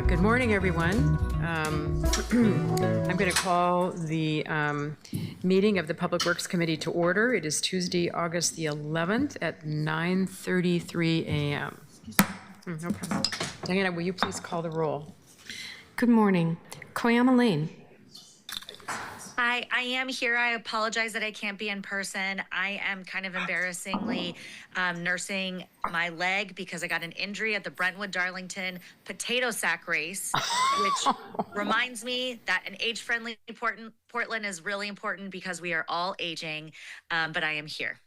Good morning, everyone. I'm going to call the meeting of the Public Works Committee to order. It is Tuesday, August the 11th at 9:33 a.m. No problem. Diana, will you please call the roll? Good morning. Koyama Lane. Hi, I am here. I apologize that I can't be in person. I am kind of embarrassingly nursing my leg because I got an injury at the Brentwood Darlington potato sack race, which reminds me that an age-friendly Portland is really important because we are all aging, but I am here.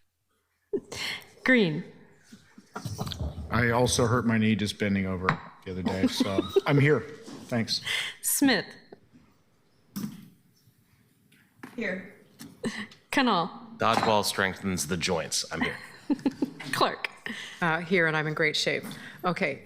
Green. I also hurt my knee just bending over the other day, so I'm here. Thanks. Smith. Here. Canal. Dodgeball strengthens the joints. I'm here. Clark. Here, and I'm in great shape. Okay,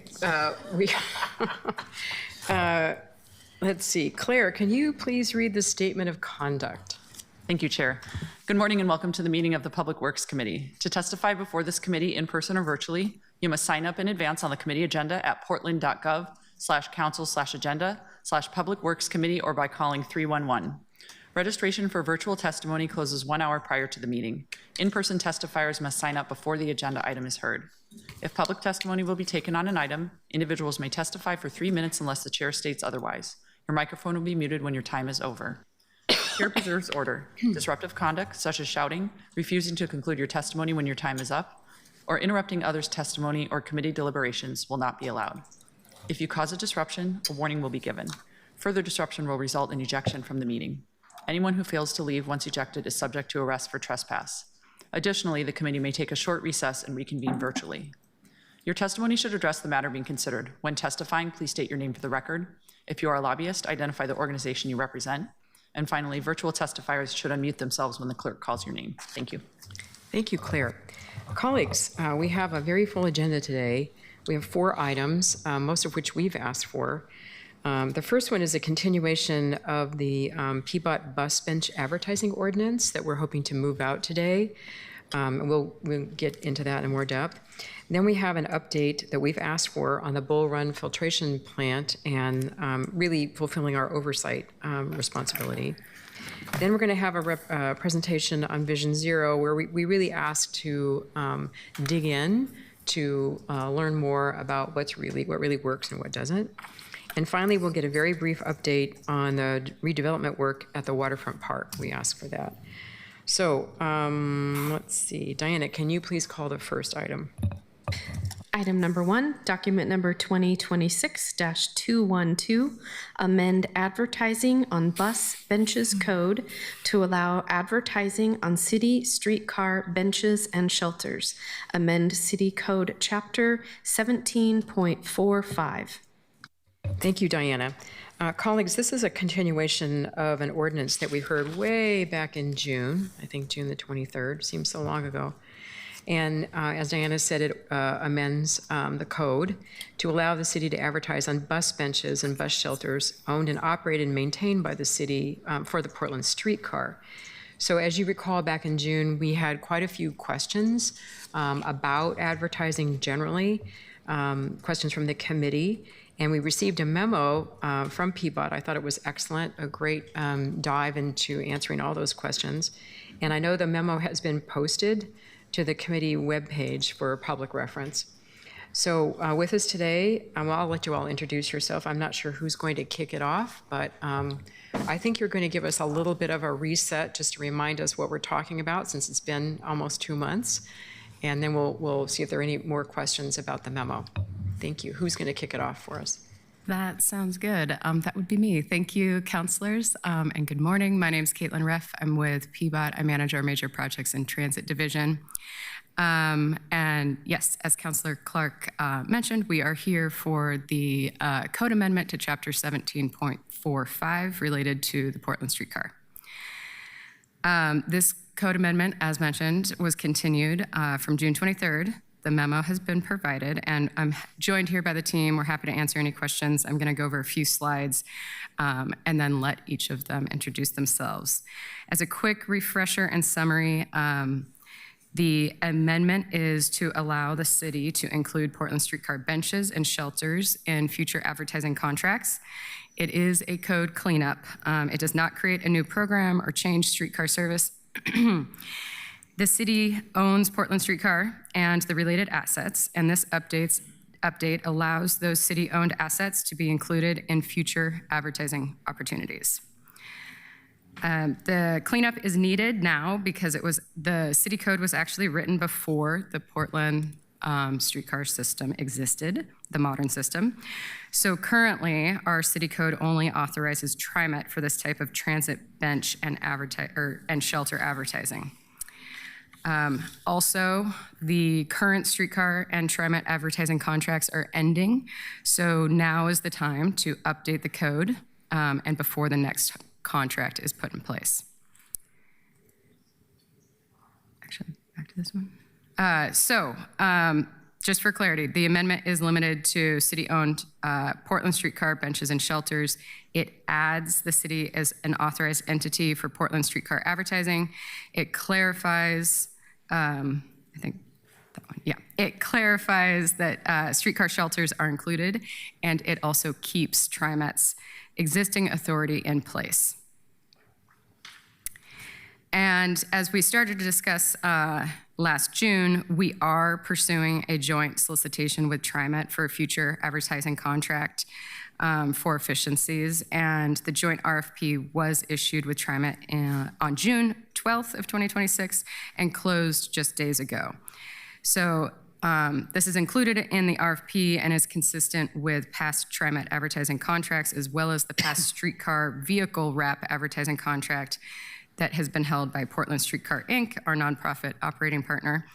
let's see. Claire, can you please read the statement of conduct? Thank you, Chair. Good morning and welcome to the meeting of the Public Works Committee. To testify before this committee in person or virtually, you must sign up in advance on the committee agenda at portland.gov/council/agenda/publicworkscommittee or by calling 311. Registration for virtual testimony closes 1 hour prior to the meeting. In-person testifiers must sign up before the agenda item is heard. If public testimony will be taken on an item, individuals may testify for 3 minutes unless the chair states otherwise. Your microphone will be muted when your time is over. Chair preserves order. Disruptive conduct, such as shouting, refusing to conclude your testimony when your time is up, or interrupting others' testimony or committee deliberations will not be allowed. If you cause a disruption, a warning will be given. Further disruption will result in ejection from the meeting. Anyone who fails to leave once ejected is subject to arrest for trespass. Additionally, the committee may take a short recess and reconvene virtually. Your testimony should address the matter being considered. When testifying, please state your name for the record. If you are a lobbyist, identify the organization you represent. And finally, virtual testifiers should unmute themselves when the clerk calls your name. Thank you. Thank you, Claire. Colleagues, we have a very full agenda today. We have 4 items, most of which we've asked for. The first one is a continuation of the PBOT bus bench advertising ordinance that we're hoping to move out today. We'll get into that in more depth. Then we have an update that we've asked for on the Bull Run filtration plant and really fulfilling our oversight responsibility. Then we're going to have a presentation on Vision Zero where we really ask to dig in to learn more about what really works and what doesn't. And finally, we'll get a very brief update on the redevelopment work at the Waterfront Park. We asked for that. So let's see. Diana, can you please call the first item? Item number 1, document number 2026-212, amend advertising on bus benches code to allow advertising on city streetcar benches and shelters. Amend city code chapter 17.45. Thank you, Diana. Colleagues, this is a continuation of an ordinance that we heard way back in June, I think June the 23rd, seems so long ago. And as Diana said, it amends the code to allow the city to advertise on bus benches and bus shelters owned and operated and maintained by the city for the Portland streetcar. So as you recall, back in June, we had quite a few questions about advertising generally, questions from the committee. And we received a memo from PBOT. I thought it was excellent, a great dive into answering all those questions. And I know the memo has been posted to the committee webpage for public reference. So with us today, I'll let you all introduce yourself. I'm not sure who's going to kick it off, but I think you're going to give us a little bit of a reset just to remind us what we're talking about since it's been almost 2 months. And then we'll see if there are any more questions about the memo. Thank you. Who's going to kick it off for us? That sounds good. That would be me. Thank you, counselors, and good morning. My name is Caitlin Reff. I'm with PBOT. I manage our major projects and transit division. And yes, as Councilor Clark mentioned, we are here for the code amendment to Chapter 17.45 related to the Portland streetcar. This code amendment, as mentioned, was continued from June 23rd. The memo has been provided, and I'm joined here by the team. We're happy to answer any questions. I'm going to go over a few slides and then let each of them introduce themselves. As a quick refresher and summary, the amendment is to allow the city to include Portland streetcar benches and shelters in future advertising contracts. It is a code cleanup. It does not create a new program or change streetcar service. The city owns Portland Streetcar and the related assets, and this update allows those city-owned assets to be included in future advertising opportunities. The cleanup is needed now because the city code was actually written before the Portland streetcar system existed, the modern system. So currently, our city code only authorizes TriMet for this type of transit bench and shelter advertising. Also, the current streetcar and TriMet advertising contracts are ending, so now is the time to update the code and before the next contract is put in place. actually, back to this one. Just for clarity, the amendment is limited to city-owned Portland streetcar benches and shelters. It adds the city as an authorized entity for Portland streetcar advertising. It clarifies, it clarifies that streetcar shelters are included, and it also keeps TriMet's existing authority in place. And as we started to discuss last June, we are pursuing a joint solicitation with TriMet for a future advertising contract for efficiencies. And the joint RFP was issued with TriMet on June 12th of 2026 and closed just days ago. So this is included in the RFP and is consistent with past TriMet advertising contracts, as well as the past streetcar vehicle wrap advertising contract that has been held by Portland Streetcar Inc., our nonprofit operating partner.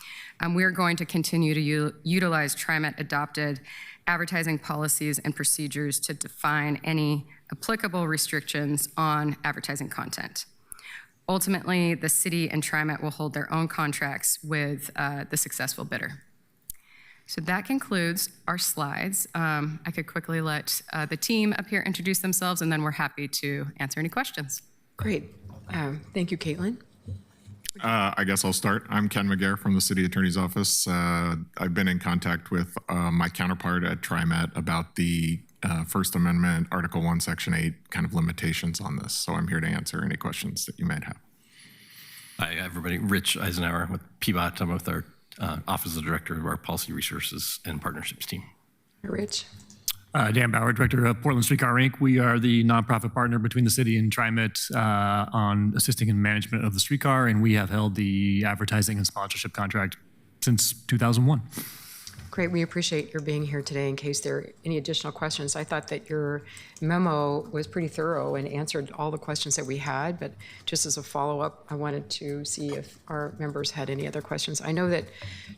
We are going to continue to utilize TriMet adopted advertising policies and procedures to define any applicable restrictions on advertising content. Ultimately, the city and TriMet will hold their own contracts with the successful bidder. So that concludes our slides. I could quickly let the team up here introduce themselves, and then we're happy to answer any questions. Great. Thank you, Caitlin. I guess I'll start. I'm Ken McGarr from the City Attorney's Office. I've been in contact with my counterpart at TriMet about the First Amendment, Article 1, Section 8 kind of limitations on this. So I'm here to answer any questions that you might have. Hi, everybody. Rich Eisenhower with PBOT. I'm with our Office of the Director of our Policy Resources and Partnerships team. Rich. Dan Bauer, Director of Portland Streetcar Inc. We are the nonprofit partner between the city and TriMet on assisting in management of the streetcar, and we have held the advertising and sponsorship contract since 2001. Great. We appreciate your being here today in case there are any additional questions. I thought that your memo was pretty thorough and answered all the questions that we had, but just as a follow-up, I wanted to see if our members had any other questions. I know that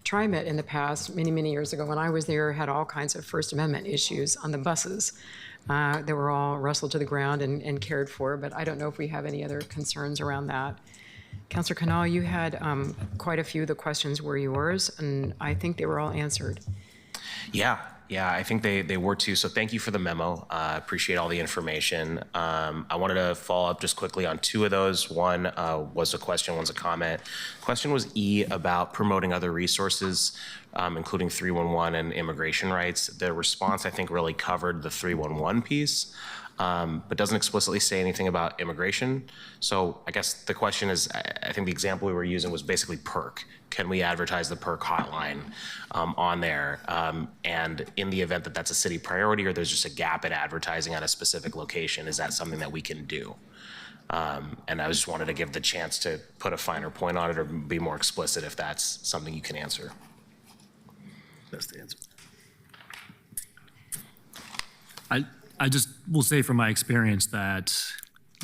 TriMet in the past, many, many years ago, when I was there, had all kinds of First Amendment issues on the buses. They were all wrestled to the ground and cared for, but I don't know if we have any other concerns around that. Councilor Canal, you had quite a few of the questions were yours, and I think they were all answered. Yeah, I think they were too. So thank you for the memo. Appreciate all the information. I wanted to follow up just quickly on two of those. One was a question, one's a comment. Question was E about promoting other resources, including 311 and immigration rights. The response, I think, really covered the 311 piece. But doesn't explicitly say anything about immigration. So I guess the question is, I think the example we were using was basically PERC. Can we advertise the PERC hotline on there? And in the event that that's a city priority or there's just a gap in advertising at a specific location, is that something that we can do? And I just wanted to give the chance to put a finer point on it or be more explicit if that's something you can answer. That's the answer. I just will say from my experience that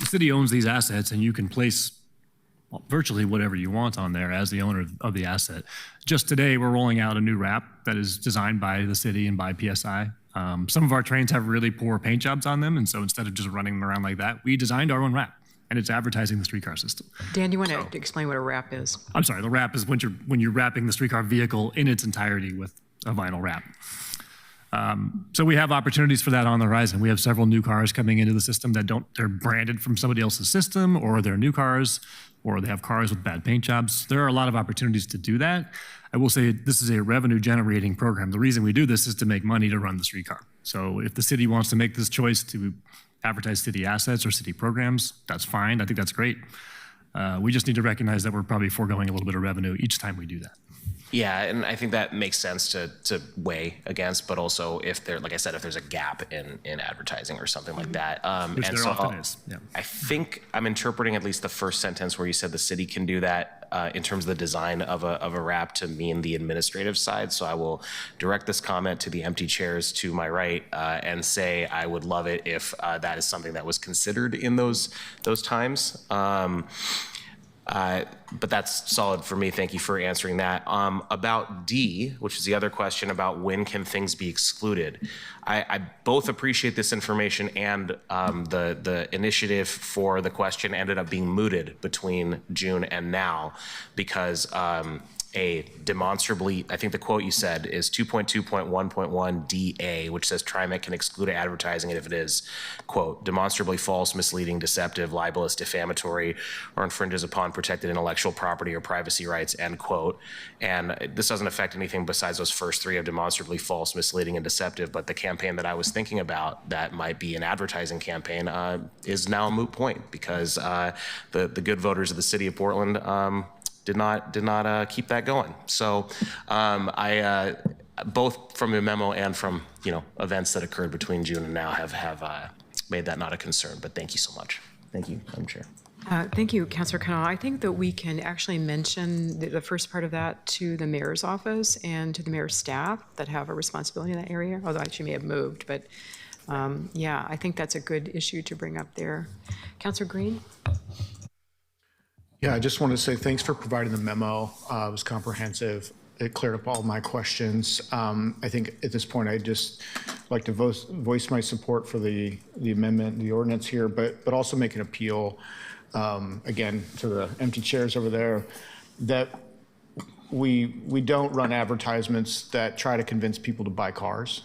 the city owns these assets and you can place virtually whatever you want on there as the owner of the asset. Just today, we're rolling out a new wrap that is designed by the city and by PSI. Some of our trains have really poor paint jobs on them, and so instead of just running them around like that, we designed our own wrap, and it's advertising the streetcar system. Dan, you want to explain what a wrap is? I'm sorry, the wrap is when you're wrapping the streetcar vehicle in its entirety with a vinyl wrap. So we have opportunities for that on the horizon. We have several new cars coming into the system that they're branded from somebody else's system, or they're new cars, or they have cars with bad paint jobs. There are a lot of opportunities to do that. I will say this is a revenue generating program. The reason we do this is to make money to run the streetcar. So if the city wants to make this choice to advertise city assets or city programs, that's fine. I think that's great. We just need to recognize that we're probably foregoing a little bit of revenue each time we do that. Yeah, and I think that makes sense to weigh against, but also if there, like I said, if there's a gap in advertising or something like that. Which and there so often is. Yeah. I think I'm interpreting at least the first sentence where you said the city can do that in terms of the design of a wrap to mean the administrative side. So I will direct this comment to the empty chairs to my right and say I would love it if that is something that was considered in those times. But that's solid for me. Thank you for answering that. About D, which is the other question about when can things be excluded. I both appreciate this information and the initiative for the question ended up being mooted between June and now because a demonstrably, I think the quote you said is 2.2.1.1 DA, which says TriMet can exclude advertising if it is, quote, demonstrably false, misleading, deceptive, libelous, defamatory, or infringes upon protected intellectual property or privacy rights, end quote. And this doesn't affect anything besides those first three of demonstrably false, misleading, and deceptive, but the campaign that I was thinking about that might be an advertising campaign is now a moot point because the good voters of the city of Portland did not keep that going. So I both from the memo and from events that occurred between June and now have made that not a concern. But thank you so much. Thank you, Madam Chair. Thank you, Councilor Cannell. I think that we can actually mention the first part of that to the mayor's office and to the mayor's staff that have a responsibility in that area, although she may have moved. But yeah, I think that's a good issue to bring up there. Councilor Green? Yeah, I just want to say thanks for providing the memo. It was comprehensive. It cleared up all my questions. I think at this point, I'd just like to voice my support for the amendment, the ordinance here, but also make an appeal, again, to the empty chairs over there, that we don't run advertisements that try to convince people to buy cars,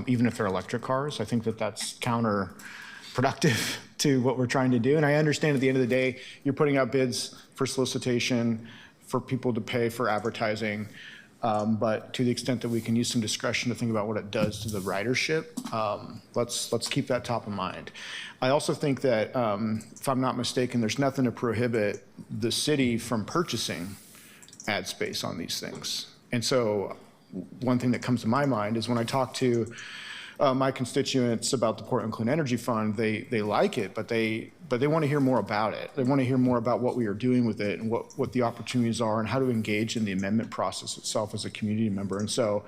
even if they're electric cars. I think that that's counterproductive to what we're trying to do. And I understand at the end of the day, you're putting out bids for solicitation for people to pay for advertising. But to the extent that we can use some discretion to think about what it does to the ridership, let's keep that top of mind. I also think that, if I'm not mistaken, there's nothing to prohibit the city from purchasing ad space on these things. And so one thing that comes to my mind is when I talk to my constituents about the Portland Clean Energy Fund, they like it, but they want to hear more about it. They want to hear more about what we are doing with it and what the opportunities are and how to engage in the amendment process itself as a community member. And so,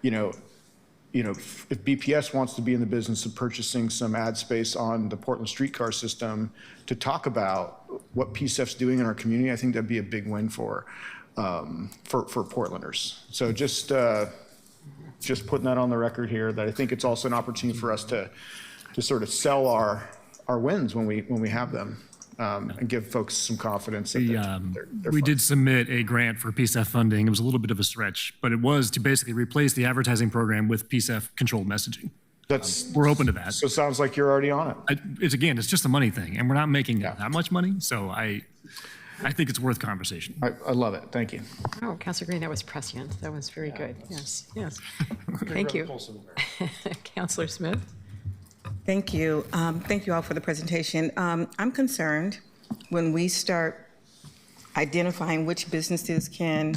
if BPS wants to be in the business of purchasing some ad space on the Portland streetcar system to talk about what PSEF's doing in our community, I think that'd be a big win for Portlanders. So just putting that on the record here, that I think it's also an opportunity for us to sort of sell our wins when we have them, and give folks some confidence that they're We fun. did submit a grant for PSEF funding. It was a little bit of a stretch, but it was to basically replace the advertising program with PSEF controlled messaging. We're open to that. So it sounds like you're already on it. It's just a money thing, and we're not making that much money, so I think it's worth conversation. I love it. Thank you. Oh, Councilor Green, that was prescient. That was very good. Yes. Thank you. Councilor Smith? Thank you. Thank you all for the presentation. I'm concerned when we start identifying which businesses can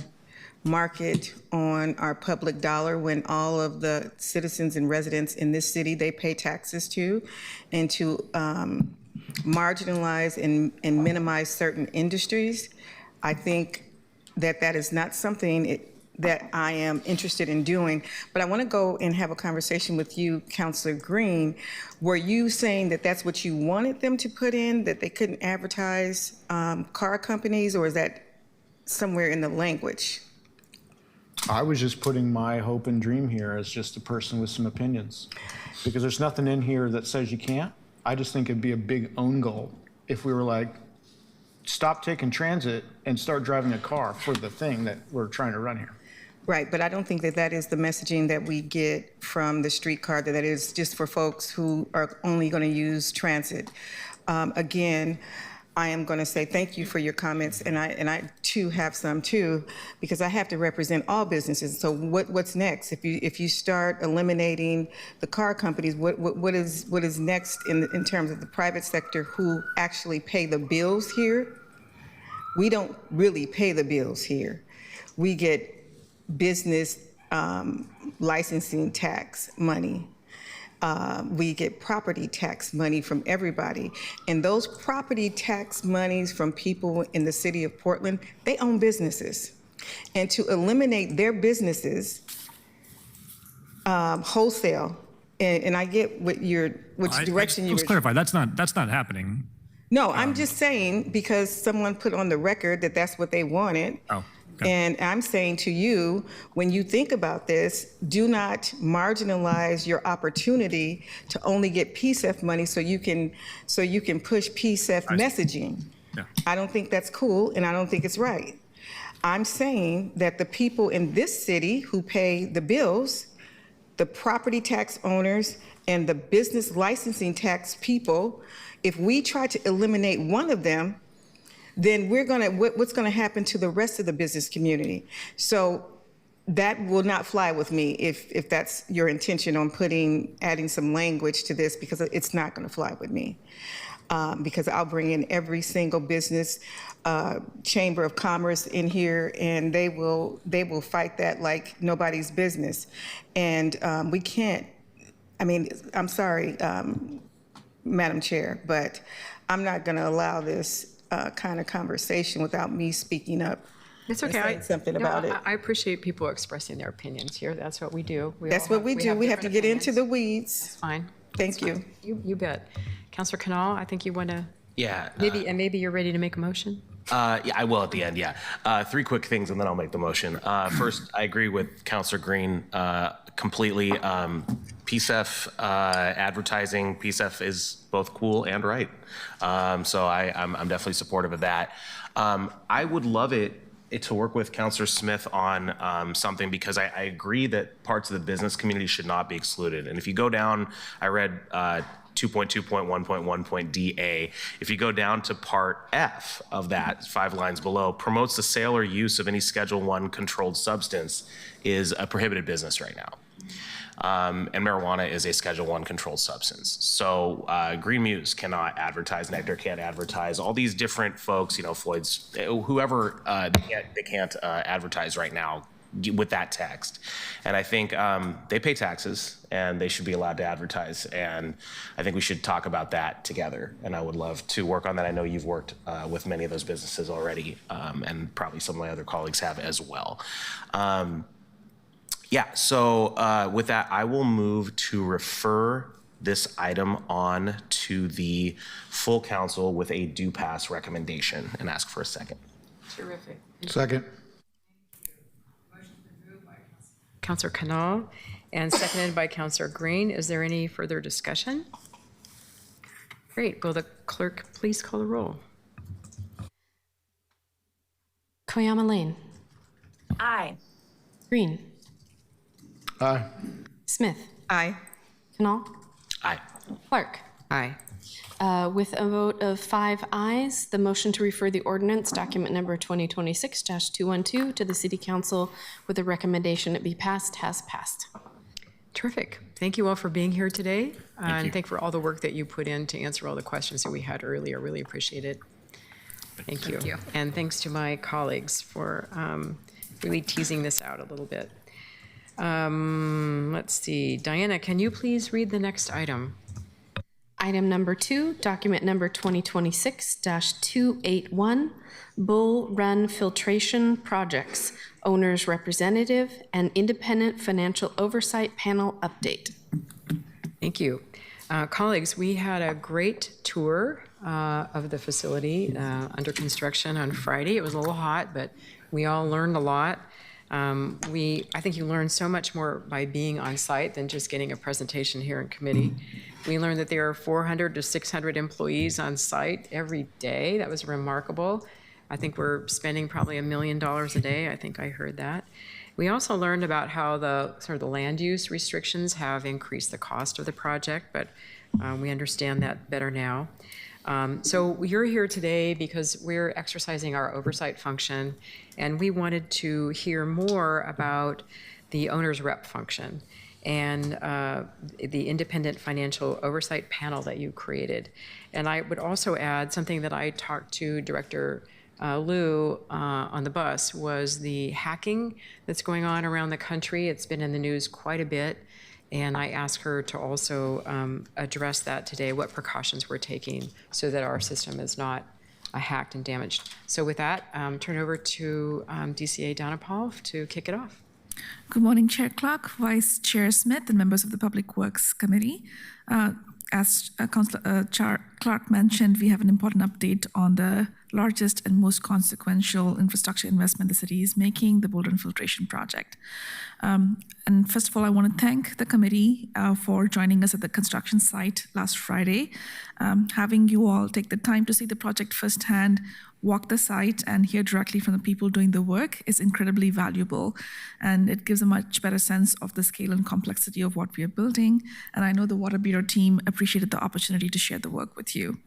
market on our public dollar when all of the citizens and residents in this city, they pay taxes to, and to marginalize and minimize certain industries. I think that is not something that I am interested in doing. But I want to go and have a conversation with you, Councilor Green. Were you saying that that's what you wanted them to put in, that they couldn't advertise car companies, or is that somewhere in the language? I was just putting my hope and dream here as just a person with some opinions, because there's nothing in here that says you can't. I just think it'd be a big own goal if we were like, stop taking transit and start driving a car for the thing that we're trying to run here. Right, but I don't think that is the messaging that we get from the streetcar, that is just for folks who are only going to use transit. Again, I am going to say thank you for your comments, and I too have some too, because I have to represent all businesses. So what's next? If you start eliminating the car companies, what is next in terms of the private sector who actually pay the bills here? We don't really pay the bills here. We get business licensing tax money. We get property tax money from everybody. And those property tax monies from people in the city of Portland, they own businesses. And to eliminate their businesses wholesale, and I get which direction you were. Let's clarify, that's not happening. No, I'm just saying, because someone put on the record that that's what they wanted. Oh, okay. And I'm saying to you, when you think about this, do not marginalize your opportunity to only get PSEF money so you can push PSEF messaging. Yeah. I don't think that's cool, and I don't think it's right. I'm saying that the people in this city who pay the bills, the property tax owners and the business licensing tax people, if we try to eliminate one of them, then what's gonna happen to the rest of the business community? So that will not fly with me if that's your intention on adding some language to this, because it's not gonna fly with me. Because I'll bring in every single business chamber of commerce in here, and they will fight that like nobody's business. And we can't, I mean, I'm sorry, Madam Chair, but I'm not going to allow this kind of conversation without me speaking up. It's and okay. saying something about it. I appreciate people expressing their opinions here. That's what we do. That's what we do. We have to get into the weeds. Fine. Thank you. You bet. Councilor Canal, I think you want to, Yeah. maybe you're ready to make a motion? Yeah, I will at the end, yeah. Three quick things, and then I'll make the motion. First, I agree with Councilor Green completely. PSEF advertising, PSEF is both cool and right. So I'm definitely supportive of that. I would love it to work with Councilor Smith on something, because I agree that parts of the business community should not be excluded. And if you go down, I read 2.2.1.1.DA. If you go down to part F of that, 5 lines below, promotes the sale or use of any Schedule I controlled substance is a prohibited business right now. And marijuana is a Schedule I controlled substance. So Green Muse cannot advertise, Nectar can't advertise, all these different folks, Floyd's, whoever, they can't advertise right now with that text. And I think they pay taxes and they should be allowed to advertise. And I think we should talk about that together. And I would love to work on that. I know you've worked with many of those businesses already, and probably some of my other colleagues have as well. So with that, I will move to refer this item on to the full council with a due pass recommendation and ask for a second. Terrific. Second. Councilor Canal, and seconded by Councilor Green. Is there any further discussion? Great. Will the clerk please call the roll? Koyama Lane. Aye. Green. Aye. Smith. Aye. Canal. Aye. Clark. Aye. With a vote of 5 ayes, the motion to refer the ordinance, document number 2026-212, to the City Council with a recommendation it be passed has passed. Terrific. Thank you all for being here today. And you. thank you for all the work that you put in to answer all the questions that we had earlier. Really appreciate it. Thank you. And thanks to my colleagues for really teasing this out a little bit. Let's see. Diana, can you please read the next item? Item number 2, document number 2026-281, Bull Run Filtration Projects, Owner's Representative and Independent Financial Oversight Panel update. Thank you. Colleagues, we had a great tour of the facility under construction on Friday. It was a little hot, but we all learned a lot. I think you learn so much more by being on site than just getting a presentation here in committee. We learned that there are 400 to 600 employees on site every day. That was remarkable. I think we're spending probably $1 million a day. I think I heard that. We also learned about how the land use restrictions have increased the cost of the project, but we understand that better now. So you're here today because we're exercising our oversight function, and we wanted to hear more about the owner's rep function and the independent financial oversight panel that you created. And I would also add something that I talked to Director Liu on the bus was the hacking that's going on around the country. It's been in the news quite a bit. And I asked her to also address that today, what precautions we're taking so that our system is not hacked and damaged. So with that, turn over to DCA Donna Paul to kick it off. Good morning, Chair Clark, Vice Chair Smith, and members of the Public Works Committee. As Councillor Clark mentioned, we have an important update on the largest and most consequential infrastructure investment the city is making, the Boulder Infiltration Project. And first of all, I want to thank the committee for joining us at the construction site last Friday. Having you all take the time to see the project firsthand, walk the site, and hear directly from the people doing the work is incredibly valuable. And it gives a much better sense of the scale and complexity of what we are building. And I know the Water Bureau team appreciated the opportunity to share the work with you.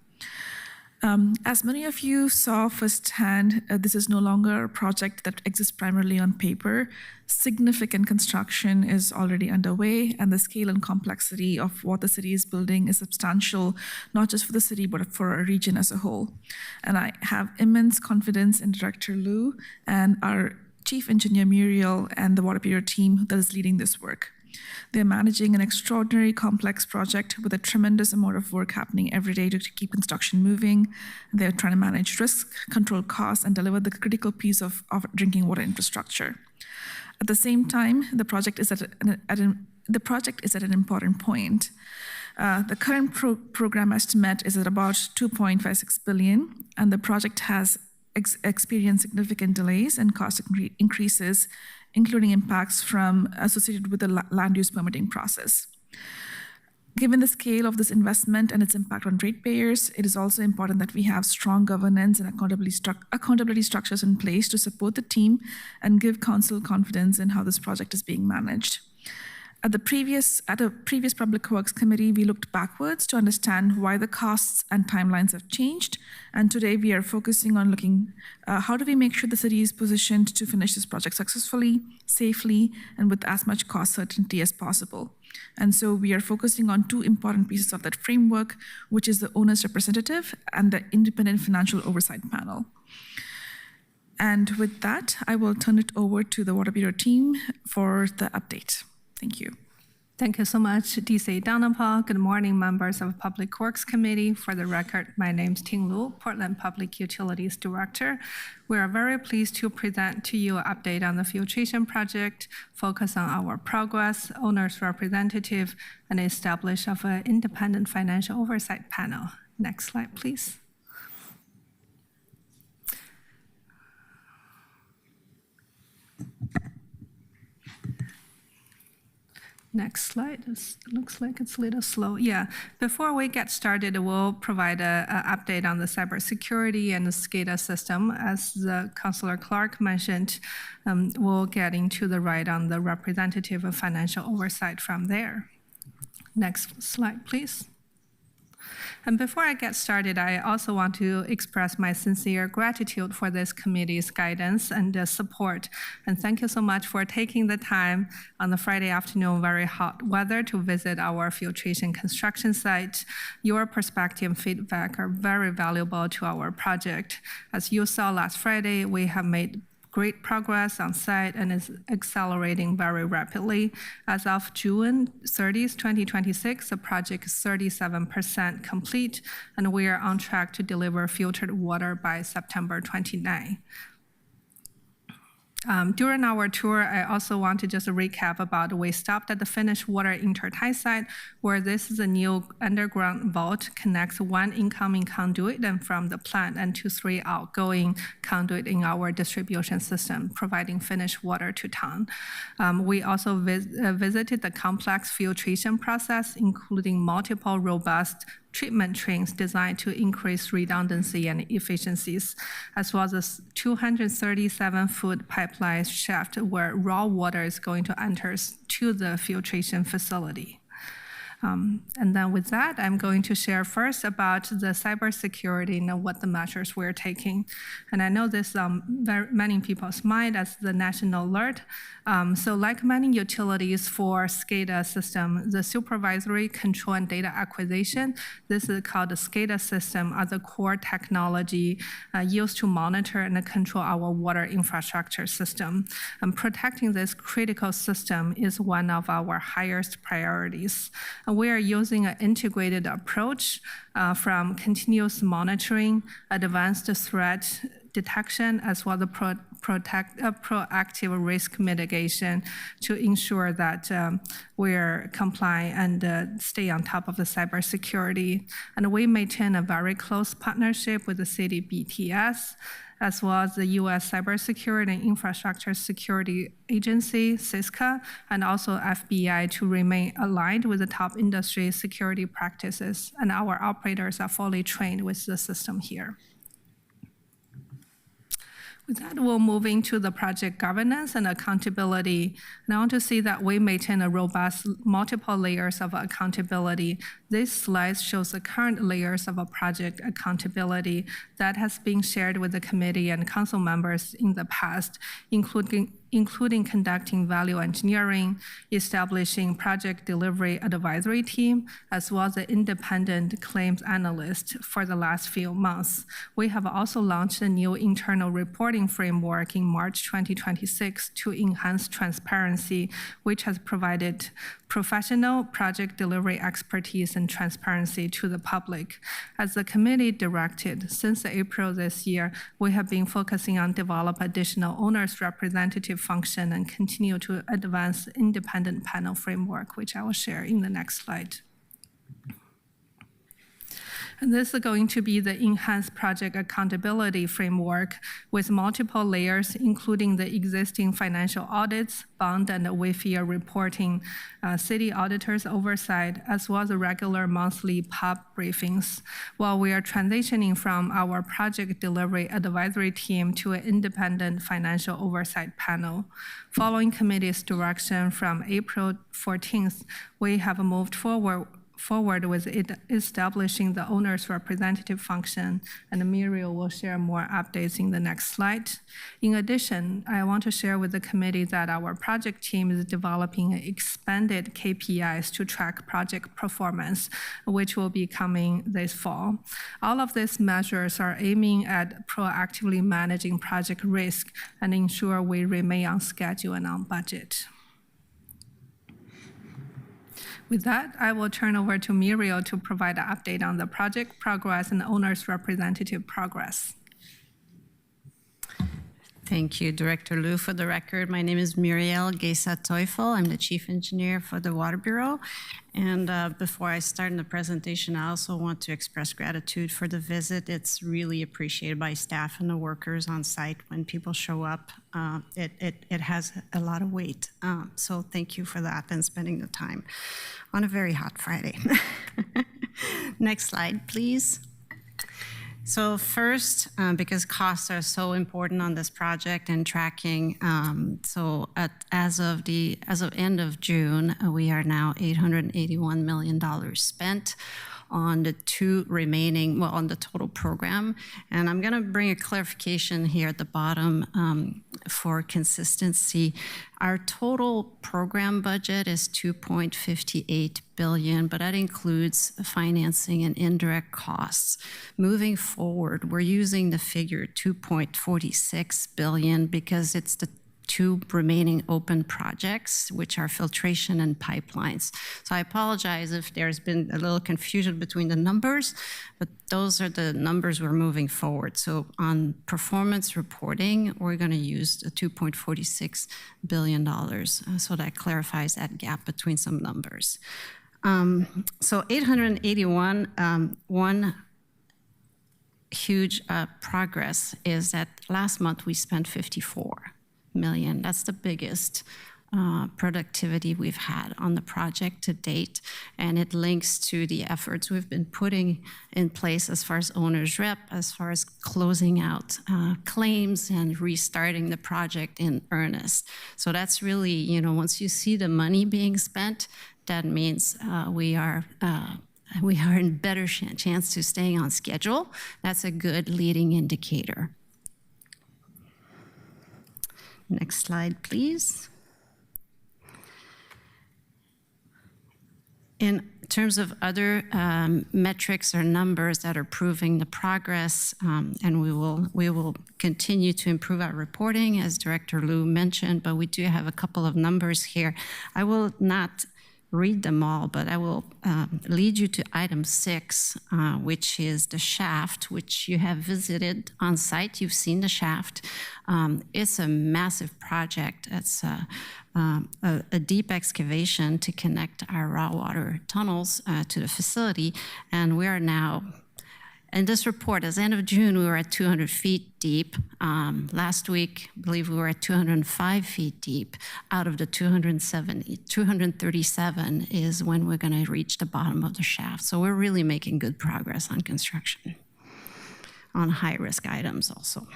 As many of you saw firsthand, this is no longer a project that exists primarily on paper. Significant construction is already underway, and the scale and complexity of what the city is building is substantial, not just for the city, but for our region as a whole. And I have immense confidence in Director Liu and our Chief Engineer Muriel and the Water Bureau team that is leading this work. They're managing an extraordinary complex project with a tremendous amount of work happening every day to keep construction moving. They're trying to manage risk, control costs, and deliver the critical piece of drinking water infrastructure. At the same time, the project is at an important point. The current program estimate is at about $2.56 billion, and the project has experienced significant delays and cost increases, including impacts associated with the land use permitting process. Given the scale of this investment and its impact on ratepayers, it is also important that we have strong governance and accountability structures in place to support the team and give council confidence in how this project is being managed. At a previous Public Works Committee, we looked backwards to understand why the costs and timelines have changed. And today we are focusing on looking, how do we make sure the city is positioned to finish this project successfully, safely, and with as much cost certainty as possible. And so we are focusing on two important pieces of that framework, which is the owner's representative and the independent financial oversight panel. And with that, I will turn it over to the Water Bureau team for the update. Thank you. Thank you so much, DC Downapal. Good morning, members of Public Works Committee. For the record, my name is Ting Lu, Portland Public Utilities Director. We are very pleased to present to you an update on the filtration project, focus on our progress, owner's representative, and establish of an independent financial oversight panel. Next slide, please. Next slide. Looks like it's a little slow. Yeah. Before we get started, we'll provide an update on the cybersecurity and the SCADA system. As the Councillor Clark mentioned, we'll get into the right on the representative of financial oversight from there. Next slide, please. And before I get started, I also want to express my sincere gratitude for this committee's guidance and support. And thank you so much for taking the time on the Friday afternoon, very hot weather, to visit our filtration construction site. Your perspective and feedback are very valuable to our project. As you saw last Friday, we have made great progress on site and is accelerating very rapidly. As of June 30th, 2026, the project is 37% complete, and we are on track to deliver filtered water by September 29. During our tour, I also want to just recap about we stopped at the finished water intertie site, where this is a new underground vault, connects one incoming conduit and from the plant and to 3 outgoing conduit in our distribution system, providing finished water to town. We also visited the complex filtration process, including multiple robust treatment trains designed to increase redundancy and efficiencies, as well as 237-foot pipeline shaft where raw water is going to enter to the filtration facility. And then with that, I'm going to share first about the cybersecurity and what the measures we're taking. And I know this very many people's mind as the national alert. So like many utilities for SCADA system, the supervisory control and data acquisition, this is called the SCADA system, are the core technology used to monitor and control our water infrastructure system. And protecting this critical system is one of our highest priorities. We are using an integrated approach from continuous monitoring, advanced threat detection as well as proactive risk mitigation to ensure that we're compliant and stay on top of the cybersecurity. And we maintain a very close partnership with the city BTS, as well as the U.S. Cybersecurity and Infrastructure Security Agency, CISCA, and also FBI to remain aligned with the top industry security practices. And our operators are fully trained with the system here. With that, we'll move into the project governance and accountability. And I want to see that we maintain a robust multiple layers of accountability. This slide shows the current layers of a project accountability that has been shared with the committee and council members in the past, including conducting value engineering, establishing project delivery advisory team, as well as an independent claims analyst for the last few months. We have also launched a new internal reporting framework in March 2026 to enhance transparency, which has provided professional project delivery expertise and transparency to the public. As the committee directed, since April this year, we have been focusing on develop additional owners representative function and continue to advance independent panel framework, which I will share in the next slide. And this is going to be the enhanced project accountability framework with multiple layers, including the existing financial audits, bond and WIFIA reporting, city auditors oversight, as well as the regular monthly pub briefings. While we are transitioning from our project delivery advisory team to an independent financial oversight panel. Following committee's direction from April 14th, we have moved forward with establishing the owner's representative function, and Muriel will share more updates in the next slide. In addition, I want to share with the committee that our project team is developing expanded KPIs to track project performance, which will be coming this fall. All of these measures are aiming at proactively managing project risk and ensure we remain on schedule and on budget. With that, I will turn over to Muriel to provide an update on the project progress and owner's representative progress. Thank you, Director Liu. For the record, my name is Muriel Gesa-Teufel. I'm the Chief Engineer for the Water Bureau. And before I start in the presentation, I also want to express gratitude for the visit. It's really appreciated by staff and the workers on site when people show up. It has a lot of weight. So thank you for that and spending the time on a very hot Friday. Next slide, please. So first, because costs are so important on this project and tracking, as of end of June, we are now $881 million spent on the two remaining, well, on the total program. And I'm gonna bring a clarification here at the bottom for consistency. Our total program budget is $2.58 billion, but that includes financing and indirect costs. Moving forward, we're using the figure $2.46 billion because it's the two remaining open projects, which are filtration and pipelines. So I apologize if there's been a little confusion between the numbers, but those are the numbers we're moving forward. So on performance reporting, we're gonna use the $2.46 billion. So that clarifies that gap between some numbers. So 881, one huge progress is that last month we spent 54 million. That's the biggest productivity we've had on the project to date, and it links to the efforts we've been putting in place as far as owner's rep, as far as closing out claims and restarting the project in earnest. So that's really, you know, once you see the money being spent, that means we are in better chance to staying on schedule. That's a good leading indicator. Next slide, please. In terms of other metrics or numbers that are proving the progress, and we will continue to improve our reporting, as Director Liu mentioned, but we do have a couple of numbers here. I will not read them all, but I will lead you to item 6, which is the shaft, which you have visited on site. You've seen the shaft. It's a massive project. It's a deep excavation to connect our raw water tunnels to the facility, and we are now, in this report, as end of June, we were at 200 feet deep. Last week, I believe we were at 205 feet deep. Out of the 237 is when we're going to reach the bottom of the shaft. So we're really making good progress on construction, on high-risk items also.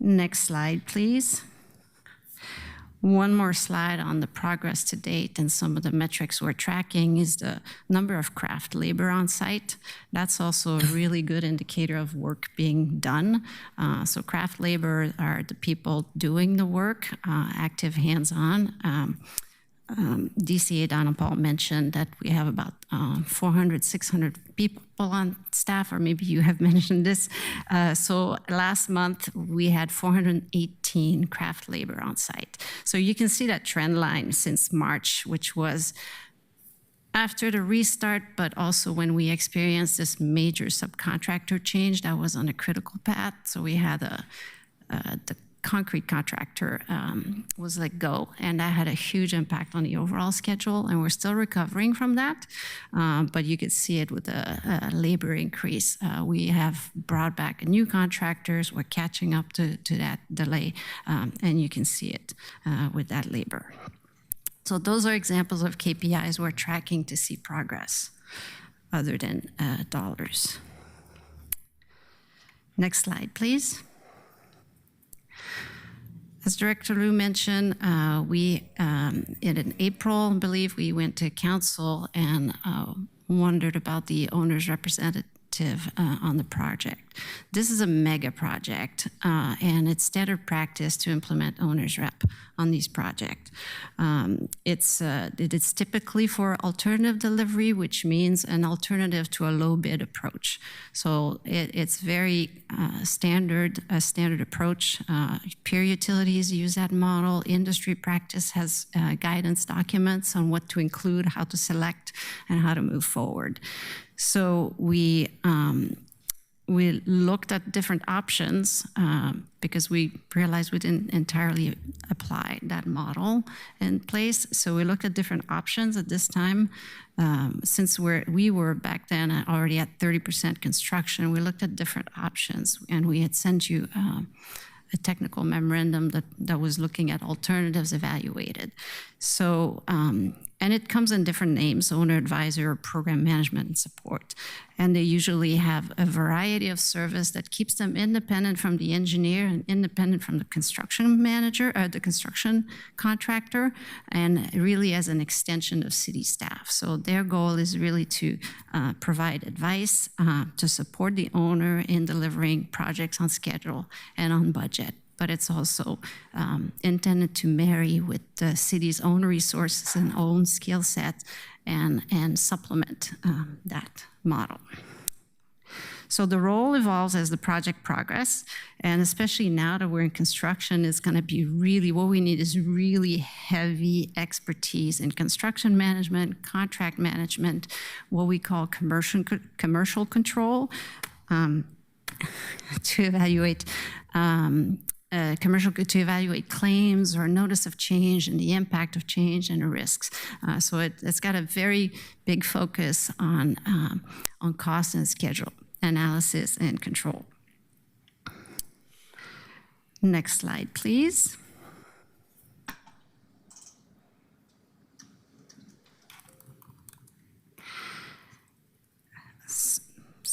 Next slide, please. One more slide on the progress to date, and some of the metrics we're tracking is the number of craft labor on site. That's also a really good indicator of work being done. So craft labor are the people doing the work, active hands-on. DCA Donna Paul mentioned that we have about 400, 600 people on staff, or maybe you have mentioned this. So last month we had 418 craft labor on site. So you can see that trend line since March, which was after the restart, but also when we experienced this major subcontractor change that was on a critical path. So we had the concrete contractor was let go, and that had a huge impact on the overall schedule, and we're still recovering from that, but you could see it with the labor increase. We have brought back new contractors. We're catching up to that delay, and you can see it with that labor. So those are examples of KPIs we're tracking to see progress other than dollars. Next slide, please. As Director Liu mentioned, in April, I believe, we went to council and wondered about the owner's representative on the project. This is a mega project, and it's standard practice to implement owner's rep on these projects. It is typically for alternative delivery, which means an alternative to a low bid approach. So it's very a standard approach. Peer utilities use that model. Industry practice has guidance documents on what to include, how to select, and how to move forward. So we looked at different options because we realized we didn't entirely apply that model in place. So we looked at different options at this time. Since we were back then already at 30% construction, we looked at different options, and we had sent you a technical memorandum that was looking at alternatives evaluated. So, and it comes in different names: owner advisor, program management, and support. And they usually have a variety of service that keeps them independent from the engineer and independent from the construction manager, or the construction contractor, and really as an extension of city staff. So their goal is really to provide advice, to support the owner in delivering projects on schedule and on budget. But it's also intended to marry with the city's own resources and own skill set and supplement that model. So the role evolves as the project progresses, and especially now that we're in construction, it's going to be really, what we need is really heavy expertise in construction management, contract management, what we call commercial control, to evaluate to evaluate claims or notice of change and the impact of change and the risks. So it's got a very big focus on cost and schedule analysis and control. Next slide, please.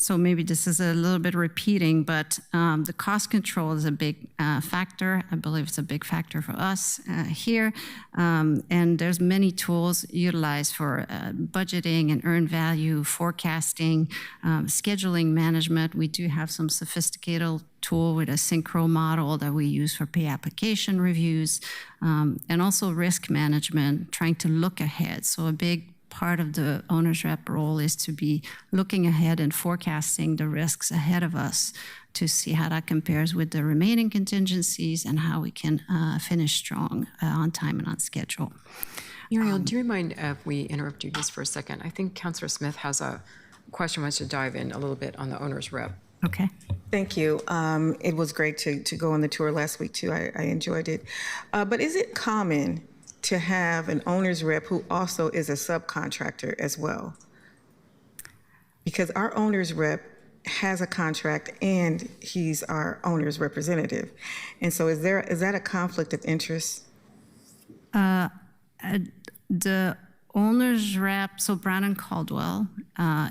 So maybe this is a little bit repeating, but the cost control is a big factor. I believe it's a big factor for us here. And there's many tools utilized for budgeting and earned value, forecasting, scheduling management. We do have some sophisticated tool with a Synchro model that we use for pay application reviews, and also risk management, trying to look ahead. So a big part of the owner's rep role is to be looking ahead and forecasting the risks ahead of us to see how that compares with the remaining contingencies and how we can finish strong on time and on schedule. Muriel, do you mind if we interrupt you just for a second? I think Councilor Smith has a question, wants to dive in a little bit on the owner's rep. Okay. Thank you. It was great to go on the tour last week, too. I enjoyed it. But is it common to have an owner's rep who also is a subcontractor as well? Because our owner's rep has a contract and he's our owner's representative. And so is that a conflict of interest? The owner's rep, so Brandon Caldwell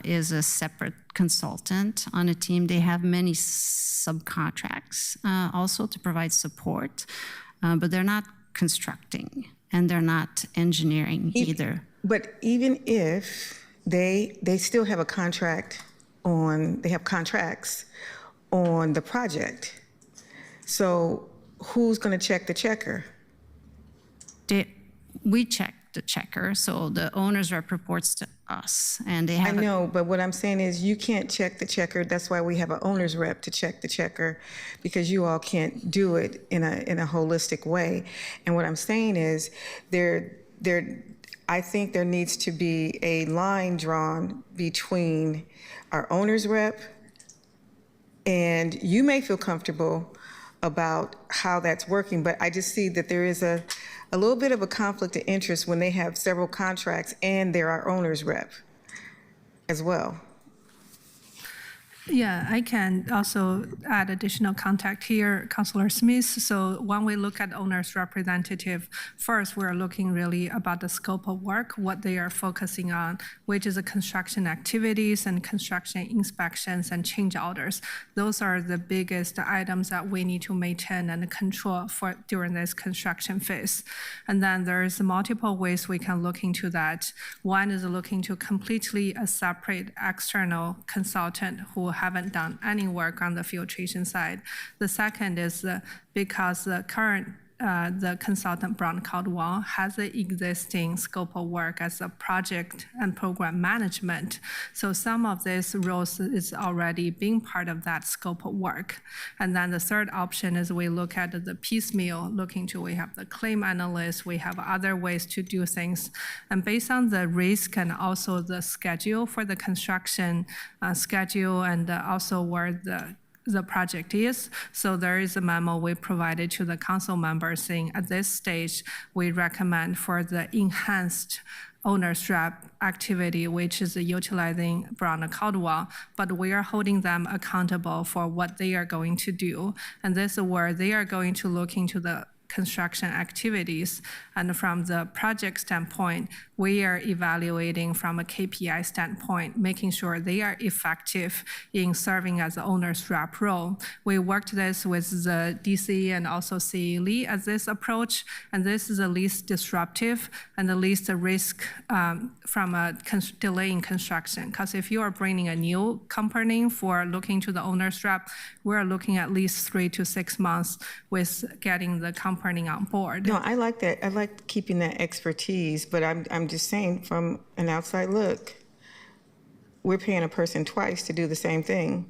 is a separate consultant on a team. They have many subcontracts also to provide support, but they're not constructing and they're not engineering either. But even if they still have a contract they have contracts on the project. So who's going to check the checker? We check the checker, so the owner's rep reports to us, and they have. I know, but what I'm saying is you can't check the checker. That's why we have an owner's rep to check the checker, because you all can't do it in a holistic way. And what I'm saying is I think there needs to be a line drawn between our owner's rep, and you may feel comfortable about how that's working, but I just see that there is a little bit of a conflict of interest when they have several contracts and they're our owner's rep as well. Yeah, I can also add additional contact here, Councilor Smith. So when we look at owner's representative, first we're looking really about the scope of work, what they are focusing on, which is the construction activities and construction inspections and change orders. Those are the biggest items that we need to maintain and control for during this construction phase. And then there's multiple ways we can look into that. One is looking to completely a separate external consultant who haven't done any work on the filtration side. The second is because the current the consultant Brown Caldwell has an existing scope of work as a project and program management. So some of these roles is already being part of that scope of work. And then the third option is we look at the piecemeal, we have the claim analyst, we have other ways to do things. And based on the risk and also the schedule for the construction schedule and also where the project is. So there is a memo we provided to the council members saying at this stage, we recommend for the enhanced owner's rep activity, which is utilizing Brown and Caldwell, but we are holding them accountable for what they are going to do. And this is where they are going to look into the construction activities. And from the project standpoint, we are evaluating from a KPI standpoint, making sure they are effective in serving as the owner's rep role. We worked this with the DC and also CELE as this approach, and this is the least disruptive and the least risk from a delay in construction. Because if you are bringing a new company for looking to the owner's rep, we're looking at least 3 to 6 months with getting the company on board. No, I like that. I like keeping that expertise, but I'm just saying from an outside look, we're paying a person twice to do the same thing.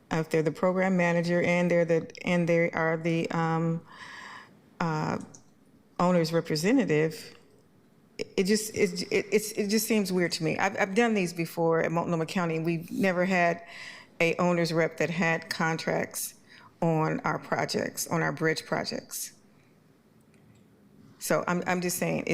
If they're the program manager and they are the owner's representative, it just seems weird to me. I've done these before at Multnomah County. We've never had a owner's rep that had contracts on our projects, on our bridge projects. So I'm just saying,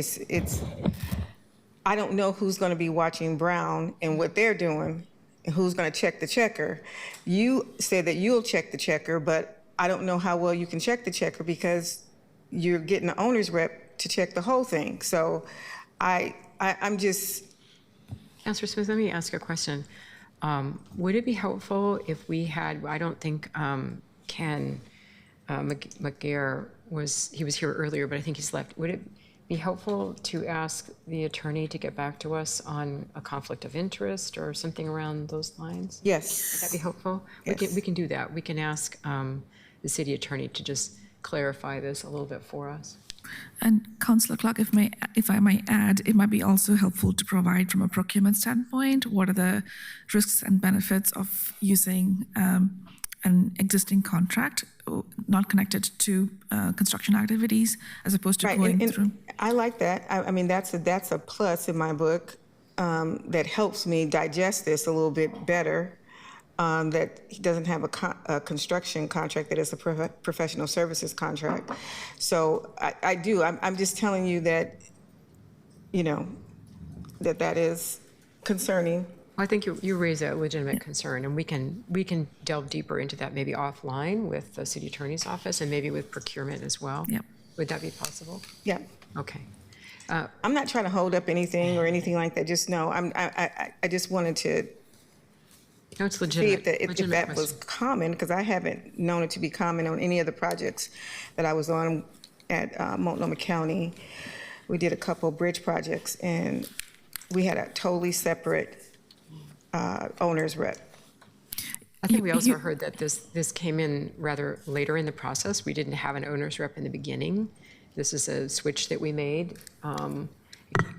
I don't know who's going to be watching Brown and what they're doing and who's going to check the checker. You said that you'll check the checker, but I don't know how well you can check the checker because you're getting the owner's rep to check the whole thing. So I'm just... Councilor Smith, let me ask you a question. Would it be helpful if we had, I don't think Ken McGarr was here earlier, but I think he's left. Would it be helpful to ask the attorney to get back to us on a conflict of interest or something around those lines? Yes. Would that be helpful? Yes. We can do that. We can ask the city attorney to just clarify this a little bit for us. And Councillor Clark, if I might add, it might be also helpful to provide from a procurement standpoint, what are the risks and benefits of using an existing contract, not connected to construction activities, as opposed to Right, going and through. I like that. I mean, that's a plus in my book that helps me digest this a little bit better. That he doesn't have a construction contract, that is a professional services contract. So I do. I'm just telling you that, you know, that is concerning. I think you raise a legitimate concern, and we can delve deeper into that maybe offline with the city attorney's office and maybe with procurement as well. Yep. Would that be possible? Yeah. Okay. I'm not trying to hold up anything or anything like that. Just know, I just wanted to No, it's see legitimate. if Legitimate that was question. common, because I haven't known it to be common on any of the projects that I was on at Multnomah County. We did a couple bridge projects, and we had a totally separate owner's rep. I think we also heard that this came in rather later in the process. We didn't have an owner's rep in the beginning. This is a switch that we made. It came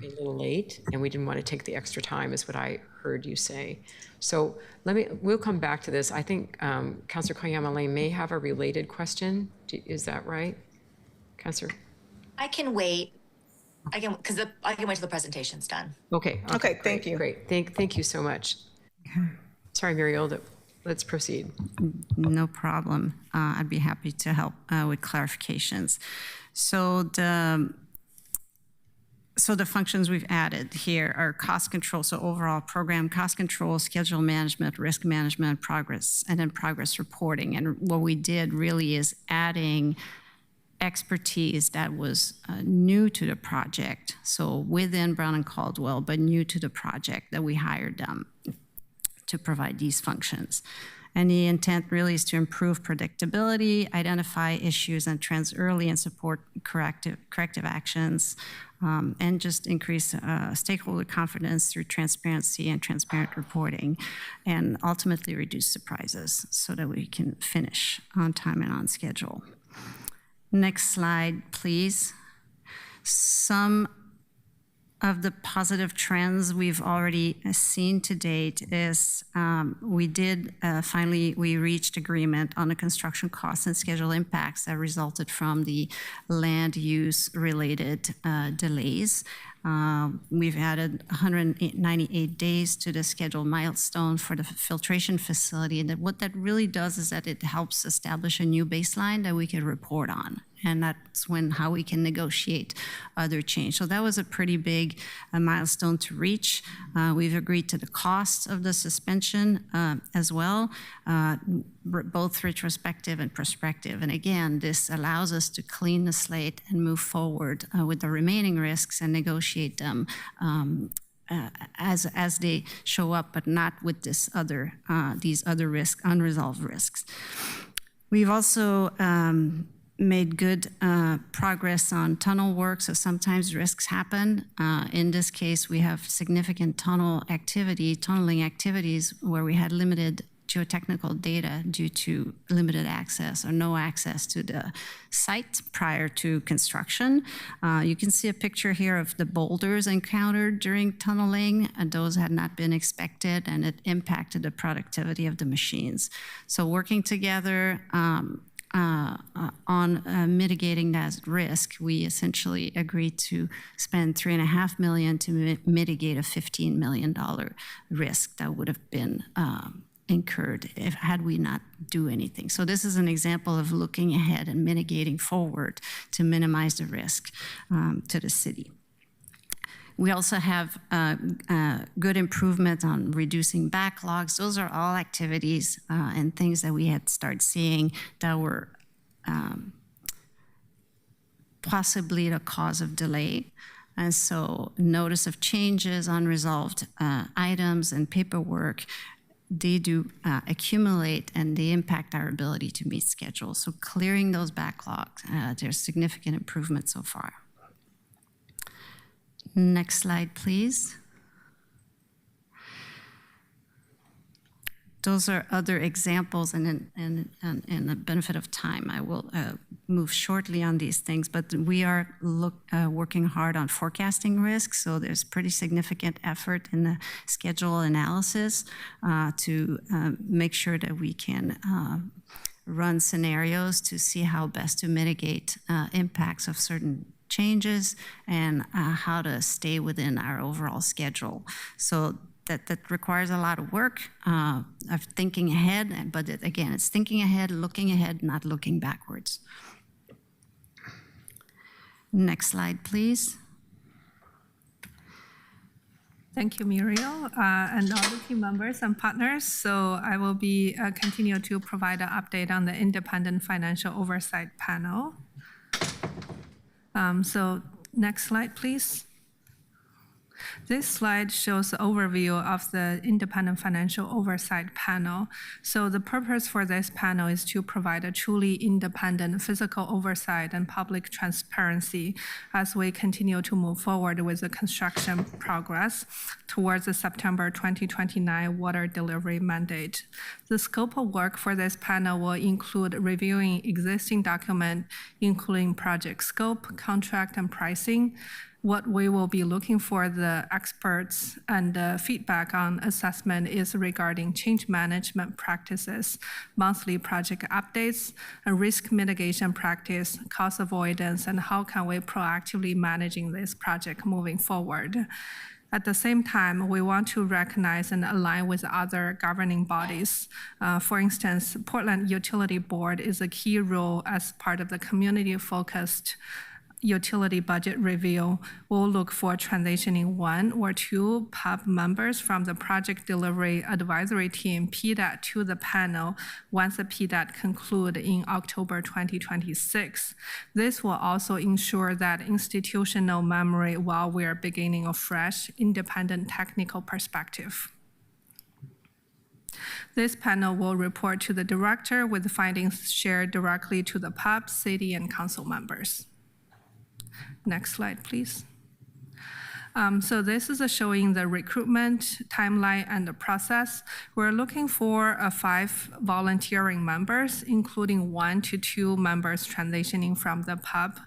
in a little late, and we didn't want to take the extra time, is what I heard you say. So we'll come back to this. I think Councilor Koyama-Lane may have a related question. Is that right, Councilor? I can wait. I can wait till the presentation's done. Okay. Okay, thank you. Great. Thank you so much. Sorry, Muriel, let's proceed. No problem. I'd be happy to help with clarifications. So the functions we've added here are cost control, so overall program cost control, schedule management, risk management, progress, and then progress reporting. And what we did really is adding expertise that was new to the project, so within Brown and Caldwell, but new to the project, that we hired them to provide these functions. And the intent really is to improve predictability, identify issues and trends early, and support corrective actions, and just increase stakeholder confidence through transparency and transparent reporting, and ultimately reduce surprises so that we can finish on time and on schedule. Next slide, please. Some of the positive trends we've already seen to date is we reached agreement on the construction costs and schedule impacts that resulted from the land use related delays. We've added 198 days to the scheduled milestone for the filtration facility. And what that really does is that it helps establish a new baseline that we can report on. And that's how we can negotiate other change. So that was a pretty big milestone to reach. We've agreed to the cost of the suspension as well, both retrospective and prospective. And again, this allows us to clean the slate and move forward with the remaining risks and negotiate them as they show up, but not with these other risks, unresolved risks. We've also made good progress on tunnel work, so sometimes risks happen. In this case, we have significant tunneling activities where we had limited geotechnical data due to limited access or no access to the site prior to construction. You can see a picture here of the boulders encountered during tunneling, and those had not been expected, and it impacted the productivity of the machines. So working together on mitigating that risk, we essentially agreed to spend $3.5 million to mitigate a $15 million risk that would have been incurred had we not do anything. So this is an example of looking ahead and mitigating forward to minimize the risk to the city. We also have good improvement on reducing backlogs. Those are all activities and things that we had started seeing that were possibly the cause of delay. And so notice of changes, unresolved items, and paperwork, they do accumulate and they impact our ability to meet schedules. So clearing those backlogs, there's significant improvement so far. Next slide, please. those are other examples, and in the benefit of time, I will move shortly on these things, but we are working hard on forecasting risk, so there's pretty significant effort in the schedule analysis to make sure that we can run scenarios to see how best to mitigate impacts of certain changes and how to stay within our overall schedule. So that requires a lot of work of thinking ahead, but again, it's thinking ahead, looking ahead, not looking backwards. Next slide, please. Thank you, Muriel, and all the team members and partners. So I will be continue to provide an update on the Independent Financial Oversight Panel. So next slide, please. This slide shows the overview of the Independent Financial Oversight Panel. So the purpose for this panel is to provide a truly independent physical oversight and public transparency as we continue to move forward with the construction progress towards the September 2029 water delivery mandate. The scope of work for this panel will include reviewing existing documents, including project scope, contract, and pricing. What we will be looking for the experts and the feedback on assessment is regarding change management practices, monthly project updates, and risk mitigation practice, cost avoidance, and how can we proactively managing this project moving forward. At the same time, we want to recognize and align with other governing bodies. For instance, Portland Utility Board is a key role as part of the community-focused utility budget review. We'll look for transitioning 1 or 2 PUB members from the project delivery advisory team PDAT to the panel once the PDAT conclude in October 2026. This will also ensure that institutional memory while we are beginning a fresh, independent technical perspective. This panel will report to the director with findings shared directly to the PUB, city, and council members. Next slide, please. So this is showing the recruitment timeline and the process. We're looking for 5 volunteering members, including 1 to 2 members transitioning from the PUB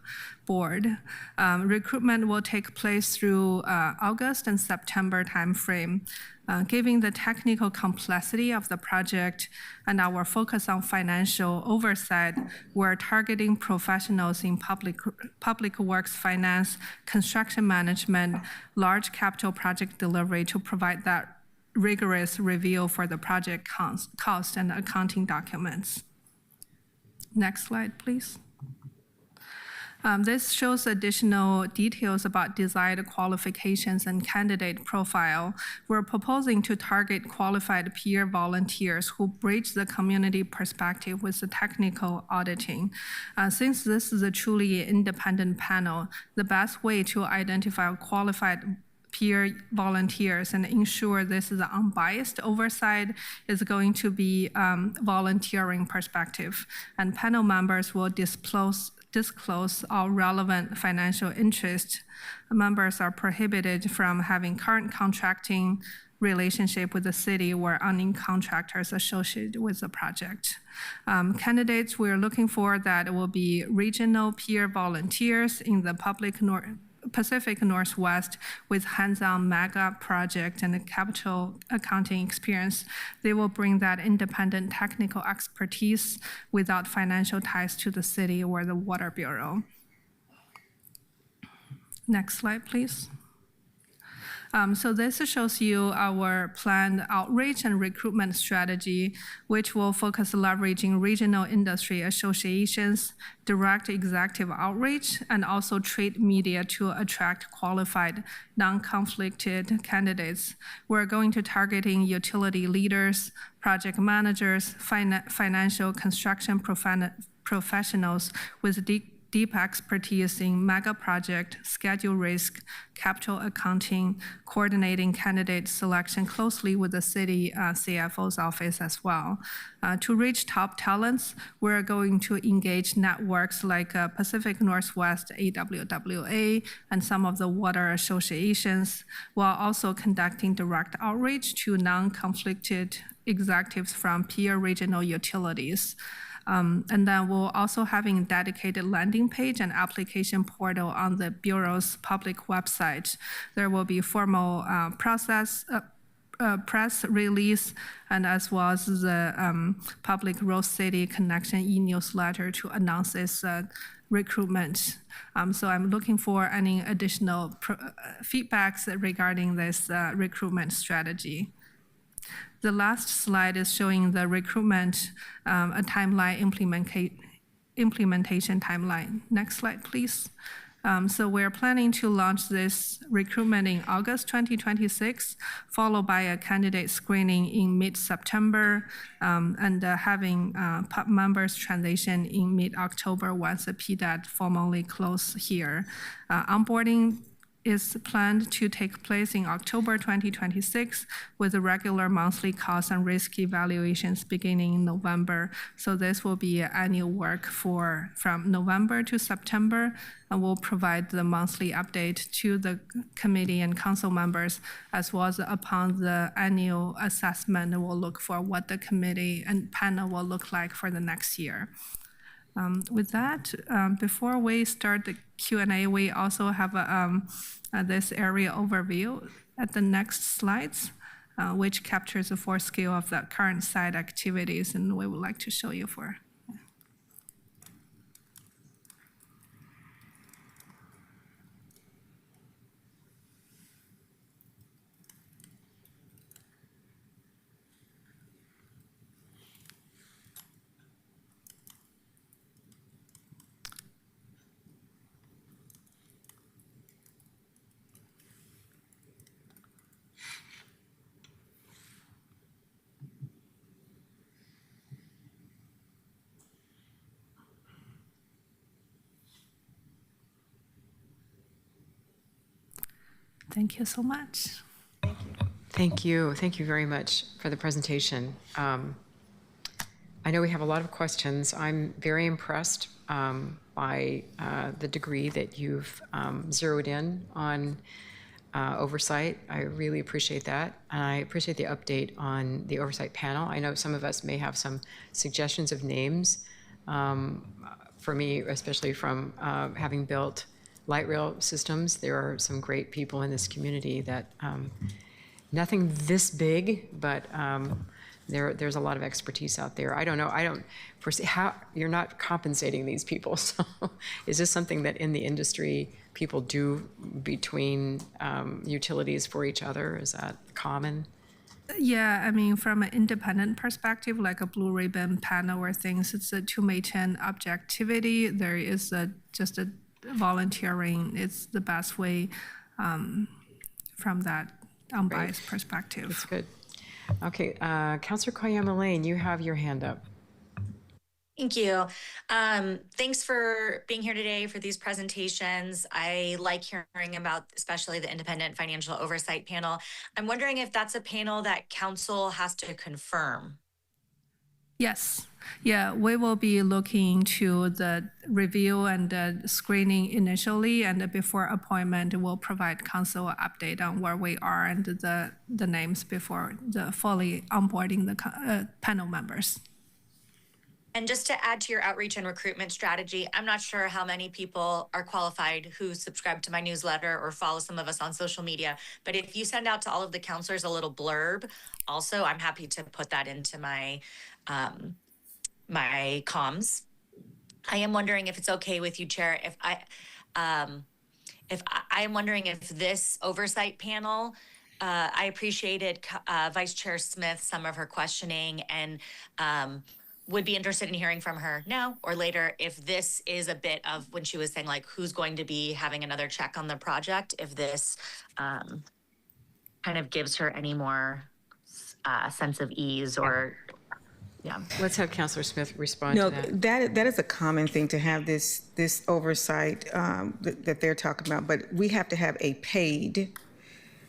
board. Recruitment will take place through August and September timeframe. Given the technical complexity of the project and our focus on financial oversight, we're targeting professionals in public works finance, construction management, large capital project delivery to provide that rigorous review for the project cost and accounting documents. Next slide, please. This shows additional details about desired qualifications and candidate profile. We're proposing to target qualified peer volunteers who bridge the community perspective with the technical auditing. Since this is a truly independent panel, the best way to identify qualified peer volunteers and ensure this is an unbiased oversight is going to be volunteering perspective. And panel members will disclose all relevant financial interest. Members are prohibited from having current contracting relationship with the city or any contractors associated with the project. Candidates we're looking for that will be regional peer volunteers in the Pacific Northwest with hands-on mega project and capital accounting experience. They will bring that independent technical expertise without financial ties to the city or the Water Bureau. Next slide, please. So this shows you our planned outreach and recruitment strategy, which will focus leveraging regional industry associations, direct executive outreach, and also trade media to attract qualified, non-conflicted candidates. We're going to targeting utility leaders, project managers, financial construction professionals with deep expertise in mega project, schedule risk, capital accounting, coordinating candidate selection closely with the city CFO's office as well. To reach top talents, we're going to engage networks like Pacific Northwest AWWA and some of the water associations, while also conducting direct outreach to non-conflicted executives from peer regional utilities. And then we'll also having dedicated landing page and application portal on the Bureau's public website. There will be formal press release and as well as the public Rose City Connection e-newsletter to announce this recruitment. So I'm looking for any additional feedbacks regarding this recruitment strategy. The last slide is showing the recruitment a timeline implementation timeline. Next slide, please. So we're planning to launch this recruitment in August 2026, followed by a candidate screening in mid-September, and having PUP members transition in mid-October once the PDAT formally close here. Onboarding is planned to take place in October 2026 with regular monthly cost and risk evaluations beginning in November. So this will be annual work from November to September, and we'll provide the monthly update to the committee and council members, as well as upon the annual assessment, we'll look for what the committee and panel will look like for the next year. With that, before we start the Q&A, we also have this area overview at the next slides, which captures the full scale of the current site activities, and we would like to show you for. Thank you so much. Thank you. Thank you very much for the presentation. I know we have a lot of questions. I'm very impressed by the degree that you've zeroed in on oversight. I really appreciate that. And I appreciate the update on the oversight panel. I know some of us may have some suggestions of names. For me, especially from having built light rail systems, there are some great people in this community that, nothing this big, but there's a lot of expertise out there. I don't know, I don't foresee how, you're not compensating these people, so is this something that in the industry people do between utilities for each other? Is that common? Yeah, I mean, from an independent perspective, like a Blue Ribbon panel or things, it's to maintain objectivity. There is just a volunteering. It's the best way from that unbiased perspective. That's good. Okay, Councilor Koyama Lane, you have your hand up. Thank you. Thanks for being here today for these presentations. I like hearing about especially the Independent Financial Oversight Panel. I'm wondering if that's a panel that council has to confirm. Yes. Yeah, we will be looking to the review and the screening initially, and before appointment, we'll provide council update on where we are and the names before the fully onboarding the panel members. And just to add to your outreach and recruitment strategy, I'm not sure how many people are qualified who subscribe to my newsletter or follow some of us on social media, but if you send out to all of the counselors a little blurb, also, I'm happy to put that into my my comms. I am wondering if it's okay with you, Chair, if I am wondering if this oversight panel, I appreciated Vice Chair Smith, some of her questioning, and would be interested in hearing from her now or later if this is a bit of when she was saying like who's going to be having another check on the project, if this kind of gives her any more sense of ease or yeah. Let's have Councilor Smith respond to that. That is a common thing to have this oversight that they're talking about, but we have to have a paid,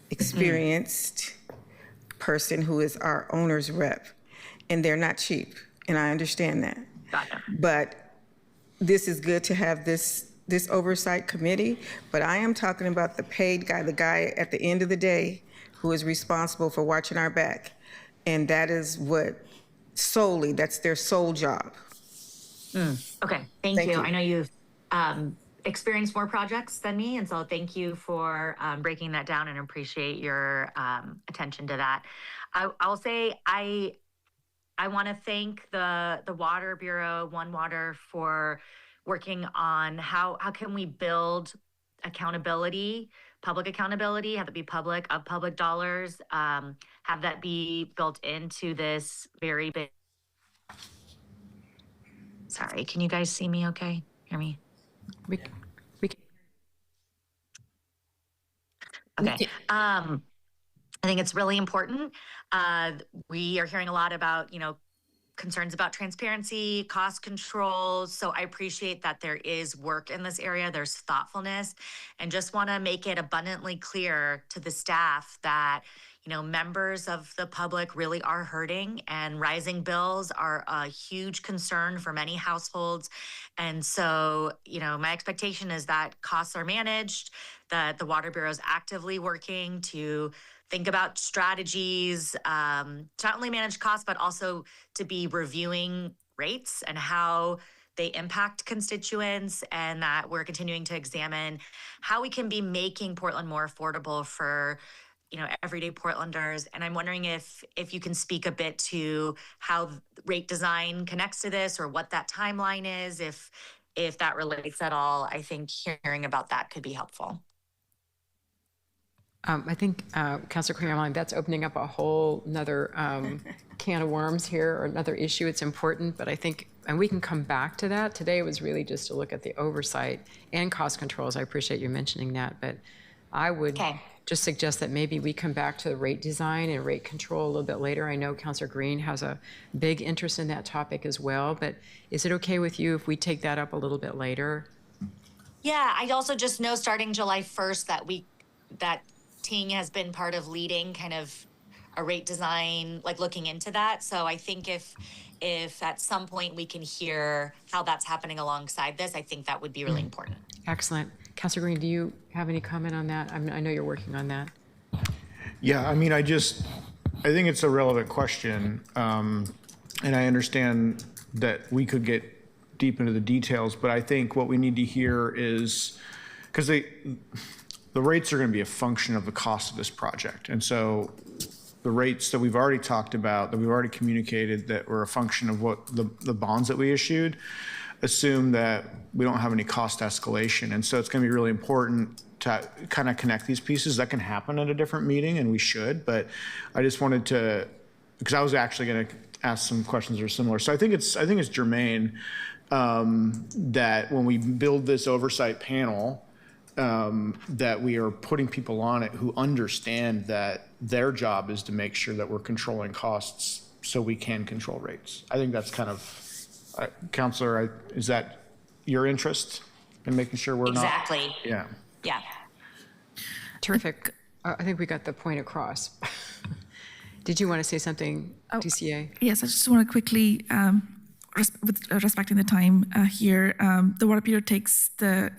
experienced person who is our owner's rep, and they're not cheap. And I understand that. Gotcha. But this is good to have this oversight committee, but I am talking about the paid guy, the guy at the end of the day who is responsible for watching our back. And that is that's their sole job. Okay, thank you. I know you've experienced more projects than me, and so thank you for breaking that down and appreciate your attention to that. I'll say I want to thank the Water Bureau, One Water, for working on how can we build accountability, public accountability, have it be public of public dollars, have that be built into this very big. Sorry, can you guys see me okay? Hear me? We Okay. I think it's really important. We are hearing a lot about, concerns about transparency, cost controls. So I appreciate that there is work in this area. There's thoughtfulness, and just want to make it abundantly clear to the staff that, members of the public really are hurting, and rising bills are a huge concern for many households. And so, my expectation is that costs are managed, that the Water Bureau is actively working to think about strategies to not only manage costs, but also to be reviewing rates and how they impact constituents, and that we're continuing to examine how we can be making Portland more affordable for everyday Portlanders. And I'm wondering if you can speak a bit to how rate design connects to this, or what that timeline is, if that relates at all. I think hearing about that could be helpful. I think, Councilor Creamline, that's opening up a whole nother can of worms here, or another issue. It's important, but I think, and we can come back to that. Today was really just to look at the oversight and cost controls. I appreciate you mentioning that, but I would just suggest that maybe we come back to the rate design and rate control a little bit later. I know Councilor Green has a big interest in that topic as well, but is it okay with you if we take that up a little bit later? Yeah, I also just know starting July 1st that Ting has been part of leading kind of a rate design, like looking into that. So I think if at some point we can hear how that's happening alongside this, I think that would be really important. Excellent. Councilor Green, do you have any comment on that? I know you're working on that. Yeah, I mean, I think it's a relevant question. And I understand that we could get deep into the details, but I think what we need to hear is, because the rates are going to be a function of the cost of this project. And so the rates that we've already talked about, that we've already communicated, that were a function of what the bonds that we issued, assume that we don't have any cost escalation. And so it's going to be really important to kind of connect these pieces. That can happen at a different meeting, and we should, but I just wanted to, because I was actually going to ask some questions that are similar. So I think it's germane that when we build this oversight panel, that we are putting people on it who understand that their job is to make sure that we're controlling costs so we can control rates. I think that's kind of, Councilor, is that your interest in making sure we're Exactly. not? Yeah. Yeah. Terrific. I think we got the point across. Did you want to say something, DCA? Yes, I just want to quickly, with respecting the time here, the Water Bureau takes the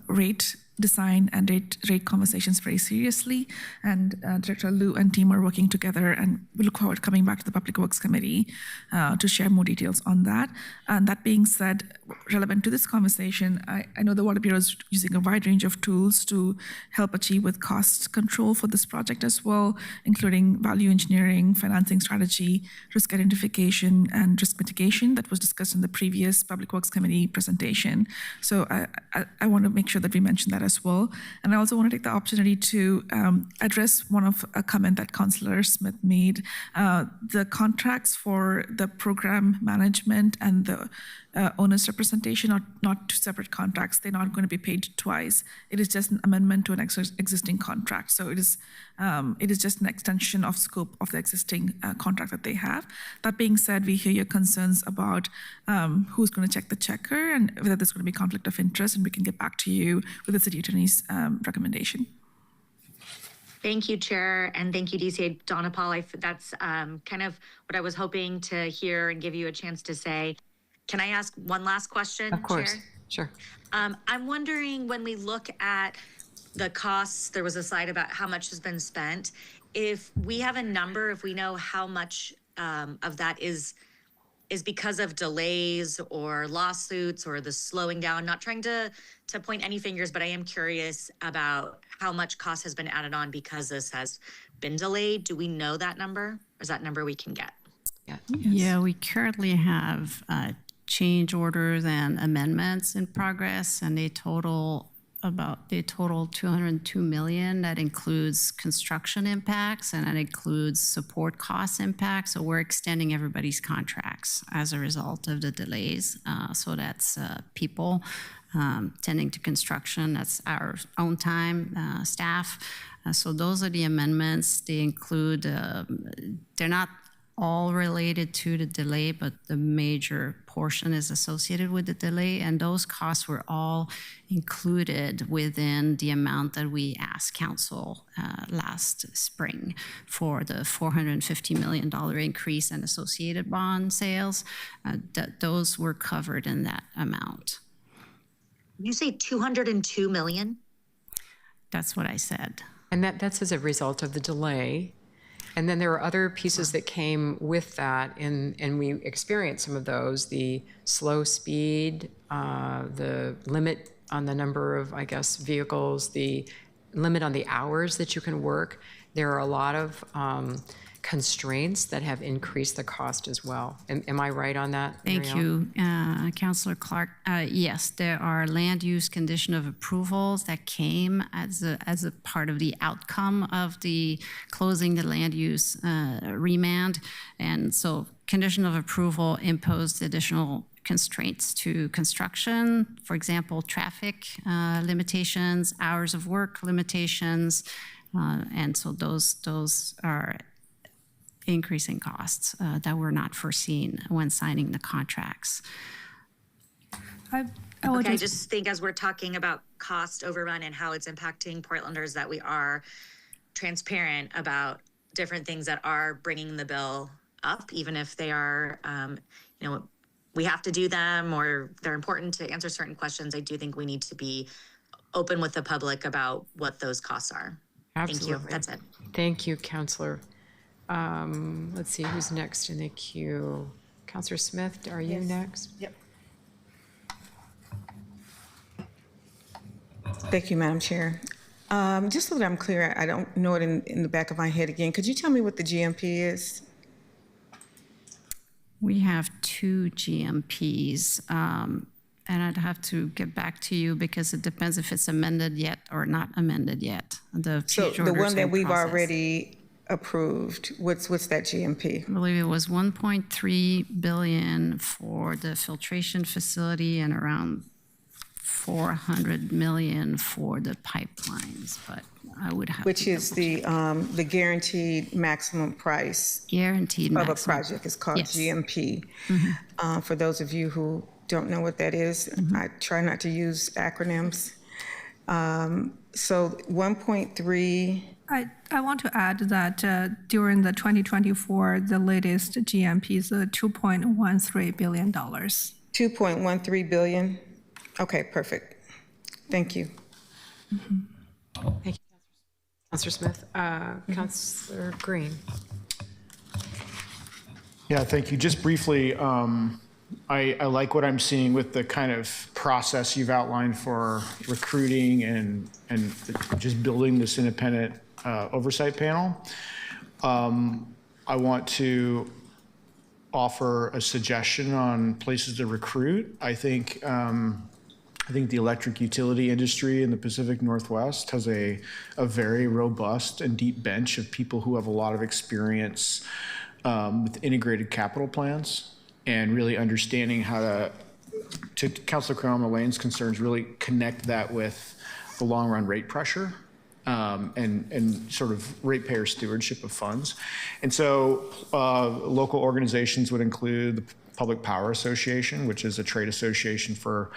rate design and rate conversations very seriously, and Director Liu and team are working together, and we look forward to coming back to the Public Works Committee to share more details on that. And that being said, relevant to this conversation, I know the Water Bureau is using a wide range of tools to help achieve with cost control for this project as well, including value engineering, financing strategy, risk identification, and risk mitigation that was discussed in the previous Public Works Committee presentation. So I want to make sure that we mention that as well. And I also want to take the opportunity to address a comment that Councillor Smith made. The contracts for the program management and the owner's representation are not two separate contracts. They're not going to be paid twice. It is just an amendment to an existing contract. So it is just an extension of scope of the existing contract that they have. That being said, we hear your concerns about who's going to check the checker and whether there's going to be conflict of interest, and we can get back to you with the City Attorney's recommendation. Thank you, Chair, and thank you, DCA Donna Paul. That's kind of what I was hoping to hear and give you a chance to say. Can I ask one last question, Of course, Chair? sure. I'm wondering, when we look at the costs, there was a slide about how much has been spent. if we have a number, if we know how much of that is because of delays or lawsuits or the slowing down, not trying to point any fingers, but I am curious about how much cost has been added on because this has been delayed. Do we know that number? Or is that number we can get? Yeah, we currently have change orders and amendments in progress, and they total 202 million. That includes construction impacts and that includes support cost impacts. So we're extending everybody's contracts as a result of the delays. So that's people tending to construction. That's our own time, staff. So those are the amendments. They include, they're not all related to the delay, but the major portion is associated with the delay, and those costs were all included within the amount that we asked council last spring for the $450 million increase in associated bond sales. Those were covered in that amount. You say 202 million? That's what I said. And that's as a result of the delay. And then there were other pieces that came with that, and we experienced some of those, the slow speed, the limit on the number of, I guess, vehicles, the limit on the hours that you can work. There are a lot of constraints that have increased the cost as well. Am I right on that, Thank Muriel? you, Councillor Clark. Yes, there are land use condition of approvals that came as a part of the outcome of the closing the land use remand. And so condition of approval imposed additional constraints to construction, for example, traffic limitations, hours of work limitations, and so those are increasing costs that were not foreseen when signing the contracts. I just think as we're talking about cost overrun and how it's impacting Portlanders, that we are transparent about different things that are bringing the bill up, even if they are, we have to do them or they're important to answer certain questions. I do think we need to be open with the public about what those costs are. Absolutely. Thank you. That's it. Thank you, Councillor. Let's see, who's next in the queue? Councillor Smith, are you next? Yep. Thank you, Madam Chair. Just so that I'm clear, I don't know it in the back of my head again. Could you tell me what the GMP is? We have 2 GMPs, and I'd have to get back to you because it depends if it's amended yet or not amended yet. So the one that we've already approved, what's that GMP? I believe it was 1.3 billion for the filtration facility and around 400 million for the pipelines, but I would have Which is the guaranteed maximum price guaranteed of maximum. a project. It's called Yes. GMP. For those of you who don't know what that is, I try not to use acronyms. So 1.3. I want to add that during the 2024, the latest GMP is $2.13 billion. 2.13 billion? Okay, perfect. Thank you. Thank you, Councillor Smith. Councillor Green. Yeah, thank you. Just briefly, I like what I'm seeing with the kind of process you've outlined for recruiting and just building this independent oversight panel. I want to offer a suggestion on places to recruit. I think the electric utility industry in the Pacific Northwest has a very robust and deep bench of people who have a lot of experience with integrated capital plans and really understanding how to Councilor Caramo-Lane's concerns, really connect that with the long run rate pressure and sort of ratepayer stewardship of funds. And so local organizations would include the Public Power Association, which is a trade association for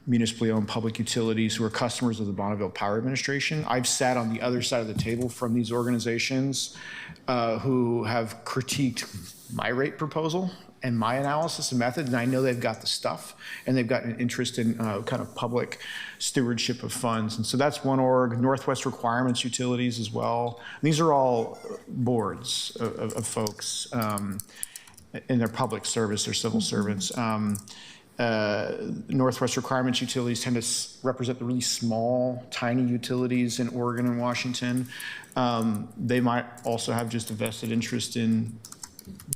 municipally owned public utilities who are customers of the Bonneville Power Administration. I've sat on the other side of the table from these organizations who have critiqued my rate proposal and my analysis and method, and I know they've got the stuff, and they've got an interest in kind of public stewardship of funds. And so that's one org. Northwest Requirements Utilities as well. These are all boards of folks in their public service or civil servants. Northwest Requirements Utilities tend to represent the really small, tiny utilities in Oregon and Washington. They might also have just a vested interest in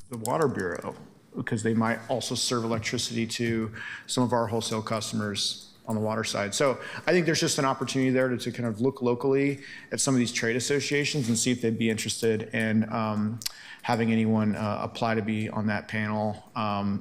the Water Bureau, because they might also serve electricity to some of our wholesale customers on the water side. So I think there's just an opportunity there to kind of look locally at some of these trade associations and see if they'd be interested in having anyone apply to be on that panel,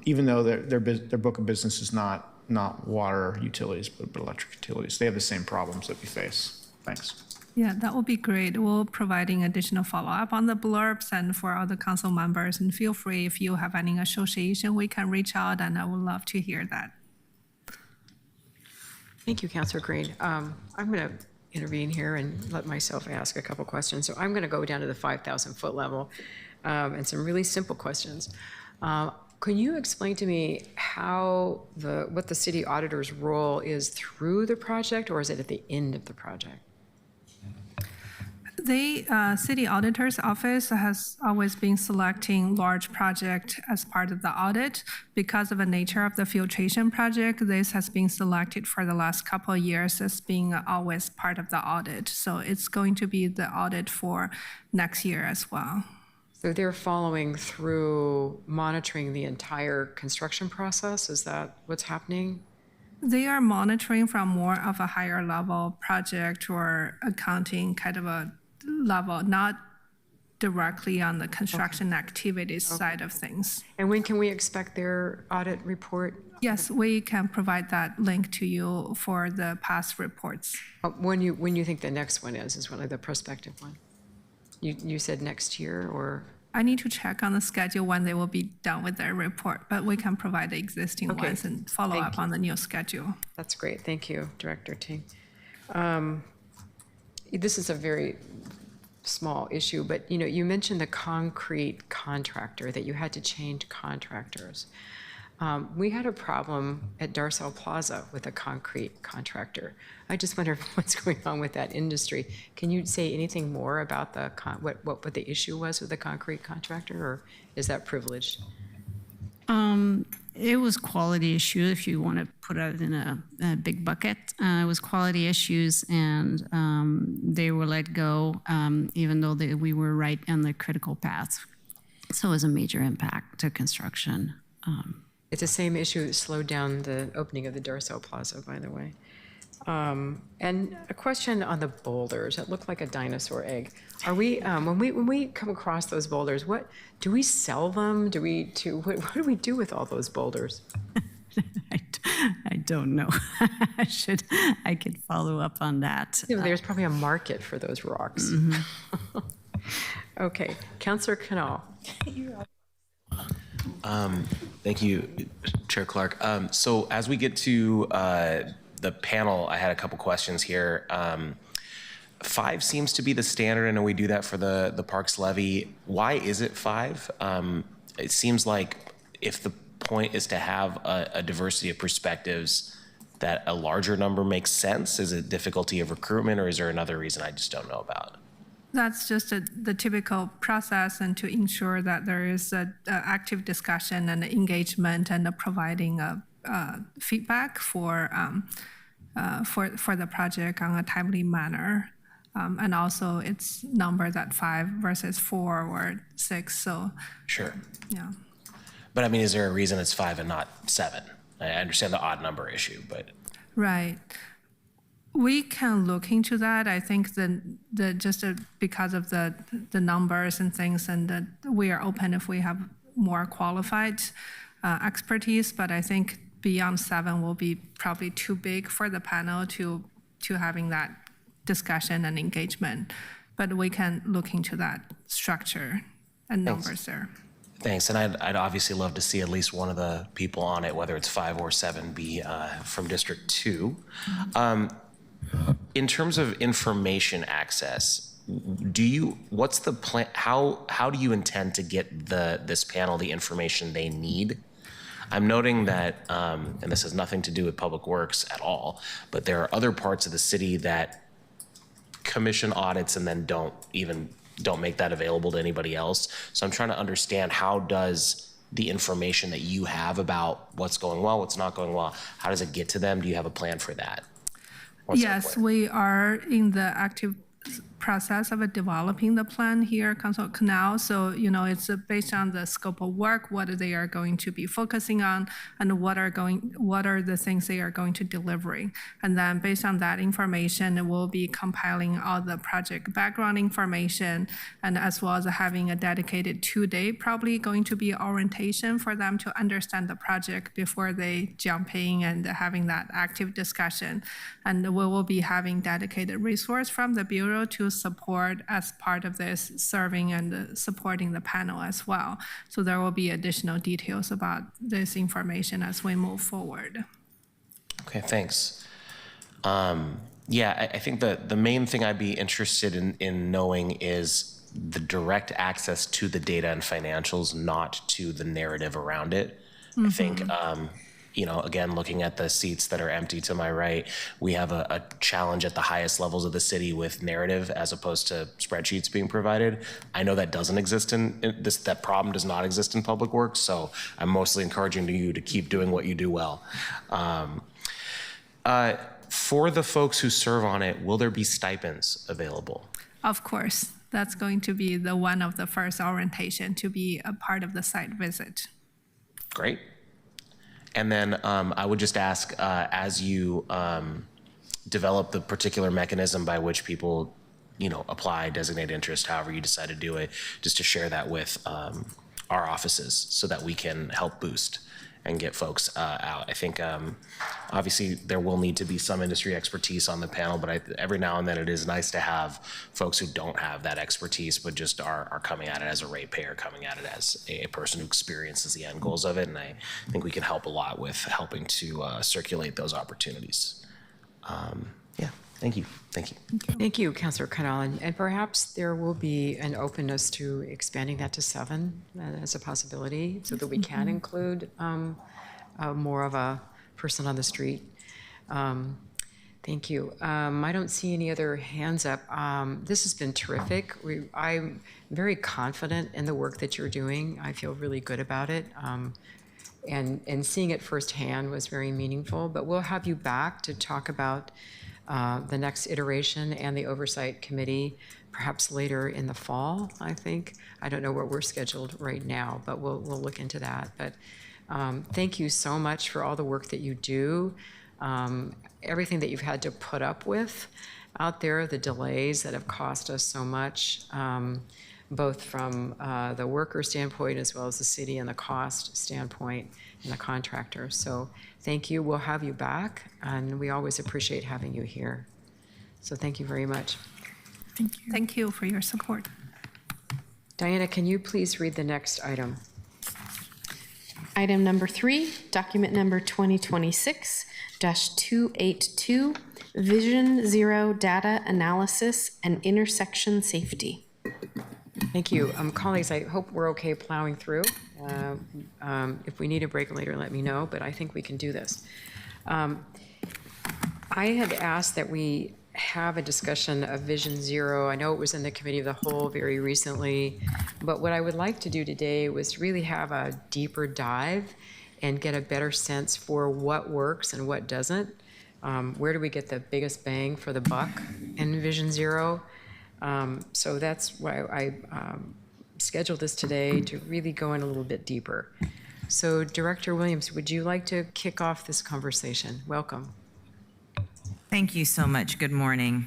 even though their book of business is not water utilities, but electric utilities. They have the same problems that we face. Thanks. Yeah, that would be great. We're providing additional follow-up on the blurbs and for other council members. And feel free, if you have any association, we can reach out, and I would love to hear that. Thank you, Councilor Green. I'm going to intervene here and let myself ask a couple questions. So I'm going to go down to the 5,000-foot level and some really simple questions. Can you explain to me what the city auditor's role is through the project, or is it at the end of the project? The city auditor's office has always been selecting large project as part of the audit. Because of the nature of the filtration project, this has been selected for the last couple of years as being always part of the audit. So it's going to be the audit for next year as well. So they're following through monitoring the entire construction process? Is that what's happening? They are monitoring from more of a higher level project or accounting kind of a level, not directly on the construction activities side of things. And when can we expect their audit report? Yes, we can provide that link to you for the past reports. When you think the next one is one of the prospective one? You said next year, or? I need to check on the schedule when they will be done with their report, but we can provide the existing ones and follow up on the new schedule. That's great. Thank you, Director Ting. This is a very small issue, but you mentioned the concrete contractor, that you had to change contractors. We had a problem at Darcel Plaza with a concrete contractor. I just wonder what's going on with that industry. Can you say anything more about what the issue was with the concrete contractor, or is that privileged? It was quality issue, if you want to put it in a big bucket. It was quality issues, and they were let go, even though we were right on the critical path. So it was a major impact to construction. It's the same issue that slowed down the opening of the Darcel Plaza, by the way. And a question on the boulders that look like a dinosaur egg. Are we when we come across those boulders, what do we sell them? What do we do with all those boulders? I don't know. I could follow up on that. There's probably a market for those rocks. Mm-hmm. Okay, Councilor Canal. Thank you, Chair Clark. So as we get to the panel, I had a couple questions here. 5 seems to be the standard. I know we do that for the Parks Levy. Why is it 5? It seems like if the point is to have a diversity of perspectives, that a larger number makes sense. Is it difficulty of recruitment, or is there another reason I just don't know about? That's just the typical process, and to ensure that there is an active discussion and engagement and providing feedback for the project on a timely manner. And also it's numbers at 5 versus 4 or 6. So sure. Yeah. But I mean, is there a reason it's 5 and not 7? I understand the odd number issue, but. Right. We can look into that. I think because of the numbers and things, and that we are open if we have more qualified expertise. But I think beyond 7 will be probably too big for the panel to having that discussion and engagement. But we can look into that structure and numbers there. Thanks, and I'd obviously love to see at least one of the people on it, whether it's 5 or 7, be from District 2. In terms of information access, what's the plan? How do you intend to get this panel the information they need? I'm noting that, and this has nothing to do with Public Works at all, but there are other parts of the city that commission audits and then don't make that available to anybody else. So I'm trying to understand, how does the information that you have about what's going well, what's not going well, how does it get to them? Do you have a plan for that? Yes, we are in the active process of developing the plan here, Council Canal. So, it's based on the scope of work, what they are going to be focusing on, and what are the things they are going to delivering. And then based on that information, we'll be compiling all the project background information, and as well as having a dedicated 2-day, probably going to be orientation for them to understand the project before they jump in and having that active discussion. And we will be having dedicated resource from the Bureau to support as part of this, serving and supporting the panel as well. So there will be additional details about this information as we move forward. Okay, thanks. Yeah, I think the main thing I'd be interested in knowing is the direct access to the data and financials, not to the narrative around it. I think, again, looking at the seats that are empty to my right, we have a challenge at the highest levels of the city with narrative as opposed to spreadsheets being provided. I know that doesn't exist that problem does not exist in Public Works, so I'm mostly encouraging you to keep doing what you do well. For the folks who serve on it, will there be stipends available? Of course, that's going to be one of the first orientation to be a part of the site visit. Great. And then I would just ask, as you develop the particular mechanism by which people, apply, designate interest, however you decide to do it, just to share that with our offices so that we can help boost and get folks out. I think obviously there will need to be some industry expertise on the panel, but every now and then it is nice to have folks who don't have that expertise, but just are coming at it as a ratepayer, coming at it as a person who experiences the end goals of it. And I think we can help a lot with helping to circulate those opportunities. Yeah, thank you. Thank you. Thank you, Councilor Canal. And perhaps there will be an openness to expanding that to 7 as a possibility so that we can include more of a person on the street. Thank you. I don't see any other hands up. This has been terrific. I'm very confident in the work that you're doing. I feel really good about it. And seeing it firsthand was very meaningful. But we'll have you back to talk about the next iteration and the Oversight Committee, perhaps later in the fall, I think. I don't know where we're scheduled right now, but we'll look into that. But thank you so much for all the work that you do, everything that you've had to put up with out there, the delays that have cost us so much, both from the worker standpoint as well as the city and the cost standpoint and the contractor. So thank you. We'll have you back, and we always appreciate having you here. So thank you very much. Thank you. Thank you for your support. Diana, can you please read the next item? Item number 3, document number 2026-282, Vision Zero Data Analysis and Intersection Safety. Thank you. Colleagues, I hope we're okay plowing through. If we need a break later, let me know, but I think we can do this. I had asked that we have a discussion of Vision Zero. I know it was in the Committee of the Whole very recently, but what I would like to do today was really have a deeper dive and get a better sense for what works and what doesn't. Where do we get the biggest bang for the buck in Vision Zero? So that's why I scheduled this today, to really go in a little bit deeper. So Director Williams, would you like to kick off this conversation? Welcome. Thank you so much. Good morning.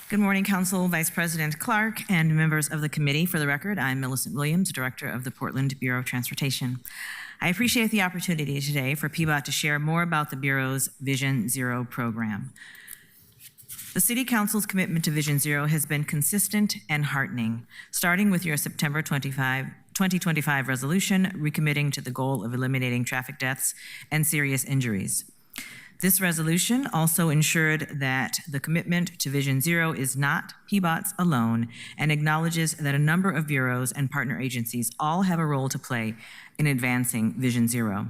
Good morning, Council, Vice President Clark, and members of the committee. For the record, I'm Millicent Williams, Director of the Portland Bureau of Transportation. I appreciate the opportunity today for PBOT to share more about the Bureau's Vision Zero program. The City Council's commitment to Vision Zero has been consistent and heartening, starting with your September 2025 resolution, recommitting to the goal of eliminating traffic deaths and serious injuries. This resolution also ensured that the commitment to Vision Zero is not PBOT's alone and acknowledges that a number of bureaus and partner agencies all have a role to play in advancing Vision Zero.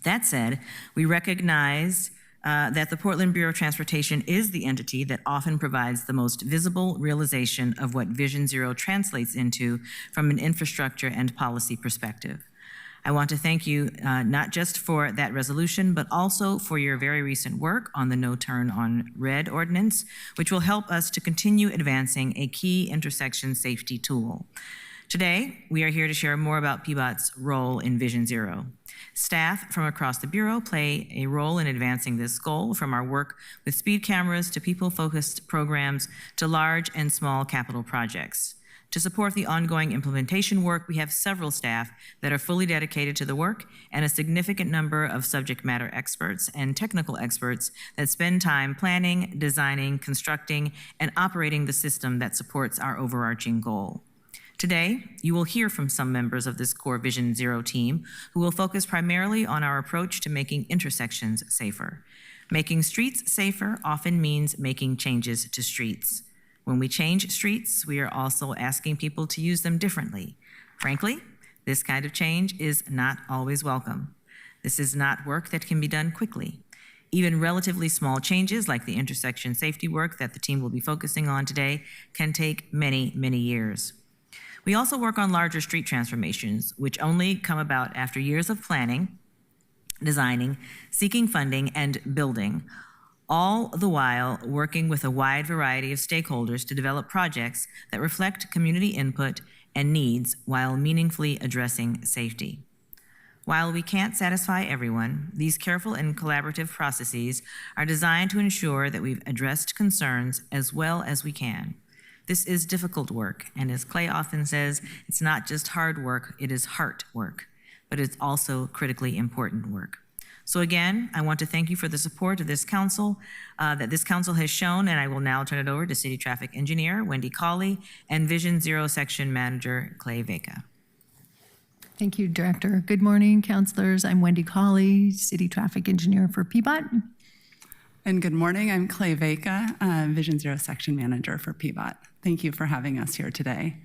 That said, we recognize that the Portland Bureau of Transportation is the entity that often provides the most visible realization of what Vision Zero translates into from an infrastructure and policy perspective. I want to thank you not just for that resolution, but also for your very recent work on the No Turn on Red ordinance, which will help us to continue advancing a key intersection safety tool. Today, we are here to share more about PBOT's role in Vision Zero. Staff from across the Bureau play a role in advancing this goal, from our work with speed cameras to people-focused programs to large and small capital projects. To support the ongoing implementation work, we have several staff that are fully dedicated to the work and a significant number of subject matter experts and technical experts that spend time planning, designing, constructing, and operating the system that supports our overarching goal. Today, you will hear from some members of this core Vision Zero team who will focus primarily on our approach to making intersections safer. Making streets safer often means making changes to streets. When we change streets, we are also asking people to use them differently. Frankly, this kind of change is not always welcome. This is not work that can be done quickly. Even relatively small changes, like the intersection safety work that the team will be focusing on today, can take many, many years. We also work on larger street transformations, which only come about after years of planning, designing, seeking funding, and building, all the while working with a wide variety of stakeholders to develop projects that reflect community input and needs while meaningfully addressing safety. While we can't satisfy everyone, these careful and collaborative processes are designed to ensure that we've addressed concerns as well as we can. This is difficult work, and as Clay often says, it's not just hard work, it is heart work, but it's also critically important work. So again, I want to thank you for the support of this council, that this council has shown, and I will now turn it over to City Traffic Engineer Wendy Cawley and Vision Zero Section Manager Clay Veka. Thank you, Director. Good morning, councilors. I'm Wendy Cawley, City Traffic Engineer for PBOT. And good morning, I'm Clay Veka, Vision Zero Section Manager for PBOT. Thank you for having us here today.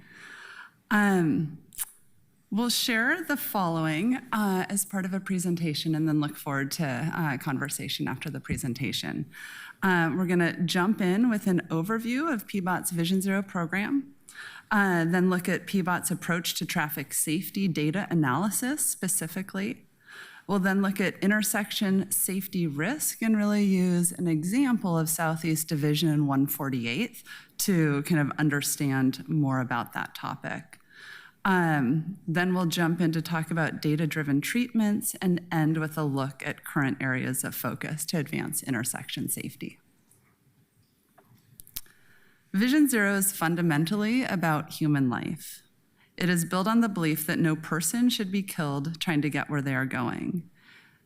We'll share the following as part of a presentation and then look forward to conversation after the presentation. We're going to jump in with an overview of PBOT's Vision Zero program, then look at PBOT's approach to traffic safety data analysis specifically. We'll then look at intersection safety risk and really use an example of Southeast Division and 148th to kind of understand more about that topic. Then we'll jump in to talk about data-driven treatments and end with a look at current areas of focus to advance intersection safety. Vision Zero is fundamentally about human life. It is built on the belief that no person should be killed trying to get where they are going.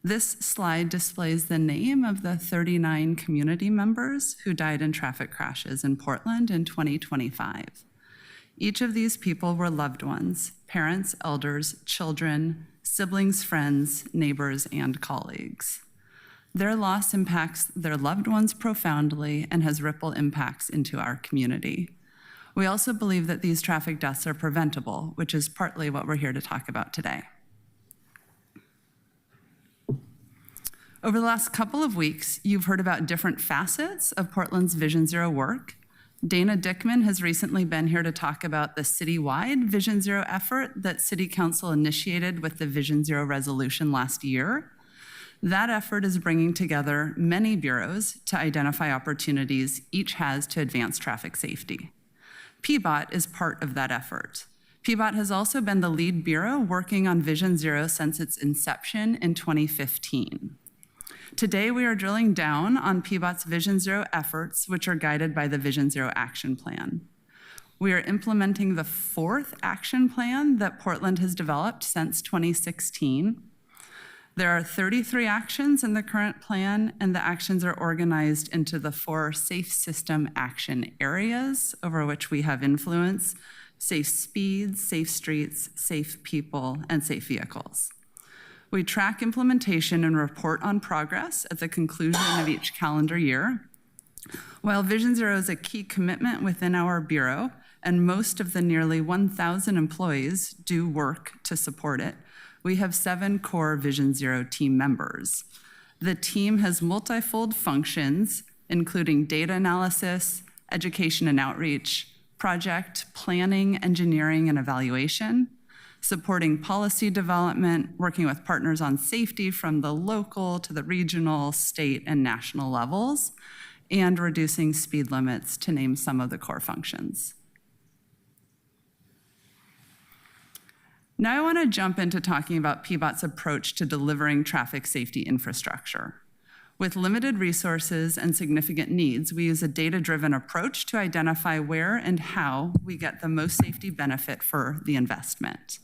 This slide displays the name of the 39 community members who died in traffic crashes in Portland in 2025. Each of these people were loved ones, parents, elders, children, siblings, friends, neighbors, and colleagues. Their loss impacts their loved ones profoundly and has ripple impacts into our community. We also believe that these traffic deaths are preventable, which is partly what we're here to talk about today. Over the last couple of weeks, you've heard about different facets of Portland's Vision Zero work. Dana Dickman has recently been here to talk about the citywide Vision Zero effort that City Council initiated with the Vision Zero resolution last year. That effort is bringing together many bureaus to identify opportunities each has to advance traffic safety. PBOT is part of that effort. PBOT has also been the lead bureau working on Vision Zero since its inception in 2015. Today, we are drilling down on PBOT's Vision Zero efforts, which are guided by the Vision Zero Action Plan. We are implementing the fourth action plan that Portland has developed since 2016. There are 33 actions in the current plan, and the actions are organized into the 4 safe system action areas over which we have influence: safe speeds, safe streets, safe people, and safe vehicles. We track implementation and report on progress at the conclusion of each calendar year. While Vision Zero is a key commitment within our Bureau, and most of the nearly 1,000 employees do work to support it, we have 7 core Vision Zero team members. The team has multifold functions, including data analysis, education and outreach, project planning, engineering, and evaluation, supporting policy development, working with partners on safety from the local to the regional, state, and national levels, and reducing speed limits, to name some of the core functions. Now I want to jump into talking about PBOT's approach to delivering traffic safety infrastructure. With limited resources and significant needs, we use a data-driven approach to identify where and how we get the most safety benefit for the investment.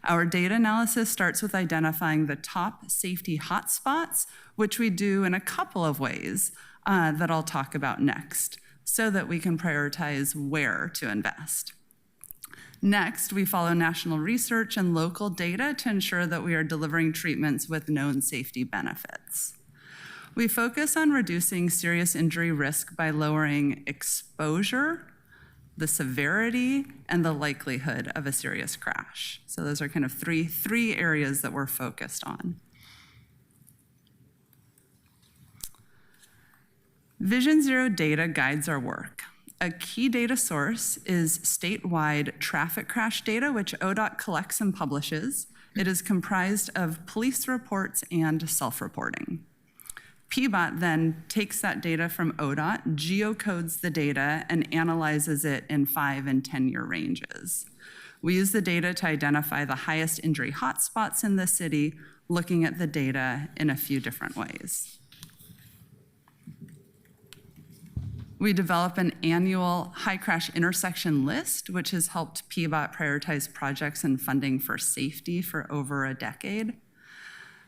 Our data analysis starts with identifying the top safety hotspots, which we do in a couple of ways that I'll talk about next, so that we can prioritize where to invest. Next, we follow national research and local data to ensure that we are delivering treatments with known safety benefits. We focus on reducing serious injury risk by lowering exposure, the severity, and the likelihood of a serious crash. So those are kind of three areas that we're focused on. Vision Zero data guides our work. A key data source is statewide traffic crash data, which ODOT collects and publishes. It is comprised of police reports and self-reporting. PBOT then takes that data from ODOT, geocodes the data, and analyzes it in 5- and 10-year ranges. We use the data to identify the highest injury hotspots in the city, looking at the data in a few different ways. We develop an annual high crash intersection list, which has helped PBOT prioritize projects and funding for safety for over a decade.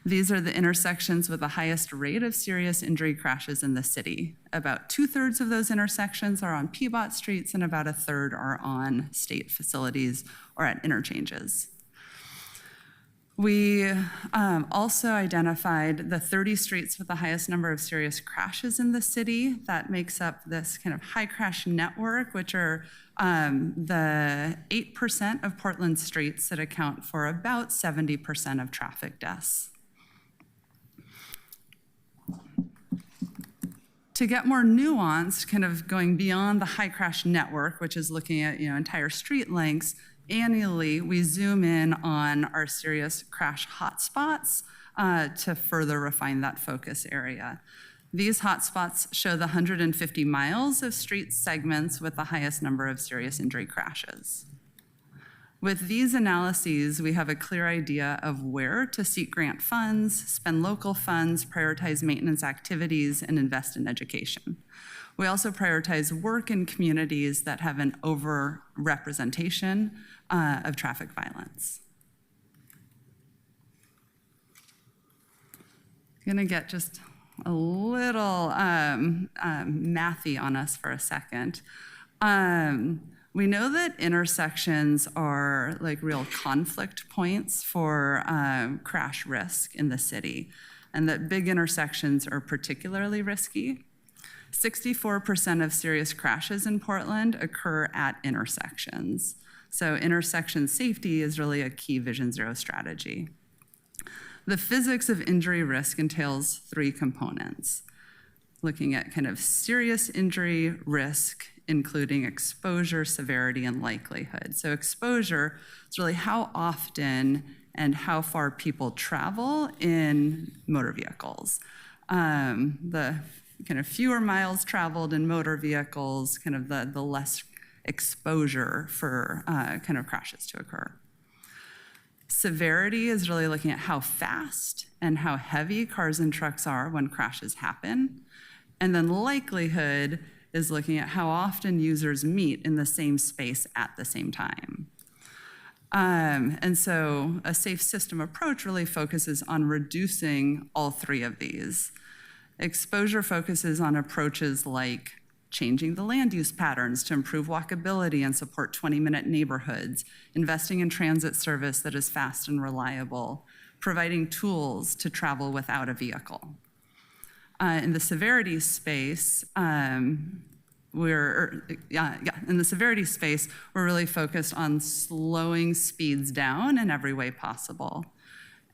These are the intersections with the highest rate of serious injury crashes in the city. About 2/3 of those intersections are on PBOT streets, and about 1/3 are on state facilities or at interchanges. We also identified the 30 streets with the highest number of serious crashes in the city. That makes up this kind of high crash network, which are the 8% of Portland streets that account for about 70% of traffic deaths. To get more nuanced, kind of going beyond the high crash network, which is looking at entire street lengths, annually we zoom in on our serious crash hotspots to further refine that focus area. These hotspots show the 150 miles of street segments with the highest number of serious injury crashes. With these analyses, we have a clear idea of where to seek grant funds, spend local funds, prioritize maintenance activities, and invest in education. We also prioritize work in communities that have an overrepresentation of traffic violence. I'm gonna get just a little mathy on us for a second. We know that intersections are like real conflict points for crash risk in the city, and that big intersections are particularly risky. 64% of serious crashes in Portland occur at intersections. So intersection safety is really a key Vision Zero strategy. The physics of injury risk entails 3 components, looking at kind of serious injury risk, including exposure, severity, and likelihood. So exposure is really how often and how far people travel in motor vehicles. The kind of fewer miles traveled in motor vehicles, kind of the less exposure for kind of crashes to occur. Severity is really looking at how fast and how heavy cars and trucks are when crashes happen. And then likelihood is looking at how often users meet in the same space at the same time. And so a safe system approach really focuses on reducing all 3 of these. Exposure focuses on approaches like changing the land use patterns to improve walkability and support 20-minute neighborhoods, investing in transit service that is fast and reliable, providing tools to travel without a vehicle. In the severity space, we're really focused on slowing speeds down in every way possible.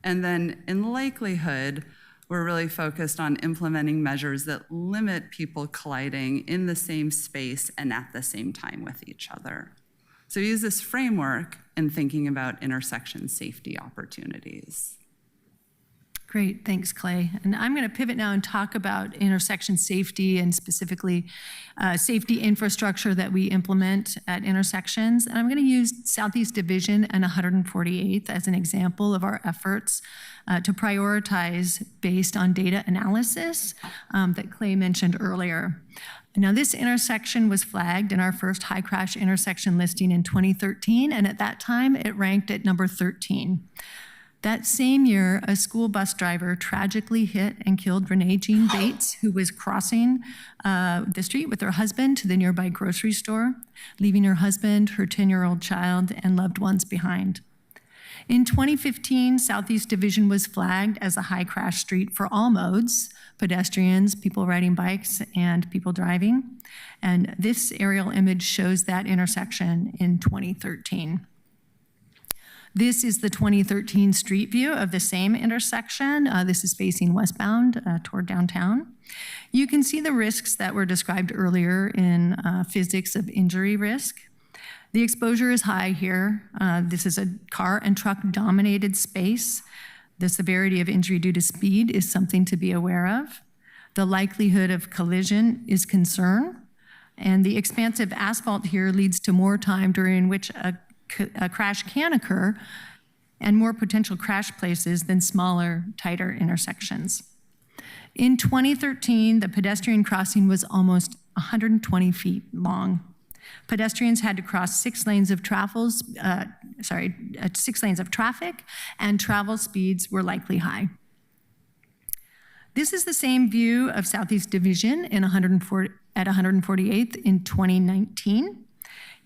And then in likelihood, we're really focused on implementing measures that limit people colliding in the same space and at the same time with each other. So we use this framework in thinking about intersection safety opportunities. Great, thanks, Clay. And I'm going to pivot now and talk about intersection safety and specifically safety infrastructure that we implement at intersections. And I'm going to use Southeast Division and 148th as an example of our efforts to prioritize based on data analysis that Clay mentioned earlier. Now, this intersection was flagged in our first high crash intersection listing in 2013, and at that time, it ranked at number 13. That same year, a school bus driver tragically hit and killed Renee Jean Bates, who was crossing the street with her husband to the nearby grocery store, leaving her husband, her 10-year-old child, and loved ones behind. In 2015, Southeast Division was flagged as a high crash street for all modes, pedestrians, people riding bikes, and people driving. And this aerial image shows that intersection in 2013. This is the 2013 street view of the same intersection. This is facing westbound toward downtown. You can see the risks that were described earlier in physics of injury risk. The exposure is high here. This is a car and truck dominated space. The severity of injury due to speed is something to be aware of. The likelihood of collision is concern. And the expansive asphalt here leads to more time during which a crash can occur and more potential crash places than smaller, tighter intersections. In 2013, the pedestrian crossing was almost 120 feet long. Pedestrians had to cross 6 lanes of traffic, and travel speeds were likely high. This is the same view of Southeast Division at 148th in 2019.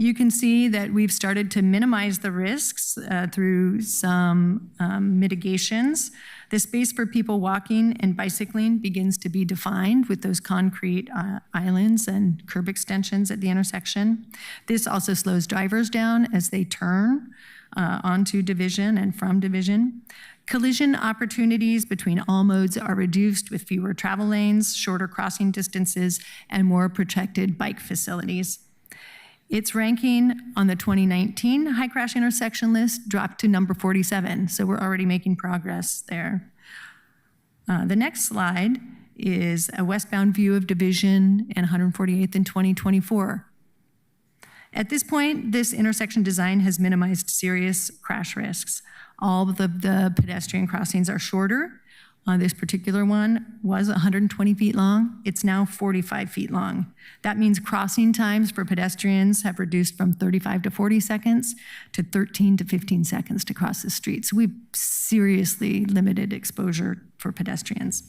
You can see that we've started to minimize the risks through some mitigations. The space for people walking and bicycling begins to be defined with those concrete islands and curb extensions at the intersection. This also slows drivers down as they turn onto Division and from Division. Collision opportunities between all modes are reduced with fewer travel lanes, shorter crossing distances, and more protected bike facilities. Its ranking on the 2019 high crash intersection list dropped to number 47, so we're already making progress there. The next slide is a westbound view of Division and 148th in 2024. At this point, this intersection design has minimized serious crash risks. All of the pedestrian crossings are shorter. This particular one was 120 feet long. It's now 45 feet long. That means crossing times for pedestrians have reduced from 35 to 40 seconds to 13 to 15 seconds to cross the street. So we've seriously limited exposure for pedestrians.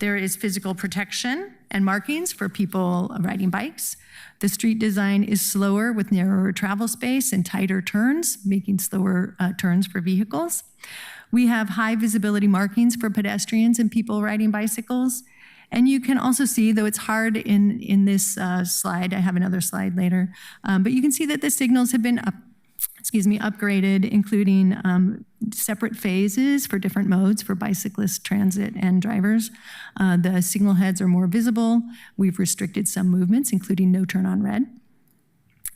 There is physical protection and markings for people riding bikes. The street design is slower with narrower travel space and tighter turns, making slower turns for vehicles. We have high visibility markings for pedestrians and people riding bicycles. And you can also see, though it's hard in this slide, I have another slide later, but you can see that the signals have been upgraded, including separate phases for different modes for bicyclists, transit, and drivers. The signal heads are more visible. We've restricted some movements, including no turn on red.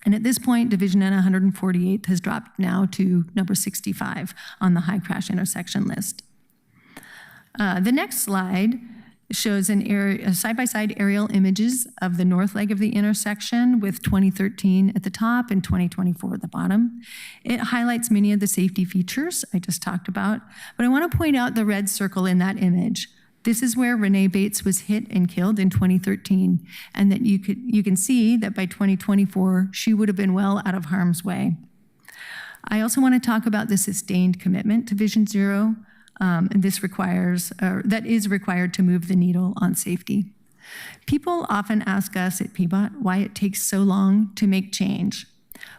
And at this point, Division and 148th has dropped now to number 65 on the high crash intersection list. The next slide shows a side-by-side aerial images of the north leg of the intersection with 2013 at the top and 2024 at the bottom. It highlights many of the safety features I just talked about, but I want to point out the red circle in that image. This is where Renee Bates was hit and killed in 2013, and that you can see that by 2024, she would have been well out of harm's way. I also want to talk about the sustained commitment to Vision Zero. That is required to move the needle on safety. People often ask us at PBOT why it takes so long to make change.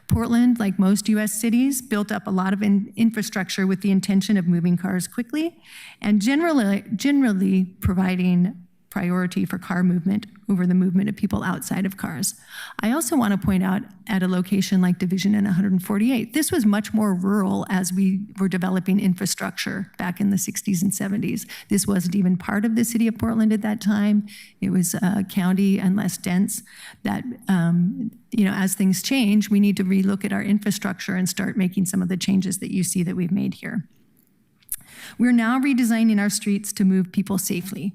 Portland, like most U.S. cities, built up a lot of infrastructure with the intention of moving cars quickly and generally providing priority for car movement over the movement of people outside of cars. I also want to point out at a location like Division and 148, this was much more rural as we were developing infrastructure back in the 60s and 70s. This wasn't even part of the city of Portland at that time. It was county and less dense. That, as things change, we need to relook at our infrastructure and start making some of the changes that you see that we've made here. We're now redesigning our streets to move people safely.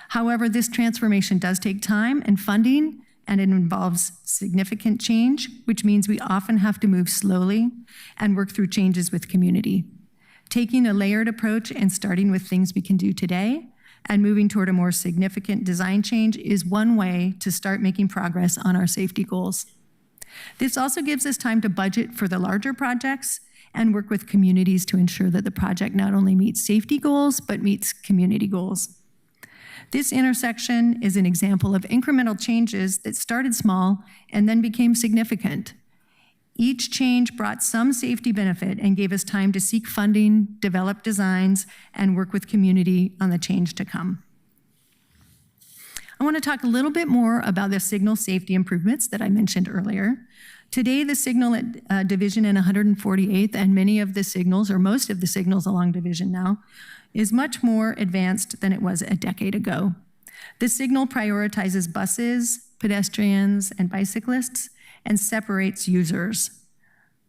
However, this transformation does take time and funding, and it involves significant change, which means we often have to move slowly and work through changes with community. Taking a layered approach and starting with things we can do today and moving toward a more significant design change is one way to start making progress on our safety goals. This also gives us time to budget for the larger projects and work with communities to ensure that the project not only meets safety goals, but meets community goals. This intersection is an example of incremental changes that started small and then became significant. Each change brought some safety benefit and gave us time to seek funding, develop designs, and work with community on the change to come. I want to talk a little bit more about the signal safety improvements that I mentioned earlier. Today, the signal at Division and 148th, and many of the signals, or most of the signals along Division now, is much more advanced than it was a decade ago. The signal prioritizes buses, pedestrians, and bicyclists, and separates users.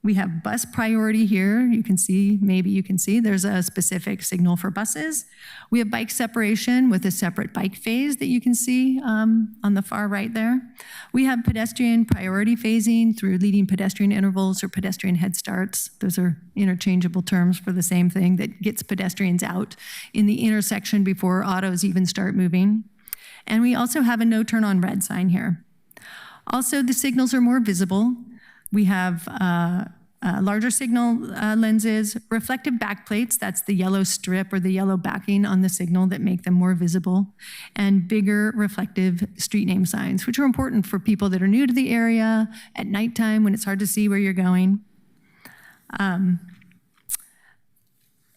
We have bus priority here. You can see, maybe you can see, there's a specific signal for buses. We have bike separation with a separate bike phase that you can see on the far right there. We have pedestrian priority phasing through leading pedestrian intervals or pedestrian head starts. Those are interchangeable terms for the same thing that gets pedestrians out in the intersection before autos even start moving. And we also have a no turn on red sign here. Also, the signals are more visible. We have larger signal lenses, reflective backplates, that's the yellow strip or the yellow backing on the signal that make them more visible, and bigger reflective street name signs, which are important for people that are new to the area at nighttime when it's hard to see where you're going.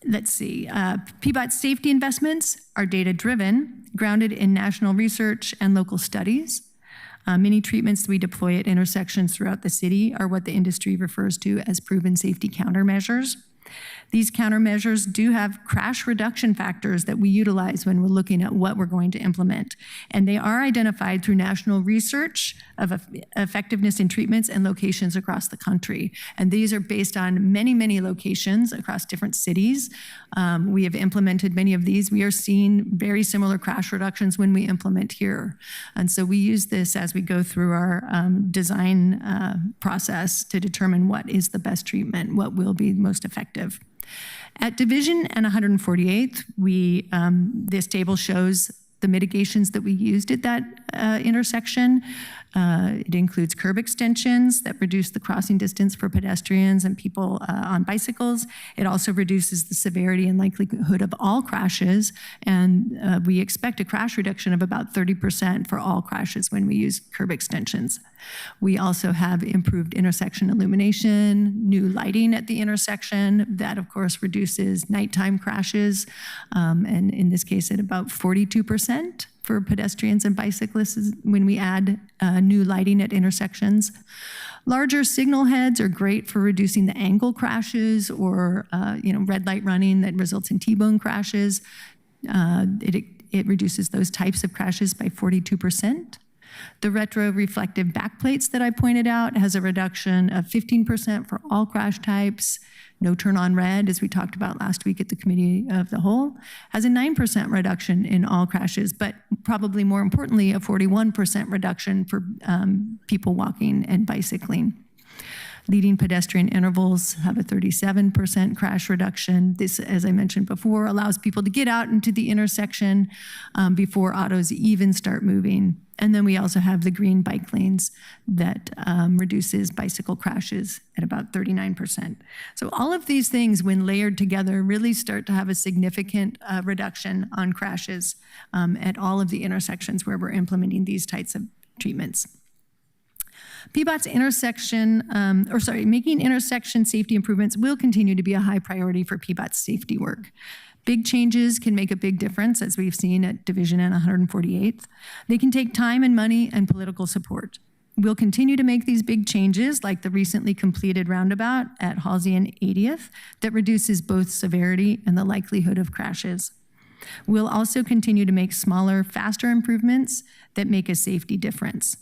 Let's see, PBOT's safety investments are data-driven, grounded in national research and local studies. Many treatments we deploy at intersections throughout the city are what the industry refers to as proven safety countermeasures. These countermeasures do have crash reduction factors that we utilize when we're looking at what we're going to implement. And they are identified through national research of effectiveness in treatments and locations across the country. And these are based on many, many locations across different cities. We have implemented many of these. We are seeing very similar crash reductions when we implement here. And so we use this as we go through our design process to determine what is the best treatment, what will be most effective. At Division and 148th, this table shows the mitigations that we used at that intersection. It includes curb extensions that reduce the crossing distance for pedestrians and people on bicycles. It also reduces the severity and likelihood of all crashes, and we expect a crash reduction of about 30% for all crashes when we use curb extensions. We also have improved intersection illumination, new lighting at the intersection. That, of course, reduces nighttime crashes, and in this case at about 42% for pedestrians and bicyclists when we add new lighting at intersections. Larger signal heads are great for reducing the angle crashes or red light running that results in T-bone crashes. It reduces those types of crashes by 42%. The retro-reflective backplates that I pointed out has a reduction of 15% for all crash types. No turn on red, as we talked about last week at the Committee of the Whole, has a 9% reduction in all crashes, but probably more importantly, a 41% reduction for people walking and bicycling. Leading pedestrian intervals have a 37% crash reduction. This, as I mentioned before, allows people to get out into the intersection before autos even start moving. And then we also have the green bike lanes that reduces bicycle crashes at about 39%. So all of these things, when layered together, really start to have a significant reduction on crashes at all of the intersections where we're implementing these types of treatments. PBOT's making intersection safety improvements will continue to be a high priority for PBOT's safety work. Big changes can make a big difference, as we've seen at Division and 148th. They can take time and money and political support. We'll continue to make these big changes, like the recently completed roundabout at Halsey and 80th, that reduces both severity and the likelihood of crashes. We'll also continue to make smaller, faster improvements that make a safety difference.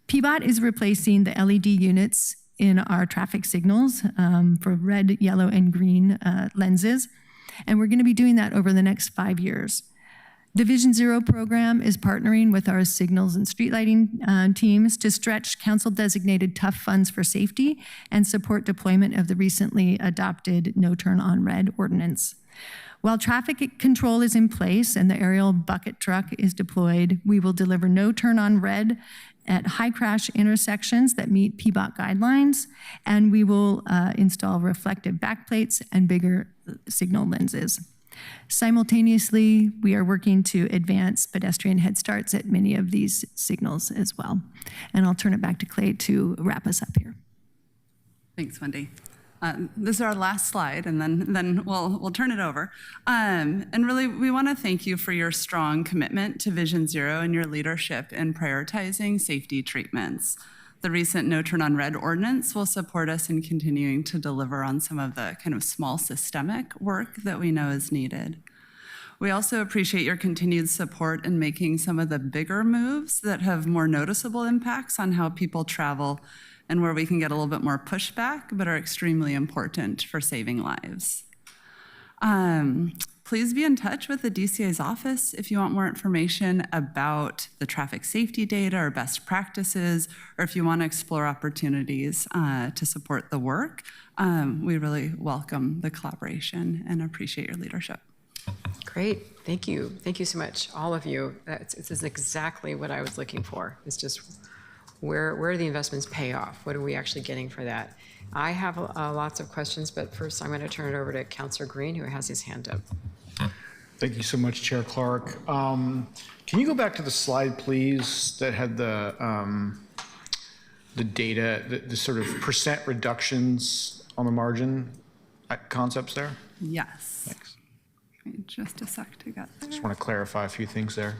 PBOT is replacing the LED units in our traffic signals for red, yellow, and green lenses, and we're going to be doing that over the next 5 years. The Vision Zero program is partnering with our signals and street lighting teams to stretch council-designated tough funds for safety and support deployment of the recently adopted No Turn on Red ordinance. While traffic control is in place and the aerial bucket truck is deployed, we will deliver No Turn on Red at high crash intersections that meet PBOT guidelines, and we will install reflective backplates and bigger signal lenses. Simultaneously, we are working to advance pedestrian head starts at many of these signals as well. And I'll turn it back to Clay to wrap us up here. Thanks, Wendy. This is our last slide, and then we'll turn it over. And really, we want to thank you for your strong commitment to Vision Zero and your leadership in prioritizing safety treatments. The recent No Turn on Red ordinance will support us in continuing to deliver on some of the kind of small systemic work that we know is needed. We also appreciate your continued support in making some of the bigger moves that have more noticeable impacts on how people travel and where we can get a little bit more pushback, but are extremely important for saving lives. Please be in touch with the DCA's office if you want more information about the traffic safety data or best practices, or if you want to explore opportunities to support the work. We really welcome the collaboration and appreciate your leadership. Great, thank you. Thank you so much, all of you. This is exactly what I was looking for. It's just where do the investments pay off? What are we actually getting for that? I have lots of questions, but first I'm going to turn it over to Councilor Green, who has his hand up. Thank you so much, Chair Clark. Can you go back to the slide, please, that had the data, the sort of percent reductions on the margin concepts there? Yes. Thanks. Give me just a sec to get there. Just want to clarify a few things there.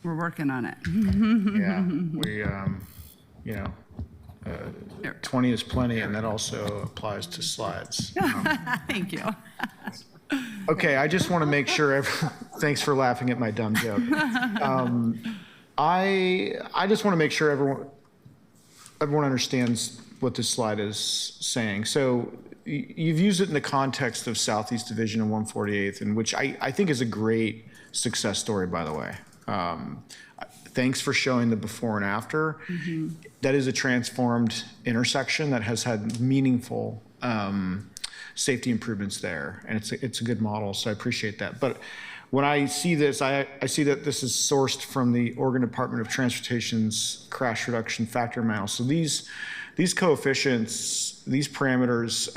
We're working on it. Yeah, we, 20 is plenty, and that also applies to slides. Thank you. Okay, I just want to make sure, thanks for laughing at my dumb joke. I just want to make sure everyone understands what this slide is saying. So you've used it in the context of Southeast Division and 148th, and which I think is a great success story, by the way. Thanks for showing the before and after. Mm-hmm. That is a transformed intersection that has had meaningful safety improvements there, and it's a good model, so I appreciate that. But when I see this, I see that this is sourced from the Oregon Department of Transportation's crash reduction factor model. So these coefficients, these parameters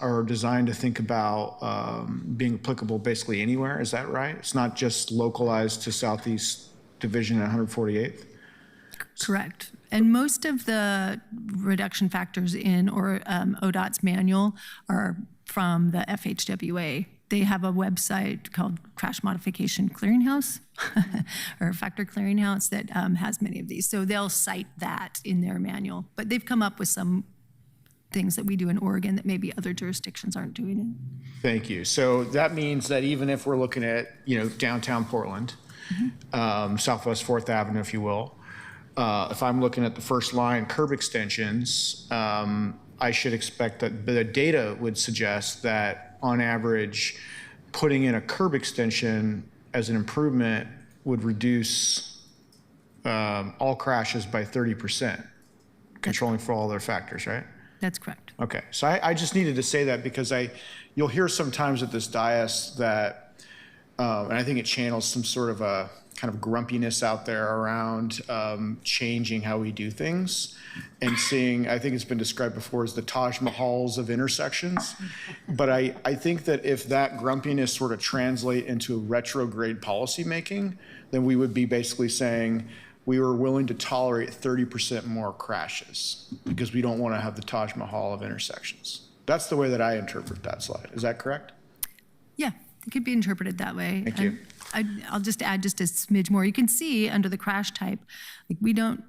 are designed to think about being applicable basically anywhere. Is that right? It's not just localized to Southeast Division and 148th? Correct. And most of the reduction factors in ODOT's manual are from the FHWA. They have a website called Crash Modification Clearinghouse or Factor Clearinghouse that has many of these. So they'll cite that in their manual. But they've come up with some things that we do in Oregon that maybe other jurisdictions aren't doing it. Thank you. So that means that even if we're looking at, downtown Portland, Southwest 4th Avenue, if you will, if I'm looking at the first line curb extensions, I should expect that the data would suggest that on average, putting in a curb extension as an improvement would reduce all crashes by 30%, controlling for all their factors, right? That's correct. Okay, so I just needed to say that because you'll hear sometimes at this dais that, and I think it channels some sort of a kind of grumpiness out there around changing how we do things and seeing, I think it's been described before as the Taj Mahals of intersections. But I think that if that grumpiness sort of translate into retrograde policymaking, then we would be basically saying we were willing to tolerate 30% more crashes because we don't want to have the Taj Mahal of intersections. That's the way that I interpret that slide. Is that correct? Yeah, it could be interpreted that way. Thank you. I'll just add just a smidge more. You can see under the crash type, like we don't,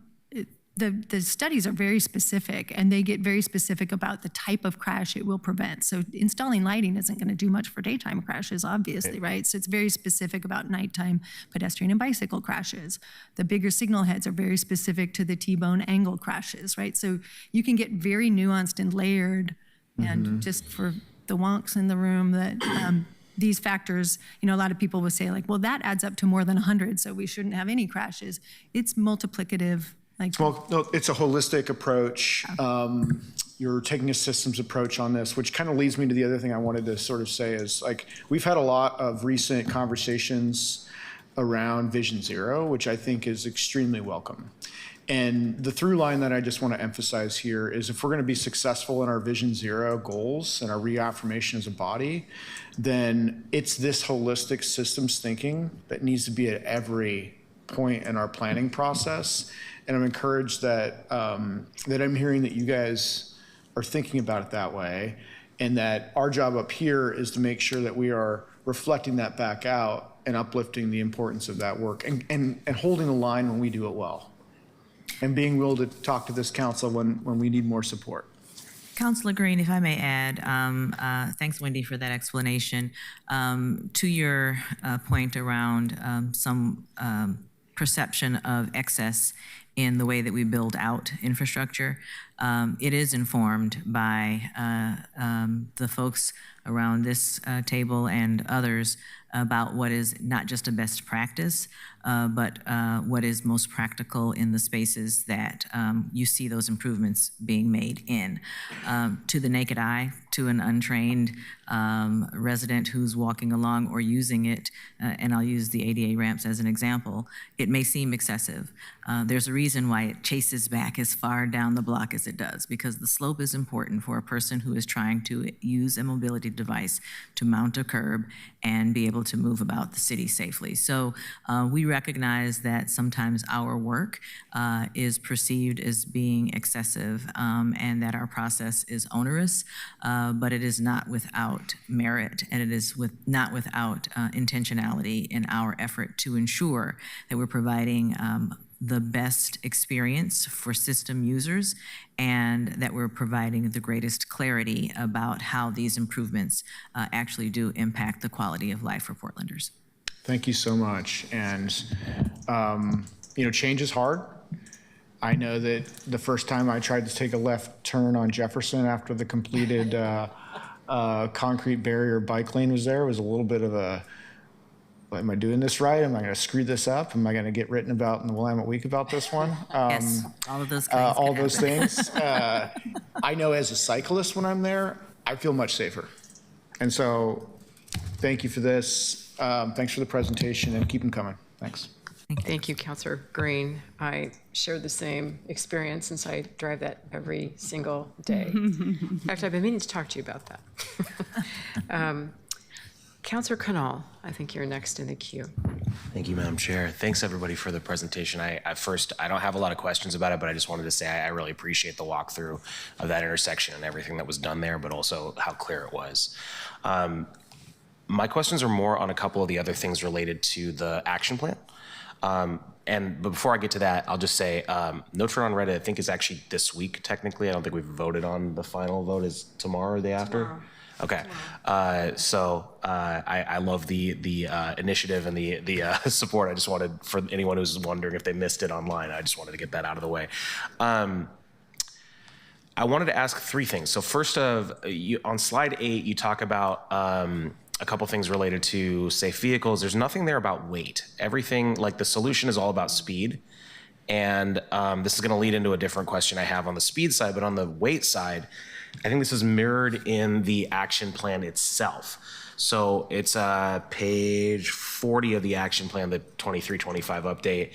the studies are very specific and they get very specific about the type of crash it will prevent. So installing lighting isn't going to do much for daytime crashes, obviously, right? So it's very specific about nighttime pedestrian and bicycle crashes. The bigger signal heads are very specific to the T-bone angle crashes, right? So you can get very nuanced and layered. And just for the wonks in the room, that these factors, you know, a lot of people will say like, well, that adds up to more than 100, so we shouldn't have any crashes. It's multiplicative. Well, no, it's a holistic approach. You're taking a systems approach on this, which kind of leads me to the other thing I wanted to sort of say is, like, we've had a lot of recent conversations around Vision Zero, which I think is extremely welcome. And the through line that I just want to emphasize here is if we're going to be successful in our Vision Zero goals and our reaffirmation as a body, then it's this holistic systems thinking that needs to be at every point in our planning process. And I'm encouraged that that I'm hearing that you guys are thinking about it that way, and that our job up here is to make sure that we are reflecting that back out and uplifting the importance of that work and holding the line when we do it well, and being willing to talk to this council when we need more support. Councilor Green, if I may add, thanks, Wendy, for that explanation. To your point around some perception of excess in the way that we build out infrastructure, it is informed by the folks around this table and others about what is not just a best practice, but what is most practical in the spaces that you see those improvements being made in. To the naked eye, to an untrained resident who's walking along or using it, and I'll use the ADA ramps as an example, it may seem excessive. There's a reason why it chases back as far down the block as it does, because the slope is important for a person who is trying to use a mobility device to mount a curb and be able to move about the city safely. So we recognize that sometimes our work is perceived as being excessive, and that our process is onerous, but it is not without merit, and it is not without intentionality in our effort to ensure that we're providing the best experience for system users, and that we're providing the greatest clarity about how these improvements actually do impact the quality of life for Portlanders. Thank you so much. And, you know, change is hard. I know that the first time I tried to take a left turn on Jefferson after the completed concrete barrier bike lane was there, it was a little bit of a, am I doing this right? Am I going to screw this up? Am I going to get written about in the Willamette Week about this one? Yes, all of those kinds. All those things. I know as a cyclist when I'm there, I feel much safer. And so thank you for this. Thanks for the presentation, and keep them coming. Thanks. Thank you, Councilor Green. I share the same experience since I drive that every single day. In fact, I've been meaning to talk to you about that. Councilor Canal, I think you're next in the queue. Thank you, Madam Chair. Thanks, everybody, for the presentation. I don't have a lot of questions about it, but I just wanted to say I really appreciate the walkthrough of that intersection and everything that was done there, but also how clear it was. My questions are more on a couple of the other things related to the action plan. But before I get to that, I'll just say no turn on red, I think, is actually this week, technically. I don't think we've voted on the final vote. Is tomorrow or the day after? Tomorrow. Okay. I love the initiative and the support. I just wanted, for anyone who's wondering if they missed it online, I just wanted to get that out of the way. I wanted to ask three things. So first on slide 8, you talk about a couple things related to safe vehicles. There's nothing there about weight. Everything, like the solution is all about speed. And this is going to lead into a different question I have on the speed side, but on the weight side, I think this is mirrored in the action plan itself. So it's page 40 of the action plan, the 23-25 update.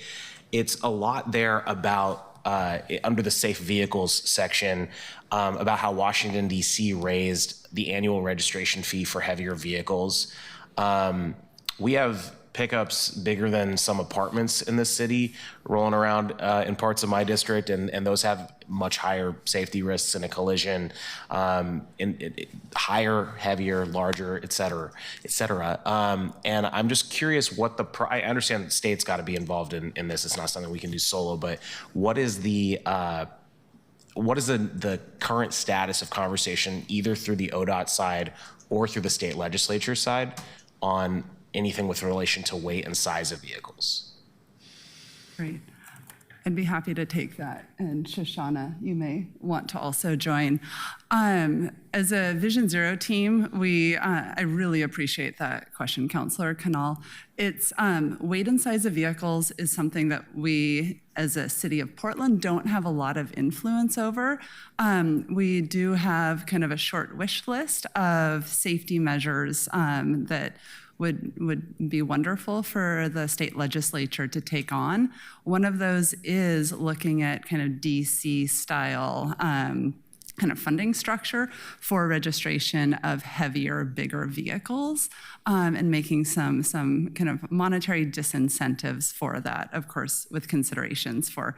It's a lot there about, under the safe vehicles section, about how Washington, D.C. raised the annual registration fee for heavier vehicles. We have pickups bigger than some apartments in this city rolling around in parts of my district, and those have much higher safety risks in a collision, higher, heavier, larger, et cetera, et cetera. And I'm just curious what I understand the state's got to be involved in this. It's not something we can do solo, but what is the current status of conversation, either through the ODOT side or through the state legislature side, on anything with relation to weight and size of vehicles? Great. I'd be happy to take that. And Shoshana, you may want to also join. As a Vision Zero team, I really appreciate that question, Councilor Canal. It's weight and size of vehicles is something that we, as a city of Portland, don't have a lot of influence over. We do have kind of a short wish list of safety measures that would be wonderful for the state legislature to take on. One of those is looking at kind of DC style kind of funding structure for registration of heavier, bigger vehicles, and making some kind of monetary disincentives for that, of course, with considerations for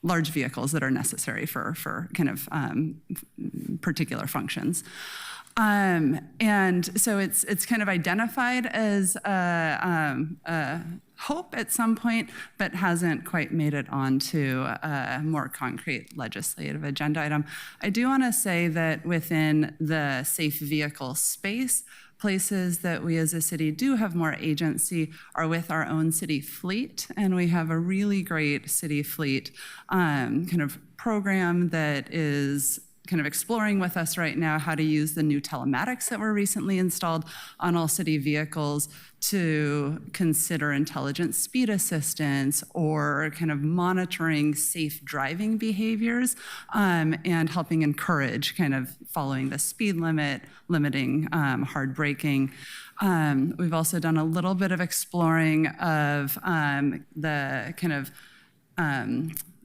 large vehicles that are necessary for kind of particular functions. And so it's kind of identified as a hope at some point, but hasn't quite made it onto a more concrete legislative agenda item. I do want to say that within the safe vehicle space, places that we as a city do have more agency are with our own city fleet, and we have a really great city fleet kind of program that is kind of exploring with us right now how to use the new telematics that were recently installed on all city vehicles to consider intelligent speed assistance or kind of monitoring safe driving behaviors, and helping encourage kind of following the speed limit, limiting hard braking. We've also done a little bit of exploring of the kind of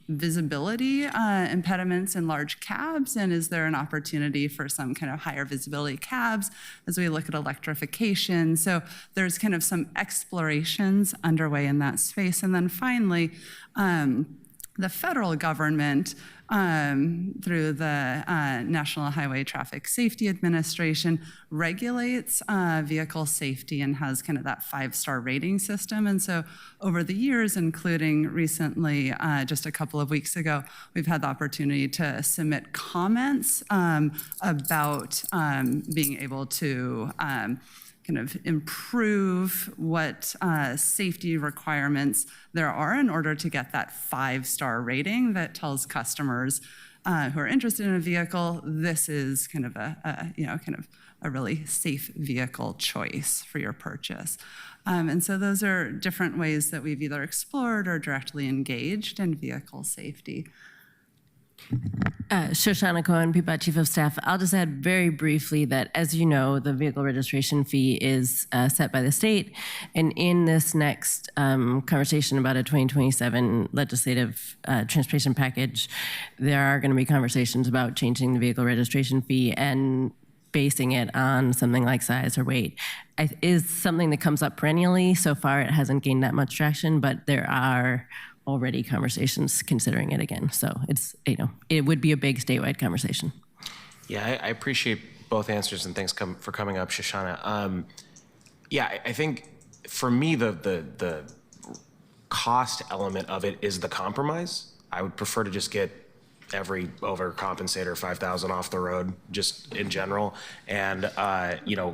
visibility impediments in large cabs, and is there an opportunity for some kind of higher visibility cabs as we look at electrification? So there's kind of some explorations underway in that space. And then finally, the federal government, through the National Highway Traffic Safety Administration, regulates vehicle safety and has kind of that 5-star rating system. And so over the years, including recently, just a couple of weeks ago, we've had the opportunity to submit comments about being able to kind of improve what safety requirements there are in order to get that 5-star rating that tells customers who are interested in a vehicle, this is kind of a really safe vehicle choice for your purchase. And so those are different ways that we've either explored or directly engaged in vehicle safety. Shoshana Cohen, PBOT Chief of Staff. I'll just add very briefly that, as you know, the vehicle registration fee is set by the state. And in this next conversation about a 2027 legislative transportation package, there are going to be conversations about changing the vehicle registration fee and basing it on something like size or weight. Is something that comes up perennially. So far, it hasn't gained that much traction, but there are already conversations considering it again. So it's, it would be a big statewide conversation. Yeah, I appreciate both answers, and thanks for coming up, Shoshana. Yeah, I think for me, the cost element of it is the compromise. I would prefer to just get every overcompensator 5,000 off the road, just in general, and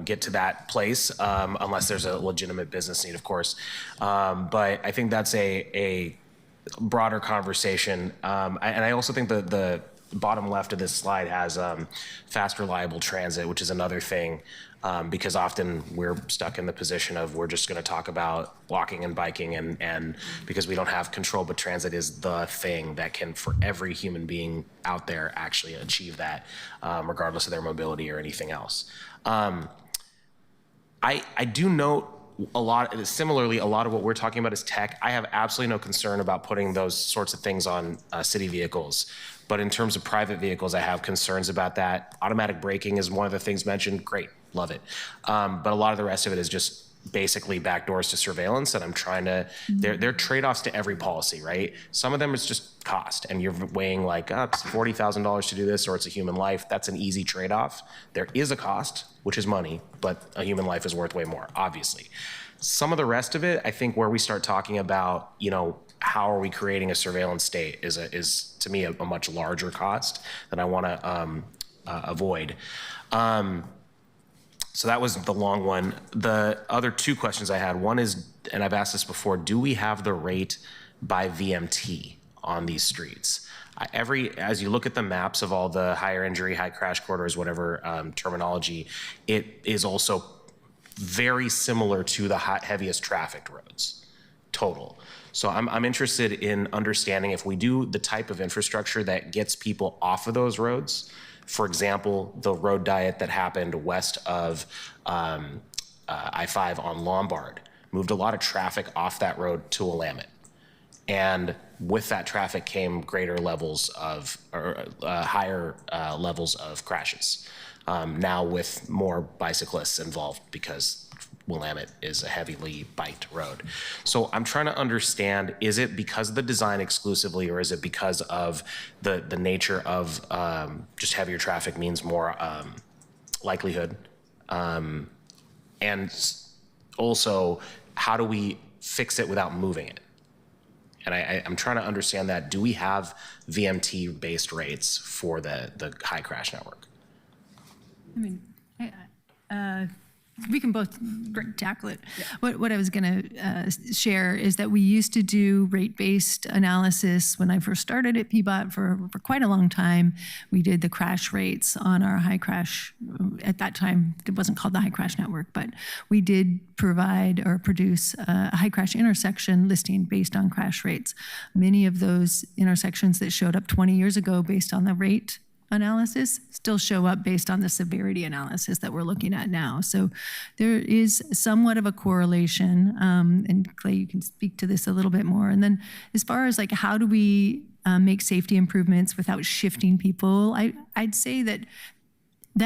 get to that place, unless there's a legitimate business need, of course. But I think that's a broader conversation, and I also think the bottom left of this slide has fast, reliable transit, which is another thing, because often we're stuck in the position of we're just going to talk about walking and biking, and because we don't have control, but transit is the thing that can, for every human being out there, actually achieve that, regardless of their mobility or anything else. I do note similarly, a lot of what we're talking about is tech. I have absolutely no concern about putting those sorts of things on city vehicles. But in terms of private vehicles, I have concerns about that. Automatic braking is one of the things mentioned. Great, love it. But a lot of the rest of it is just basically backdoors to surveillance, and I'm trying to, there are trade-offs to every policy, right? Some of them is just cost, and you're weighing like, it's $40,000 to do this, or it's a human life. That's an easy trade-off. There is a cost, which is money, but a human life is worth way more, obviously. Some of the rest of it, I think where we start talking about, how are we creating a surveillance state is to me a much larger cost that I want to avoid. So that was the long one. The other two questions I had, one is, and I've asked this before, do we have the rate by VMT on these streets? As you look at the maps of all the higher injury, high crash corridors, whatever terminology, it is also very similar to the heaviest trafficked roads, total. So I'm interested in understanding if we do the type of infrastructure that gets people off of those roads. For example, the road diet that happened west of I-5 on Lombard moved a lot of traffic off that road to Willamette. And with that traffic came greater levels of, or higher levels of crashes. Now with more bicyclists involved because Willamette is a heavily biked road. So I'm trying to understand, is it because of the design exclusively, or is it because of the nature of just heavier traffic means more likelihood? And also, how do we fix it without moving it? And I'm trying to understand that. Do we have VMT-based rates for the high crash network? I mean, we can both tackle it. Yeah. What I was going to share is that we used to do rate-based analysis when I first started at PBOT for quite a long time. We did the crash rates on our high crash. At that time, it wasn't called the high crash network, but we did provide or produce a high crash intersection listing based on crash rates. Many of those intersections that showed up 20 years ago based on the rate analysis still show up based on the severity analysis that we're looking at now. So there is somewhat of a correlation, and Clay, you can speak to this a little bit more. And then as far as like how do we make safety improvements without shifting people, I'd say that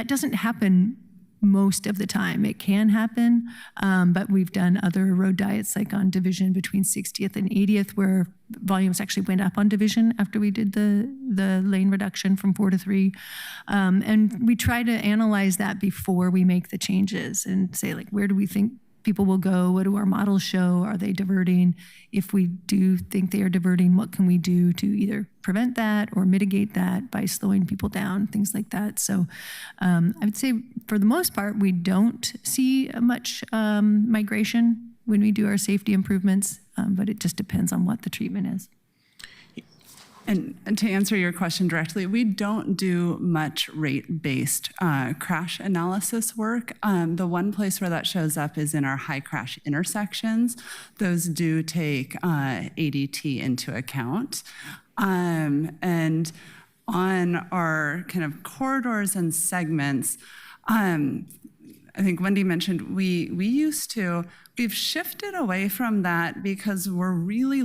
doesn't happen most of the time. It can happen, but we've done other road diets like on Division between 60th and 80th where volumes actually went up on Division after we did the lane reduction from 4 to 3. And we try to analyze that before we make the changes and say, like, where do we think people will go? What do our models show? Are they diverting? If we do think they are diverting, what can we do to either prevent that or mitigate that by slowing people down, things like that. So I would say for the most part, we don't see much migration when we do our safety improvements, but it just depends on what the treatment is. And to answer your question directly, we don't do much rate-based crash analysis work. The one place where that shows up is in our high crash intersections. Those do take ADT into account. And on our kind of corridors and segments, I think Wendy mentioned we've shifted away from that because we're really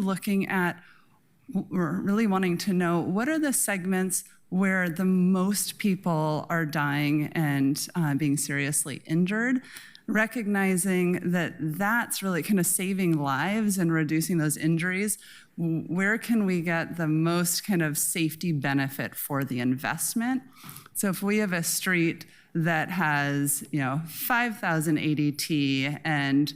wanting to know what are the segments where the most people are dying and being seriously injured, recognizing that that's really kind of saving lives and reducing those injuries. Where can we get the most kind of safety benefit for the investment? So if we have a street that has, 5,000 ADT and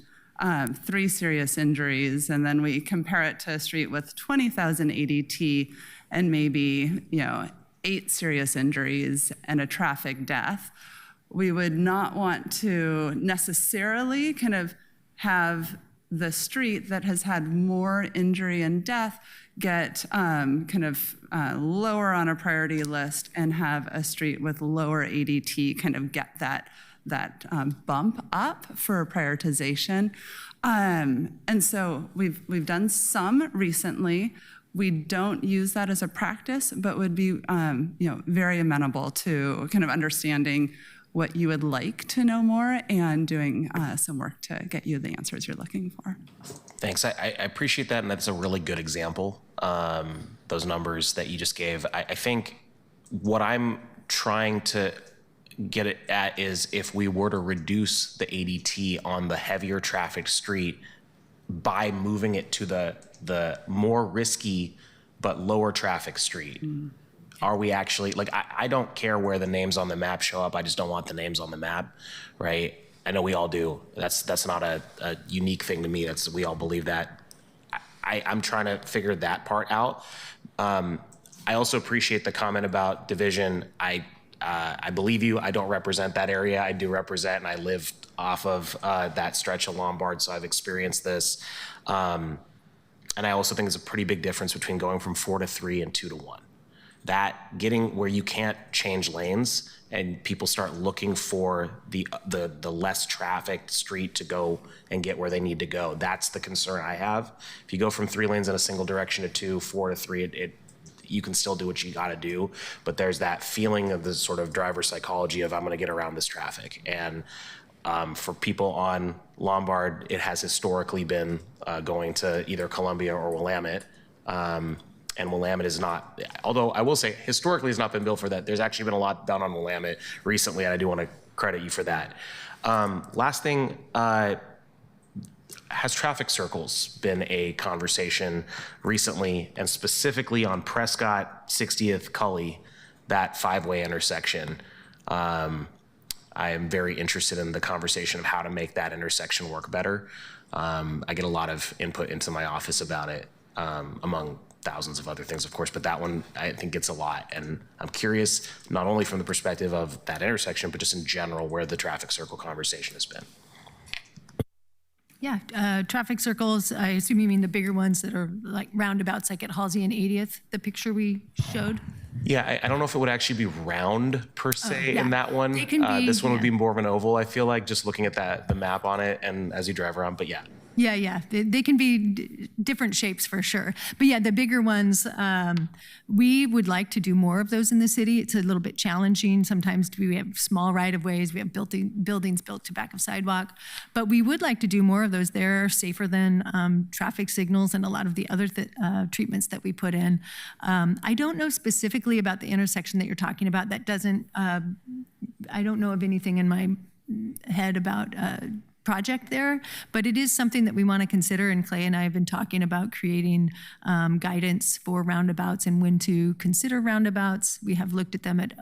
3 serious injuries, and then we compare it to a street with 20,000 ADT and maybe 8 serious injuries and a traffic death, we would not want to necessarily kind of have the street that has had more injury and death get lower on a priority list, and have a street with lower ADT kind of get that bump up for prioritization. And so we've done some recently. We don't use that as a practice, but would be very amenable to kind of understanding what you would like to know more and doing some work to get you the answers you're looking for. Thanks. I appreciate that, and that's a really good example, those numbers that you just gave. I think what I'm trying to get it at is if we were to reduce the ADT on the heavier trafficked street by moving it to the more risky but lower traffic street, are we actually, like, I don't care where the names on the map show up, I just don't want the names on the map, right? I know we all do. That's not a unique thing to me. We all believe that. I'm trying to figure that part out. I also appreciate the comment about division. I believe you. I don't represent that area. I do represent, and I live off of that stretch of Lombard, so I've experienced this. And I also think there's a pretty big difference between going from 4 to 3 and 2 to 1. That getting where you can't change lanes and people start looking for the less trafficked street to go and get where they need to go. That's the concern I have. If you go from 3 lanes in a single direction to 2, 4 to 3, you can still do what you got to do, but there's that feeling of the sort of driver psychology of I'm going to get around this traffic. And for people on Lombard, it has historically been going to either Columbia or Willamette. And Willamette is not, although I will say historically has not been built for that. There's actually been a lot done on Willamette recently, and I do want to credit you for that. Last thing, has traffic circles been a conversation recently, and specifically on Prescott, 60th, Cully, that 5-way intersection? I am very interested in the conversation of how to make that intersection work better. I get a lot of input into my office about it, among thousands of other things, of course, but that one I think gets a lot. And I'm curious, not only from the perspective of that intersection, but just in general, where the traffic circle conversation has been. Yeah, traffic circles, I assume you mean the bigger ones that are like roundabouts, like at Halsey and 80th, the picture we showed? Yeah, I don't know if it would actually be round per se in that one. It can be, this one would be more of an oval, I feel like, just looking at the map on it and as you drive around, but yeah. Yeah. They can be different shapes for sure. But yeah, the bigger ones, we would like to do more of those in the city. It's a little bit challenging. Sometimes we have small right-of-ways. We have buildings built to back of sidewalk. But we would like to do more of those. They're safer than traffic signals and a lot of the other treatments that we put in. I don't know specifically about the intersection that you're talking about. That doesn't, I don't know of anything in my head about project there, but it is something that we want to consider, and Clay and I have been talking about creating guidance for roundabouts and when to consider roundabouts. We have looked at them at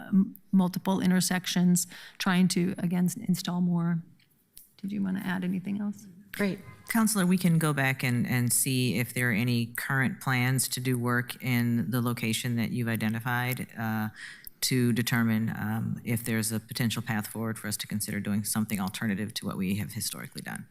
multiple intersections, trying to, again, install more. Did you want to add anything else? Great. Counselor, we can go back and see if there are any current plans to do work in the location that you've identified to determine if there's a potential path forward for us to consider doing something alternative to what we have historically done.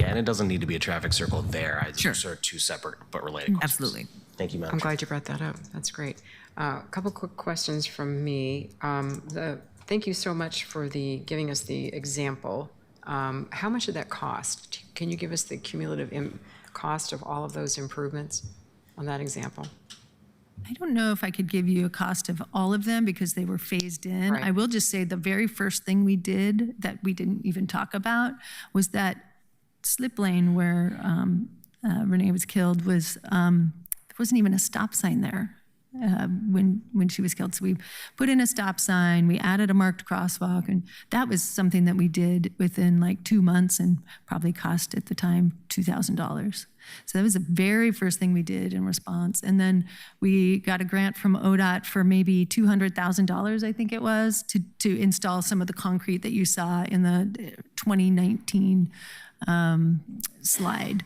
Yeah, and it doesn't need to be a traffic circle there. Those are two separate but related questions. Absolutely. Thank you, Madam I'm Chair. glad you brought that up. That's great. A couple quick questions from me. Thank you so much for giving us the example. How much did that cost? Can you give us the cumulative cost of all of those improvements on that example? I don't know if I could give you a cost of all of them because they were phased in. Right. I will just say the very first thing we did that we didn't even talk about was that slip lane where Renee was killed there wasn't even a stop sign there when she was killed. So we put in a stop sign, we added a marked crosswalk, and that was something that we did within like 2 months and probably cost at the time $2,000. So that was the very first thing we did in response. And then we got a grant from ODOT for maybe $200,000, I think it was, to install some of the concrete that you saw in the 2019 slide.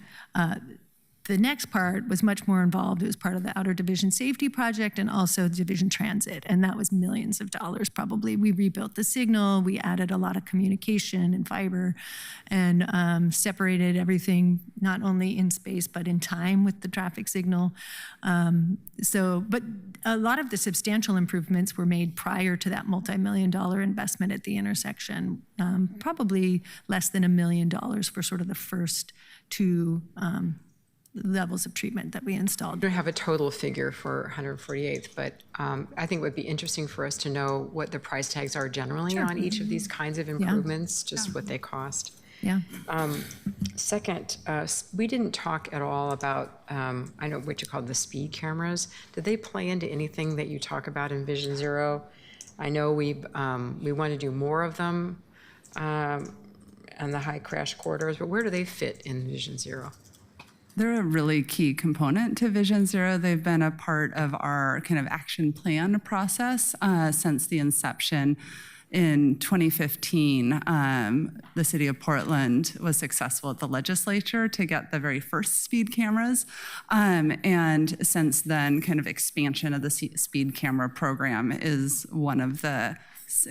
the next part was much more involved. It was part of the Outer Division Safety Project and also Division Transit, and that was millions of dollars probably. We rebuilt the signal, we added a lot of communication and fiber, and separated everything, not only in space but in time with the traffic signal. But a lot of the substantial improvements were made prior to that multi-million-dollar investment at the intersection, probably less than $1 million for sort of the first two levels of treatment that we installed. I don't have a total figure for 148th, but I think it would be interesting for us to know what the price tags are generally on each of these kinds of improvements, just what they cost. Yeah. Second, we didn't talk at all about, I know what you call the speed cameras. Did they play into anything that you talk about in Vision Zero? I know we want to do more of them on the high crash corridors, but where do they fit in Vision Zero? They're a really key component to Vision Zero. They've been a part of our kind of action plan process since the inception. In 2015, the city of Portland was successful at the legislature to get the very first speed cameras. And since then, kind of expansion of the speed camera program is one of the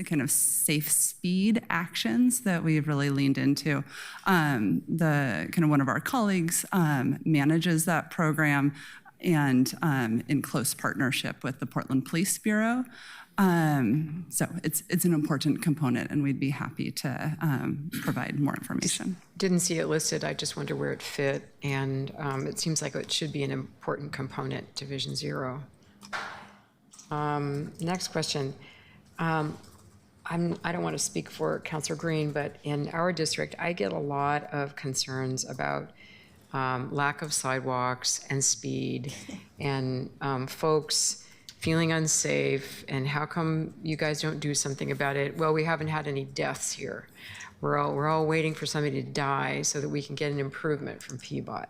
kind of safe speed actions that we've really leaned into. One of our colleagues manages that program, and in close partnership with the Portland Police Bureau. So it's an important component, and we'd be happy to provide more information. Didn't see it listed. I just wonder where it fit, and it seems like it should be an important component to Vision Zero. Next question. I don't want to speak for Councilor Green, but in our district, I get a lot of concerns about lack of sidewalks and speed, and folks feeling unsafe, and how come you guys don't do something about it? Well, we haven't had any deaths here. We're all waiting for somebody to die so that we can get an improvement from PBOT,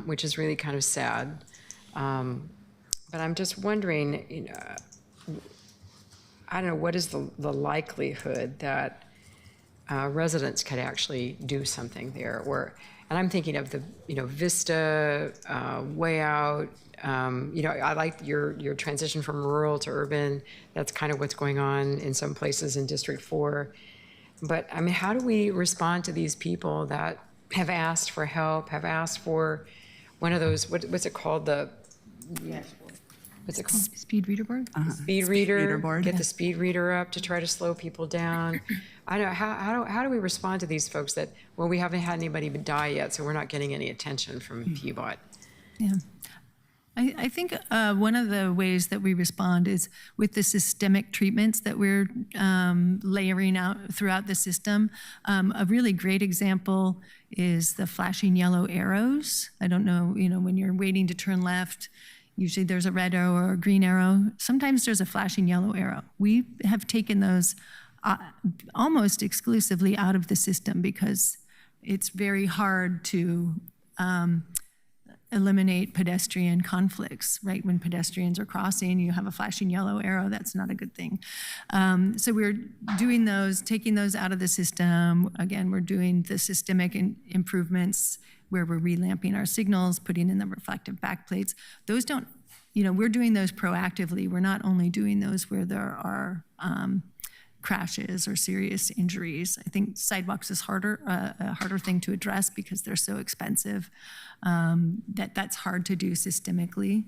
which is really kind of sad. But I'm just wondering, I don't know, what is the likelihood that residents could actually do something there? And I'm thinking of the, Vista, Way Out. I like your transition from rural to urban. That's kind of what's going on in some places in District 4. But I mean, how do we respond to these people that have asked for help, have asked for one of those, what's it called? What's it called? Speed reader board? Speed reader board. Get the speed reader up to try to slow people down. I don't know, how do we respond to these folks that, well, we haven't had anybody die yet, so we're not getting any attention from PBOT? Yeah. I think one of the ways that we respond is with the systemic treatments that we're layering out throughout the system. A really great example is the flashing yellow arrows. I don't know, when you're waiting to turn left, usually there's a red arrow or a green arrow. Sometimes there's a flashing yellow arrow. We have taken those almost exclusively out of the system because it's very hard to eliminate pedestrian conflicts, right? When pedestrians are crossing, you have a flashing yellow arrow, that's not a good thing. So we're doing those, taking those out of the system. Again, we're doing the systemic improvements where we're relamping our signals, putting in the reflective backplates. Those don't, we're doing those proactively. We're not only doing those where there are crashes or serious injuries. I think sidewalks is a harder thing to address because they're so expensive. That's hard to do systemically.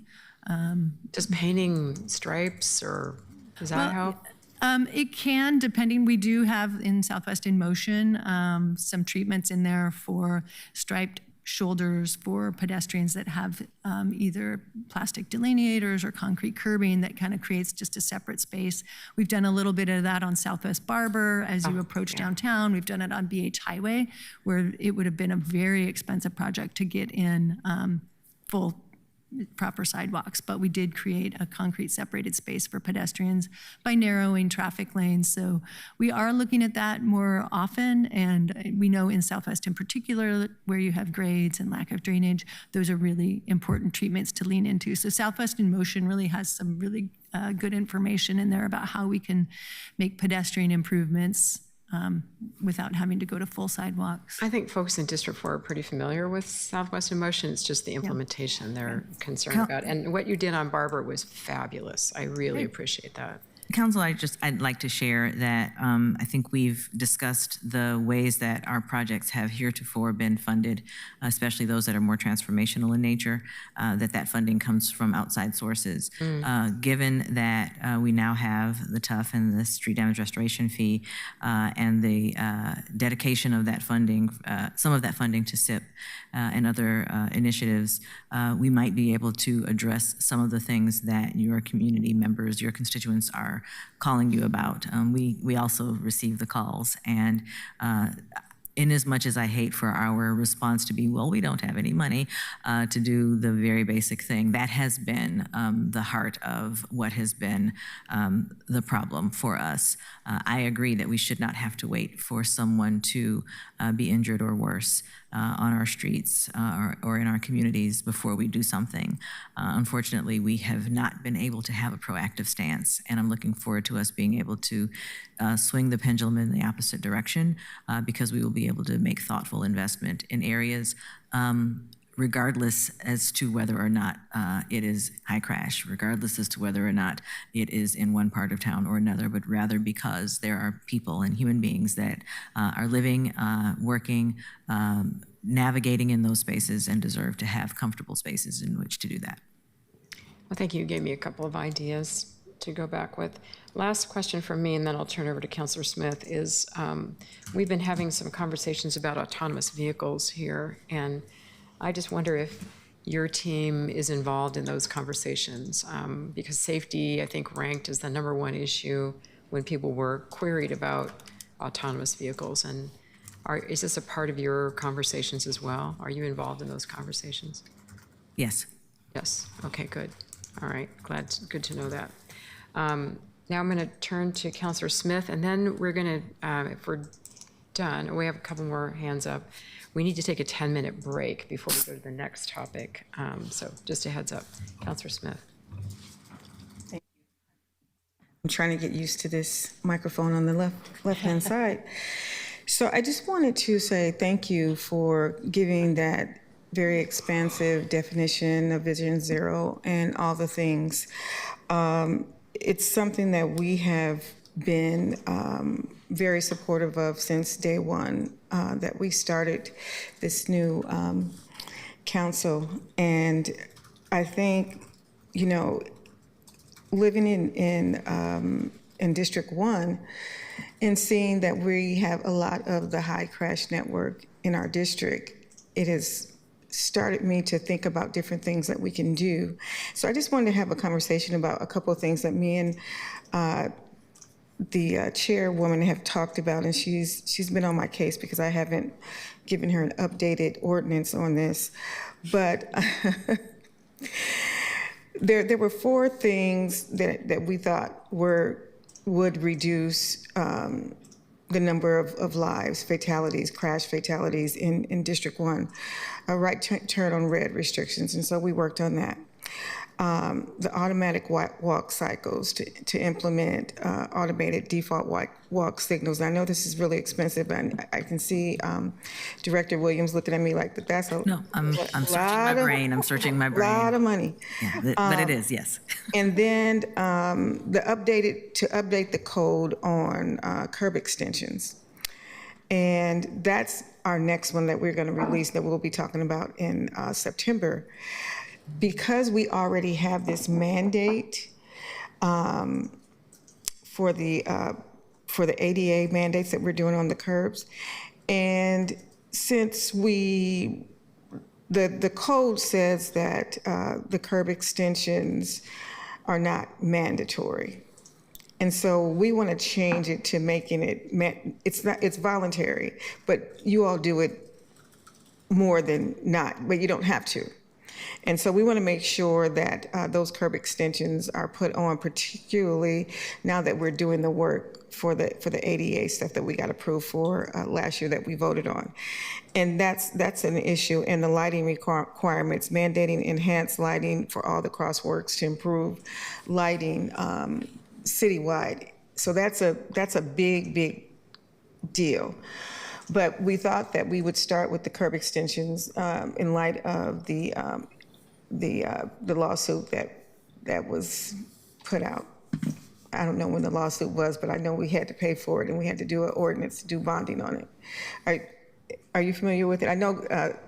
Does painting stripes does that help? It can, depending. We do have in Southwest in Motion some treatments in there for striped shoulders for pedestrians that have either plastic delineators or concrete curbing that kind of creates just a separate space. We've done a little bit of that on Southwest Barber as you approach downtown. We've done it on BH Highway, where it would have been a very expensive project to get in full proper sidewalks, but we did create a concrete separated space for pedestrians by narrowing traffic lanes. So we are looking at that more often, and we know in Southwest in particular, where you have grades and lack of drainage, those are really important treatments to lean into. So Southwest in Motion really has some really good information in there about how we can make pedestrian improvements without having to go to full sidewalks. I think folks in District 4 are pretty familiar with Southwest in Motion. It's just the implementation they're concerned about. And what you did on Barber was fabulous. I really appreciate that. Council, I'd like to share that I think we've discussed the ways that our projects have heretofore been funded, especially those that are more transformational in nature, that funding comes from outside sources. Given that we now have the TUF and the street damage restoration fee and the dedication of that funding, some of that funding to SIP and other initiatives, we might be able to address some of the things that your community members, your constituents are calling you about. We also receive the calls, and in as much as I hate for our response to be, well, we don't have any money to do the very basic thing, that has been the heart of what has been the problem for us. I agree that we should not have to wait for someone to be injured or worse on our streets or in our communities before we do something. Unfortunately, we have not been able to have a proactive stance, and I'm looking forward to us being able to swing the pendulum in the opposite direction because we will be able to make thoughtful investment in areas regardless as to whether or not it is high crash, regardless as to whether or not it is in one part of town or another, but rather because there are people and human beings that are living, working, navigating in those spaces and deserve to have comfortable spaces in which to do that. Well, thank you. You gave me a couple of ideas to go back with. Last question from me, and then I'll turn over to Councilor Smith, is we've been having some conversations about autonomous vehicles here, and I just wonder if your team is involved in those conversations, because safety, I think, ranked as the #1 issue when people were queried about autonomous vehicles. And is this a part of your conversations as well? Are you involved in those conversations? Yes. Yes. Okay, good. All right. Good to know that. Now I'm going to turn to Councilor Smith, and then we're going to, if we're done, we have a couple more hands up. We need to take a 10-minute break before we go to the next topic. So just a heads up. Councilor Smith. Thank you. I'm trying to get used to this microphone on the left-hand side. So I just wanted to say thank you for giving that very expansive definition of Vision Zero and all the things. It's something that we have been very supportive of since day one that we started this new council. And I think, you know, living in District 1 and seeing that we have a lot of the high crash network in our district, it has started me to think about different things that we can do. So I just wanted to have a conversation about a couple of things that me and the chairwoman have talked about, and she's been on my case because I haven't given her an updated ordinance on this. But there were 4 things that we thought would reduce the number of lives, fatalities, crash fatalities in District 1. Right turn on red restrictions, and so we worked on that. The automatic walk cycles to implement automated default walk signals. I know this is really expensive, and I can see Director Williams looking at me like, but that's I'm searching my brain. I'm searching my brain. A lot of money. Yeah, but it is, yes. And then to update the code on curb extensions. And that's our next one that we're going to release that we'll be talking about in September. Because we already have this mandate for the ADA mandates that we're doing on the curbs, and since the code says that the curb extensions are not mandatory, and so we want to change it to making it it's voluntary, but you all do it more than not, but you don't have to. And so we want to make sure that those curb extensions are put on, particularly now that we're doing the work for the ADA stuff that we got approved for last year that we voted on. And that's an issue. And the lighting requirements, mandating enhanced lighting for all the crosswalks to improve lighting citywide. So that's a big deal. But we thought that we would start with the curb extensions in light of the lawsuit that was put out. I don't know when the lawsuit was, but I know we had to pay for it and we had to do an ordinance to do bonding on it. Are you familiar with it? I know.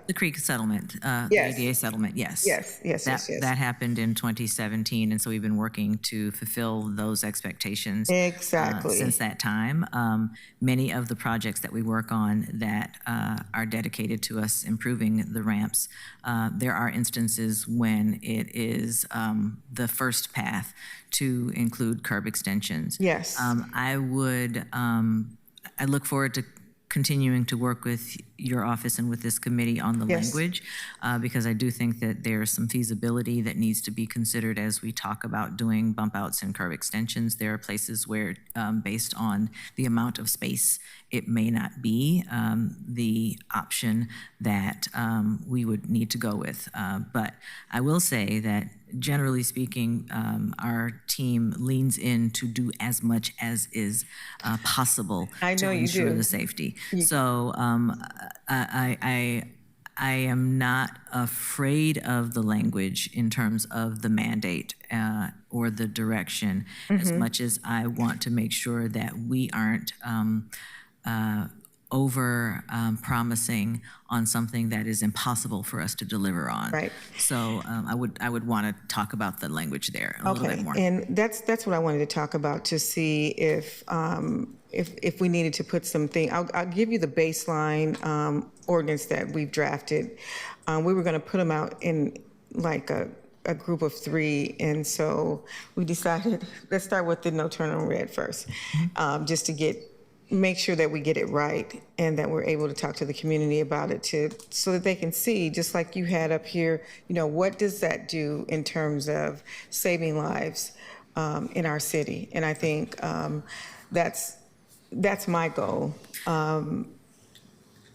The Creek settlement, Yes. the ADA settlement, yes. Yes. That happened in 2017, and so we've been working to fulfill those expectations. Exactly. Since that time. Many of the projects that we work on that are dedicated to us improving the ramps, there are instances when it is the first path to include curb extensions. Yes. I look forward to continuing to work with your office and with this committee on the Yes. language, because I do think that there's some feasibility that needs to be considered as we talk about doing bump outs and curb extensions. There are places where, based on the amount of space, it may not be the option that we would need to go with. But I will say that generally speaking, our team leans in to do as much as is possible to ensure the safety. So I am not afraid of the language in terms of the mandate or the direction, as much as I want to make sure that we aren't over promising on something that is impossible for us to deliver on. Right. So I would want to talk about the language there a little bit more. And that's what I wanted to talk about, to see if we needed to put something. I'll give you the baseline ordinance that we've drafted. We were going to put them out in like a group of 3, and so we decided let's start with the no turn on red first, just to make sure that we get it right and that we're able to talk to the community about it so that they can see, just like you had up here, what does that do in terms of saving lives in our city? And I think that's my goal.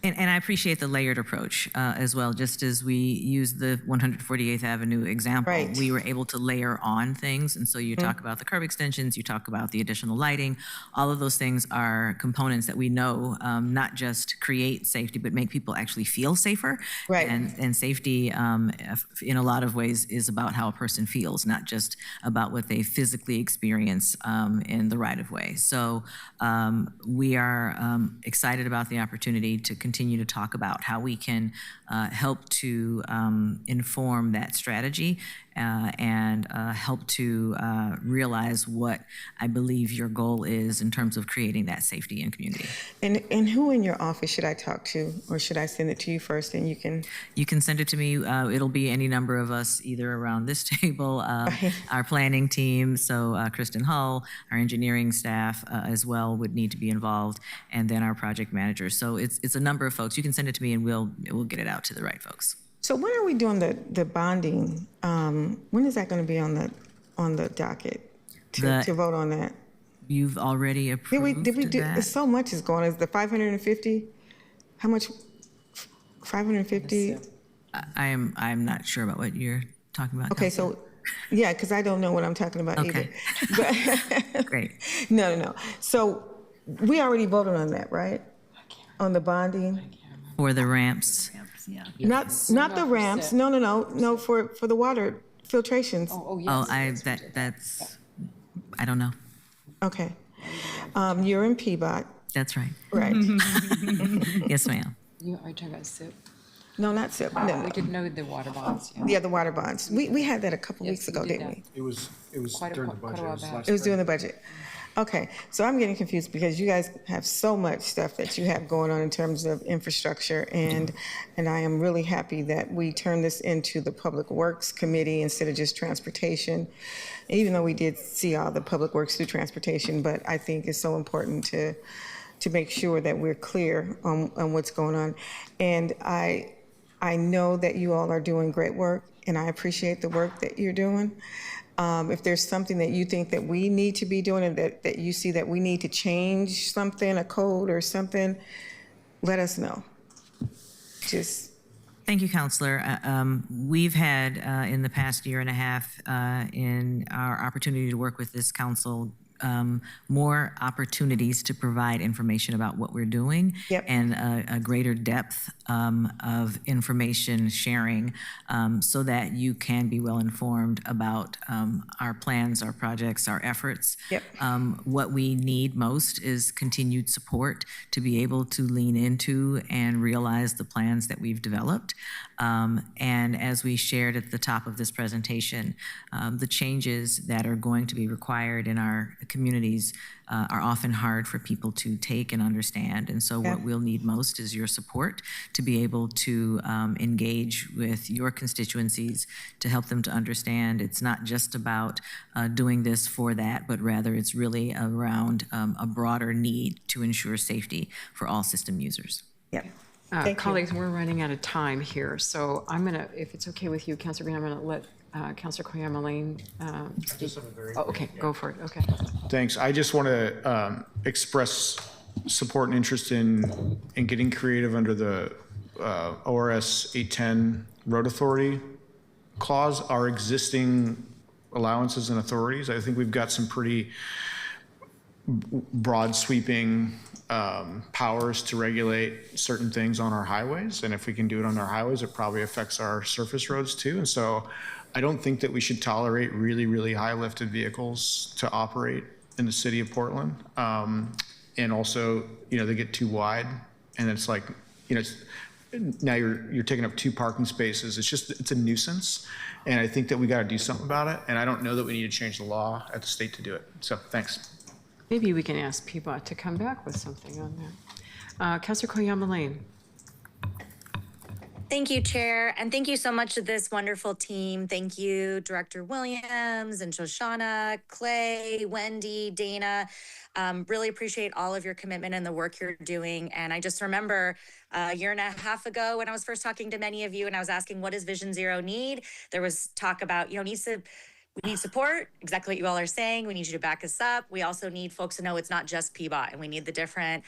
And I appreciate the layered approach as well. Just as we used the 148th Avenue example, Right. we were able to layer on things. And so you talk about the curb extensions, you talk about the additional lighting. All of those things are components that we know not just create safety, but make people actually feel safer. Right. And safety, in a lot of ways, is about how a person feels, not just about what they physically experience in the right of way. So we are excited about the opportunity to continue to talk about how we can help to inform that strategy and help to realize what I believe your goal is in terms of creating that safety in community. And who in your office should I talk to, or should I send it to you first and you can? You can send it to me. It'll be any number of us either around this table, our planning team, so Kristen Hull, our engineering staff as well would need to be involved, and then our project manager. So it's a number of folks. You can send it to me and we'll get it out to the right folks. So when are we doing the bonding? When is that going to be on the docket to vote on that? You've already approved Did we do? that? So much is going on. Is the 550? How much? 550? I'm not sure about what you're talking about. Okay, so yeah, because I don't know what I'm talking about Okay. either. But Great. No. So we already voted on that, right? On the bonding. For the ramps. Not the ramps. No. For the water filtrations. That's I don't know. Okay. You're in Peabody. That's right. Right. Yes, ma'am. You are you talking about SIP? No, not SIP. No. We did know the water bonds. Yeah, the water bonds. We had that a couple weeks ago, didn't we? It was during the budget. It was during the budget. Okay, so I'm getting confused because you guys have so much stuff that you have going on in terms of infrastructure, and I am really happy that we turned this into the Public Works Committee instead of just transportation, even though we did see all the public works through transportation, but I think it's so important to make sure that we're clear on what's going on. And I know that you all are doing great work, and I appreciate the work that you're doing. If there's something that you think that we need to be doing, and that you see that we need to change something, a code or something, let us know. Thank you, Counselor. We've had in the past year and a half in our opportunity to work with this council more opportunities to provide information about what we're doing and a greater depth of information sharing so that you can be well informed about our plans, our projects, our efforts. What we need most is continued support to be able to lean into and realize the plans that we've developed. And as we shared at the top of this presentation, the changes that are going to be required in our communities are often hard for people to take and understand. And so what we'll need most is your support to be able to engage with your constituencies to help them to understand it's not just about doing this for that, but rather it's really around a broader need to ensure safety for all system users. Colleagues, we're running out of time here, so I'm going to, if it's okay with you, Councilor Green, I'm going to let Councilor Koyama-Lane speak. Oh, okay, go for it. Okay. Thanks. I just want to express support and interest in getting creative under the ORS 810 Road Authority clause. Our existing allowances and authorities, I think we've got some pretty broad sweeping powers to regulate certain things on our highways. And if we can do it on our highways, it probably affects our surface roads too. And so I don't think that we should tolerate really, really high lifted vehicles to operate in the city of Portland. And also, you know, they get too wide and it's like, you know, now you're taking up 2 parking spaces. It's a nuisance. And I think that we got to do something about it. And I don't know that we need to change the law at the state to do it. So thanks. Maybe we can ask PBOT to come back with something on that. Councilor Koyama-Lane. Thank you, Chair, and thank you so much to this wonderful team. Thank you, Director Williams and Shoshana, Clay, Wendy, Dana. Really appreciate all of your commitment and the work you're doing. And I just remember a year and a half ago when I was first talking to many of you and I was asking, what does Vision Zero need? There was talk about, you know, we need support, exactly what you all are saying. We need you to back us up. We also need folks to know it's not just PBOT, and we need the different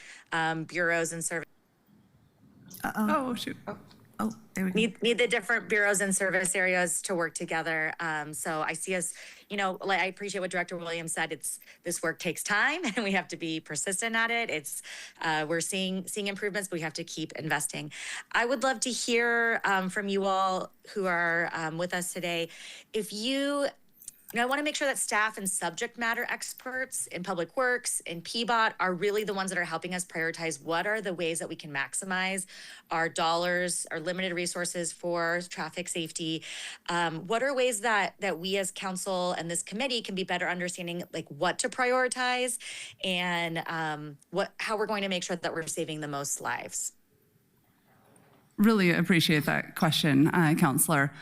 bureaus and service. Oh, shoot. Oh, there we go. Need the different bureaus and service areas to work together. So I see us, you know, like I appreciate what Director Williams said. This work takes time and we have to be persistent at it. We're seeing improvements, but we have to keep investing. I would love to hear from you all who are with us today. If you know, I want to make sure that staff and subject matter experts in Public Works and PBOT are really the ones that are helping us prioritize what are the ways that we can maximize our dollars, our limited resources for traffic safety. What are ways that we as council and this committee can be better understanding like what to prioritize and how we're going to make sure that we're saving the most lives? Really appreciate that question, Councilor.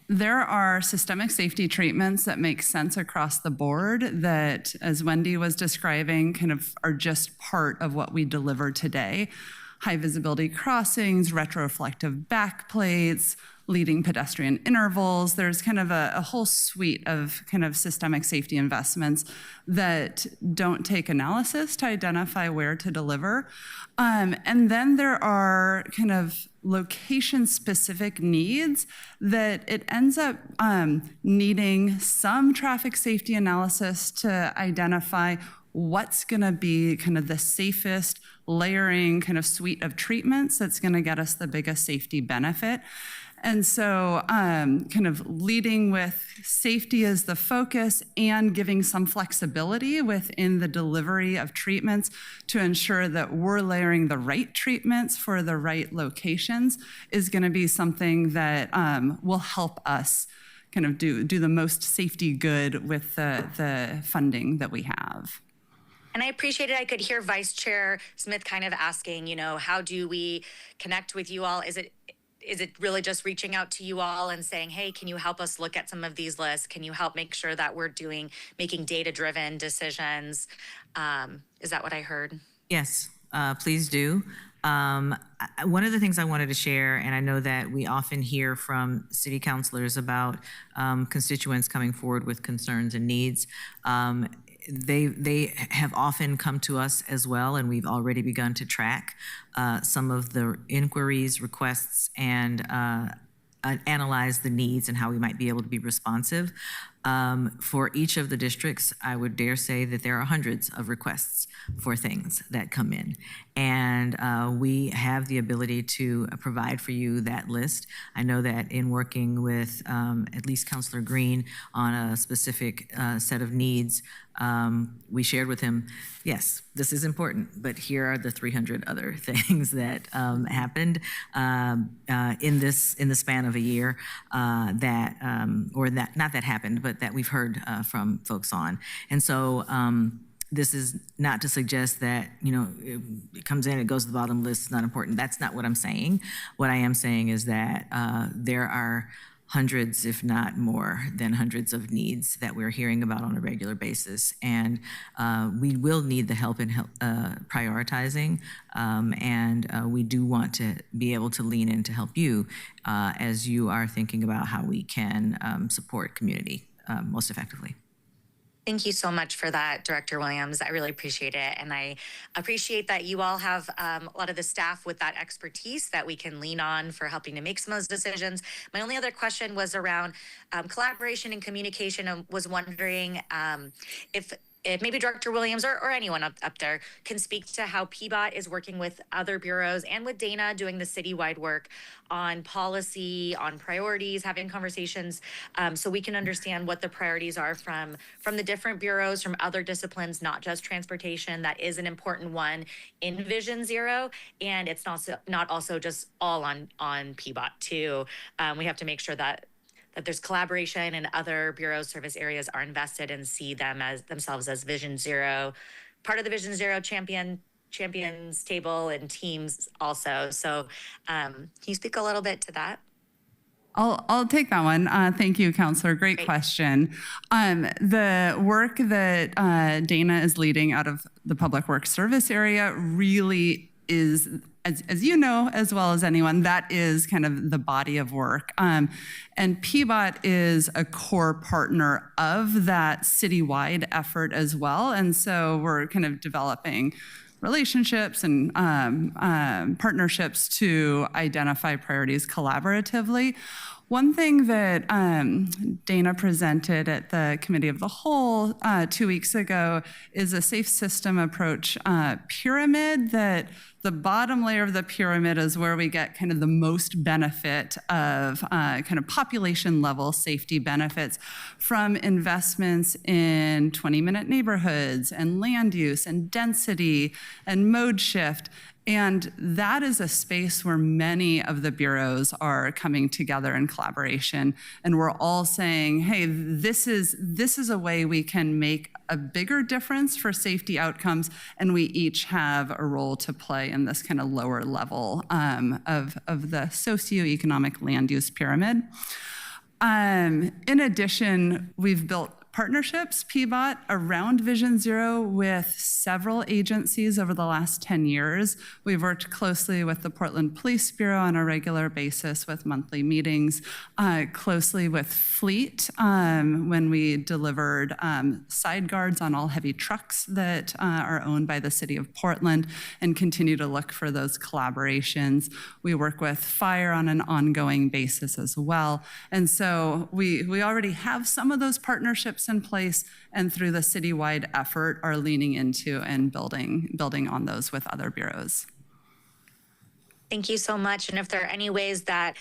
There are systemic safety treatments that make sense across the board that, as Wendy was describing, kind of are just part of what we deliver today. High visibility crossings, retroreflective backplates, leading pedestrian intervals. There's kind of a whole suite of kind of systemic safety investments that don't take analysis to identify where to deliver. And then there are kind of location-specific needs that it ends up needing some traffic safety analysis to identify what's going to be kind of the safest layering kind of suite of treatments that's going to get us the biggest safety benefit. And so kind of leading with safety as the focus and giving some flexibility within the delivery of treatments to ensure that we're layering the right treatments for the right locations is going to be something that will help us kind of do the most safety good with the funding that we have. And I appreciated, I could hear Vice Chair Smith kind of asking, you know, how do we connect with you all? Is it really just reaching out to you all and saying, hey, can you help us look at some of these lists? Can you help make sure that we're making data-driven decisions? Is that what I heard? Yes, please do. One of the things I wanted to share, and I know that we often hear from city councilors about constituents coming forward with concerns and needs. They have often come to us as well, and we've already begun to track some of the inquiries, requests, and analyze the needs and how we might be able to be responsive. For each of the districts, I would dare say that there are hundreds of requests for things that come in. And we have the ability to provide for you that list. I know that in working with at least Councilor Green on a specific set of needs, we shared with him, yes, this is important, but here are the 300 other things that happened in the span of a year not that happened, but that we've heard from folks on. And so this is not to suggest that, it comes in, it goes to the bottom list, it's not important. That's not what I'm saying. What I am saying is that there are hundreds, if not more than hundreds of needs that we're hearing about on a regular basis. And we will need the help in prioritizing. And we do want to be able to lean in to help you as you are thinking about how we can support community most effectively. Thank you so much for that, Director Williams. I really appreciate it. And I appreciate that you all have a lot of the staff with that expertise that we can lean on for helping to make some of those decisions. My only other question was around collaboration and communication. I was wondering if maybe Director Williams or anyone up there can speak to how PBOT is working with other bureaus and with Dana doing the citywide work on policy, on priorities, having conversations so we can understand what the priorities are from the different bureaus, from other disciplines, not just transportation. That is an important one in Vision Zero. And it's not also just all on PBOT too. We have to make sure that there's collaboration and other bureau service areas are invested and see themselves as Vision Zero, part of the Vision Zero champions table and teams also. So can you speak a little bit to that? I'll take that one. Thank you, Counselor. Great question. The work that Dana is leading out of the Public Works Service area really is, as you know, as well as anyone, that is kind of the body of work. And PBOT is a core partner of that citywide effort as well. And so we're kind of developing relationships and partnerships to identify priorities collaboratively. One thing that Dana presented at the Committee of the Whole 2 weeks ago is a safe system approach pyramid, that the bottom layer of the pyramid is where we get kind of the most benefit of kind of population level safety benefits from investments in 20-minute neighborhoods and land use and density and mode shift. And that is a space where many of the bureaus are coming together in collaboration. And we're all saying, hey, this is a way we can make a bigger difference for safety outcomes. And we each have a role to play in this kind of lower level of the socioeconomic land use pyramid. In addition, we've built partnerships, PBOT, around Vision Zero with several agencies over the last 10 years. We've worked closely with the Portland Police Bureau on a regular basis with monthly meetings, closely with Fleet when we delivered side guards on all heavy trucks that are owned by the city of Portland, and continue to look for those collaborations. We work with Fire on an ongoing basis as well. And so we already have some of those partnerships in place, and through the citywide effort are leaning into and building on those with other bureaus. Thank you so much. And if there are any ways that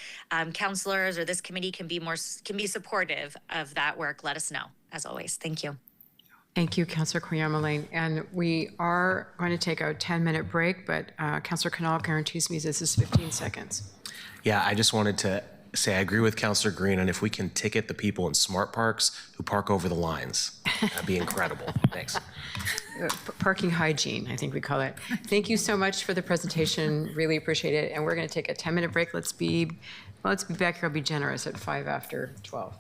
counselors or this committee can be supportive of that work, let us know. As always, thank you. Thank you, Councilor Quayama-Lane. And we are going to take a 10-minute break, but Councilor Canal guarantees me this is 15 seconds. Yeah, I just wanted to say I agree with Councilor Green, and if we can ticket the people in Smart Parks who park over the lines, that'd be incredible. Thanks. Parking hygiene, I think we call it. Thank you so much for the presentation. Really appreciate it. And we're going to take a 10-minute break. Let's be back here. I'll be generous at 5 after 12.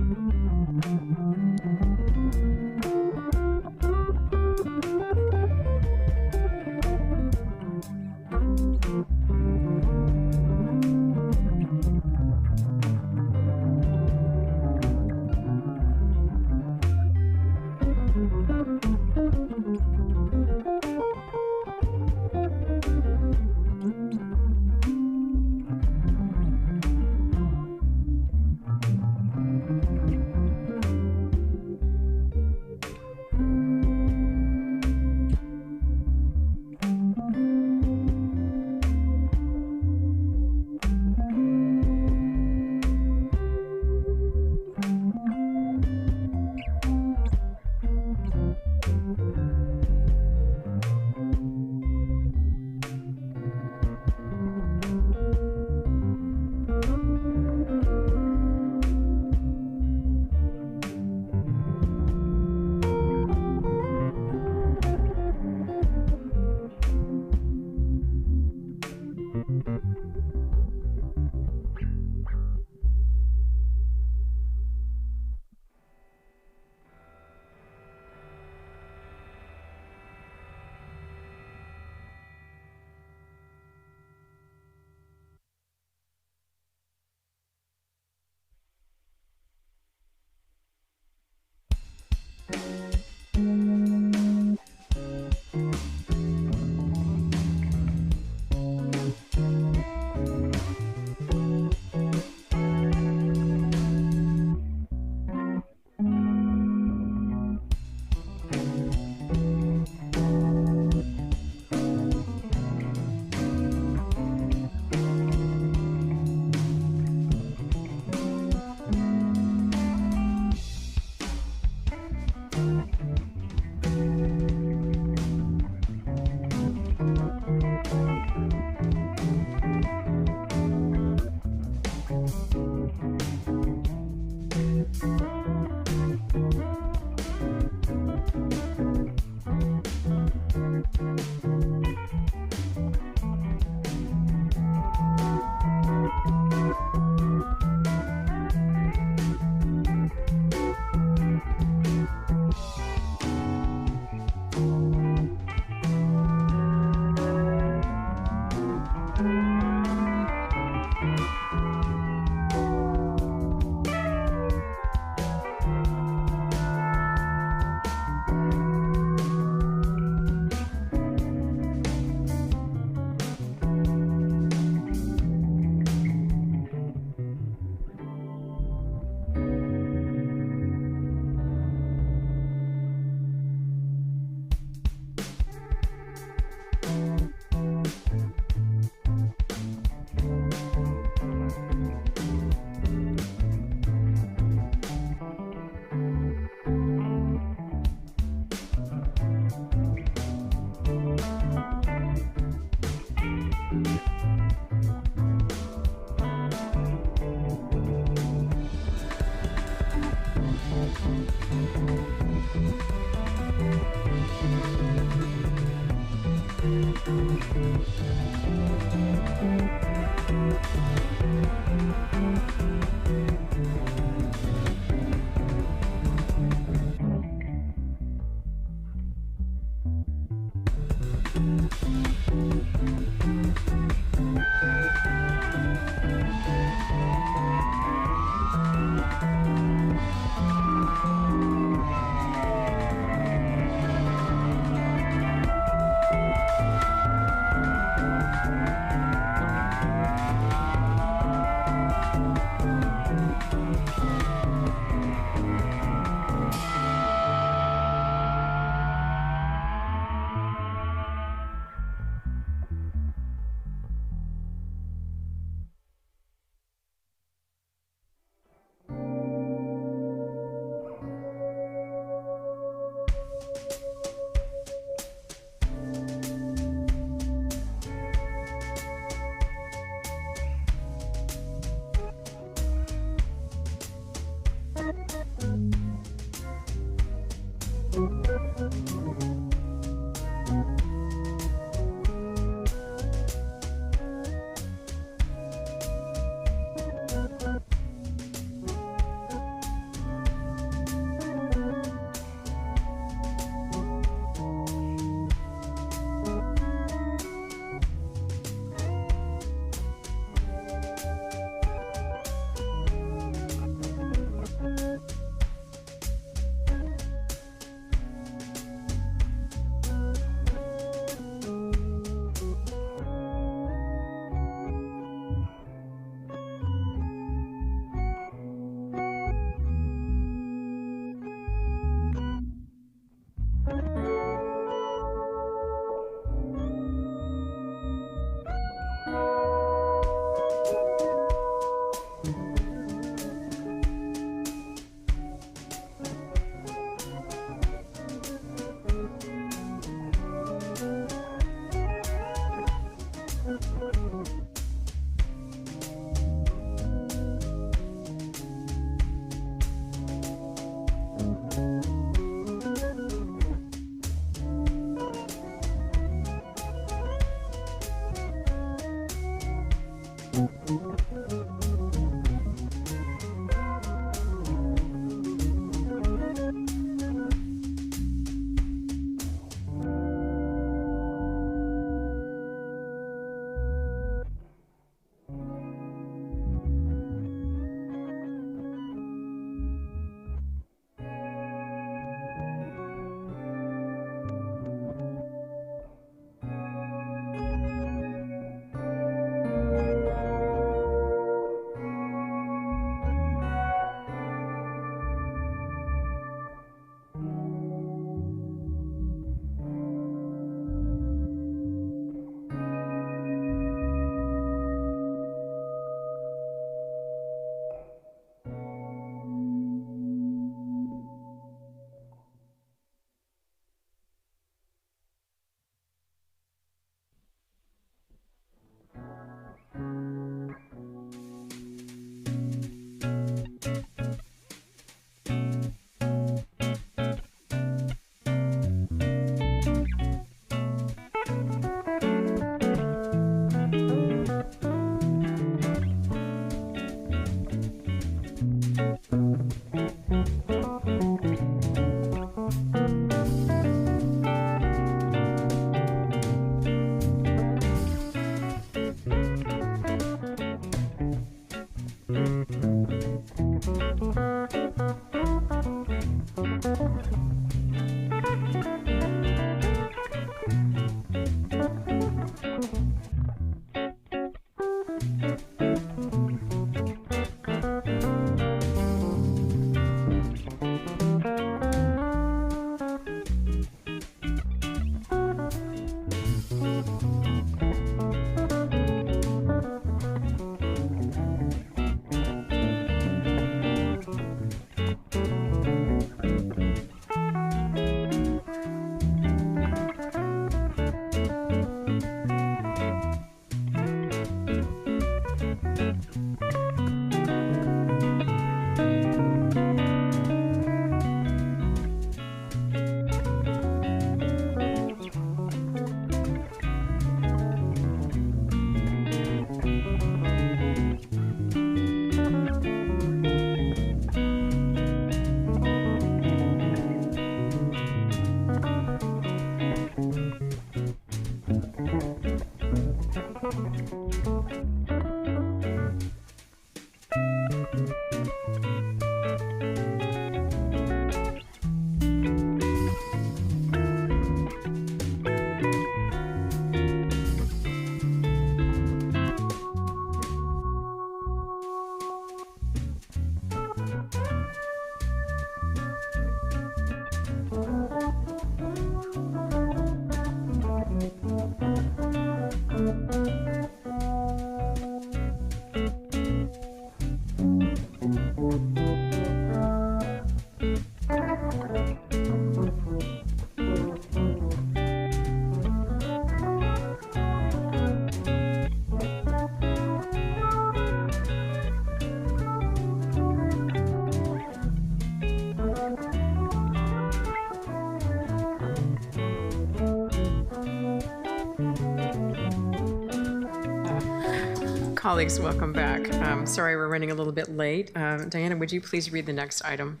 Colleagues, welcome back. Sorry, we're running a little bit late. Diana, would you please read the next item?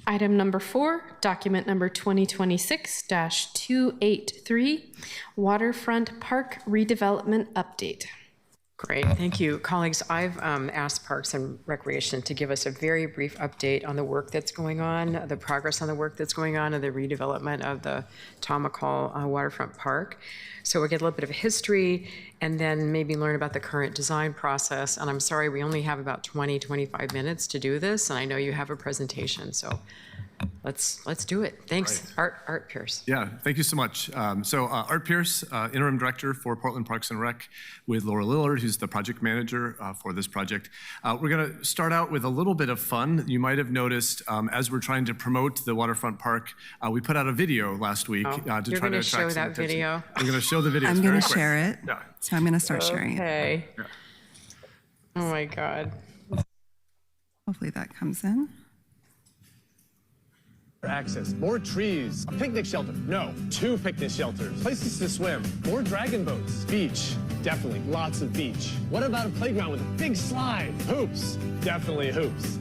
Item number 4, document number 2026-283, Waterfront Park Redevelopment Update. Great, thank you. Colleagues, I've asked Parks and Recreation to give us a very brief update on the work that's going on, the progress on the work that's going on, and the redevelopment of the Tom McCall Waterfront Park. So we'll get a little bit of history and then maybe learn about the current design process. And I'm sorry, we only have about 25 minutes to do this, and I know you have a presentation, so let's do it. Thanks, Right. Art Pierce. Yeah, thank you so much. Art Pierce, Interim Director for Portland Parks and Rec with Laura Lillard, who's the project manager for this project. We're going to start out with a little bit of fun. You might have noticed as we're trying to promote the Waterfront Park, we put out a video last week to try to attract some attention. You're going to show that video? We're going to show the video. I'm going to share it. Yeah. So I'm going to start sharing it. Okay. Oh my God. Hopefully that comes in. Access, more trees, a picnic shelter. No, 2 picnic shelters. Places to swim, more dragon boats. Beach, definitely, lots of beach. What about a playground with a big slide? Hoops, definitely hoops.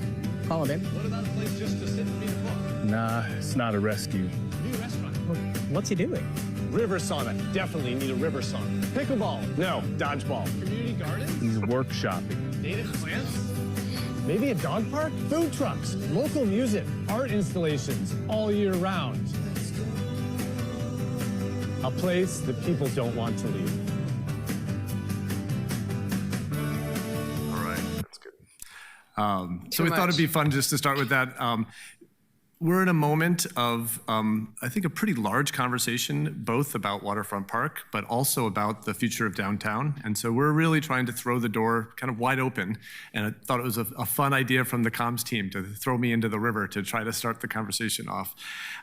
Call it in. What about a place just to sit and read a book? Nah, it's not a rescue. New restaurant. What's he doing? River sauna, definitely need a river sauna. Pickleball, no, dodgeball. Community garden? He's workshopping. Native plants? Maybe a dog park? Food trucks, local music, art installations all year round. A place that people don't want to leave. All right, that's good. So we thought it'd be fun just to start with that. We're in a moment of, I think, a pretty large conversation, both about Waterfront Park, but also about the future of downtown. And so we're really trying to throw the door kind of wide open. And I thought it was a fun idea from the comms team to throw me into the river to try to start the conversation off.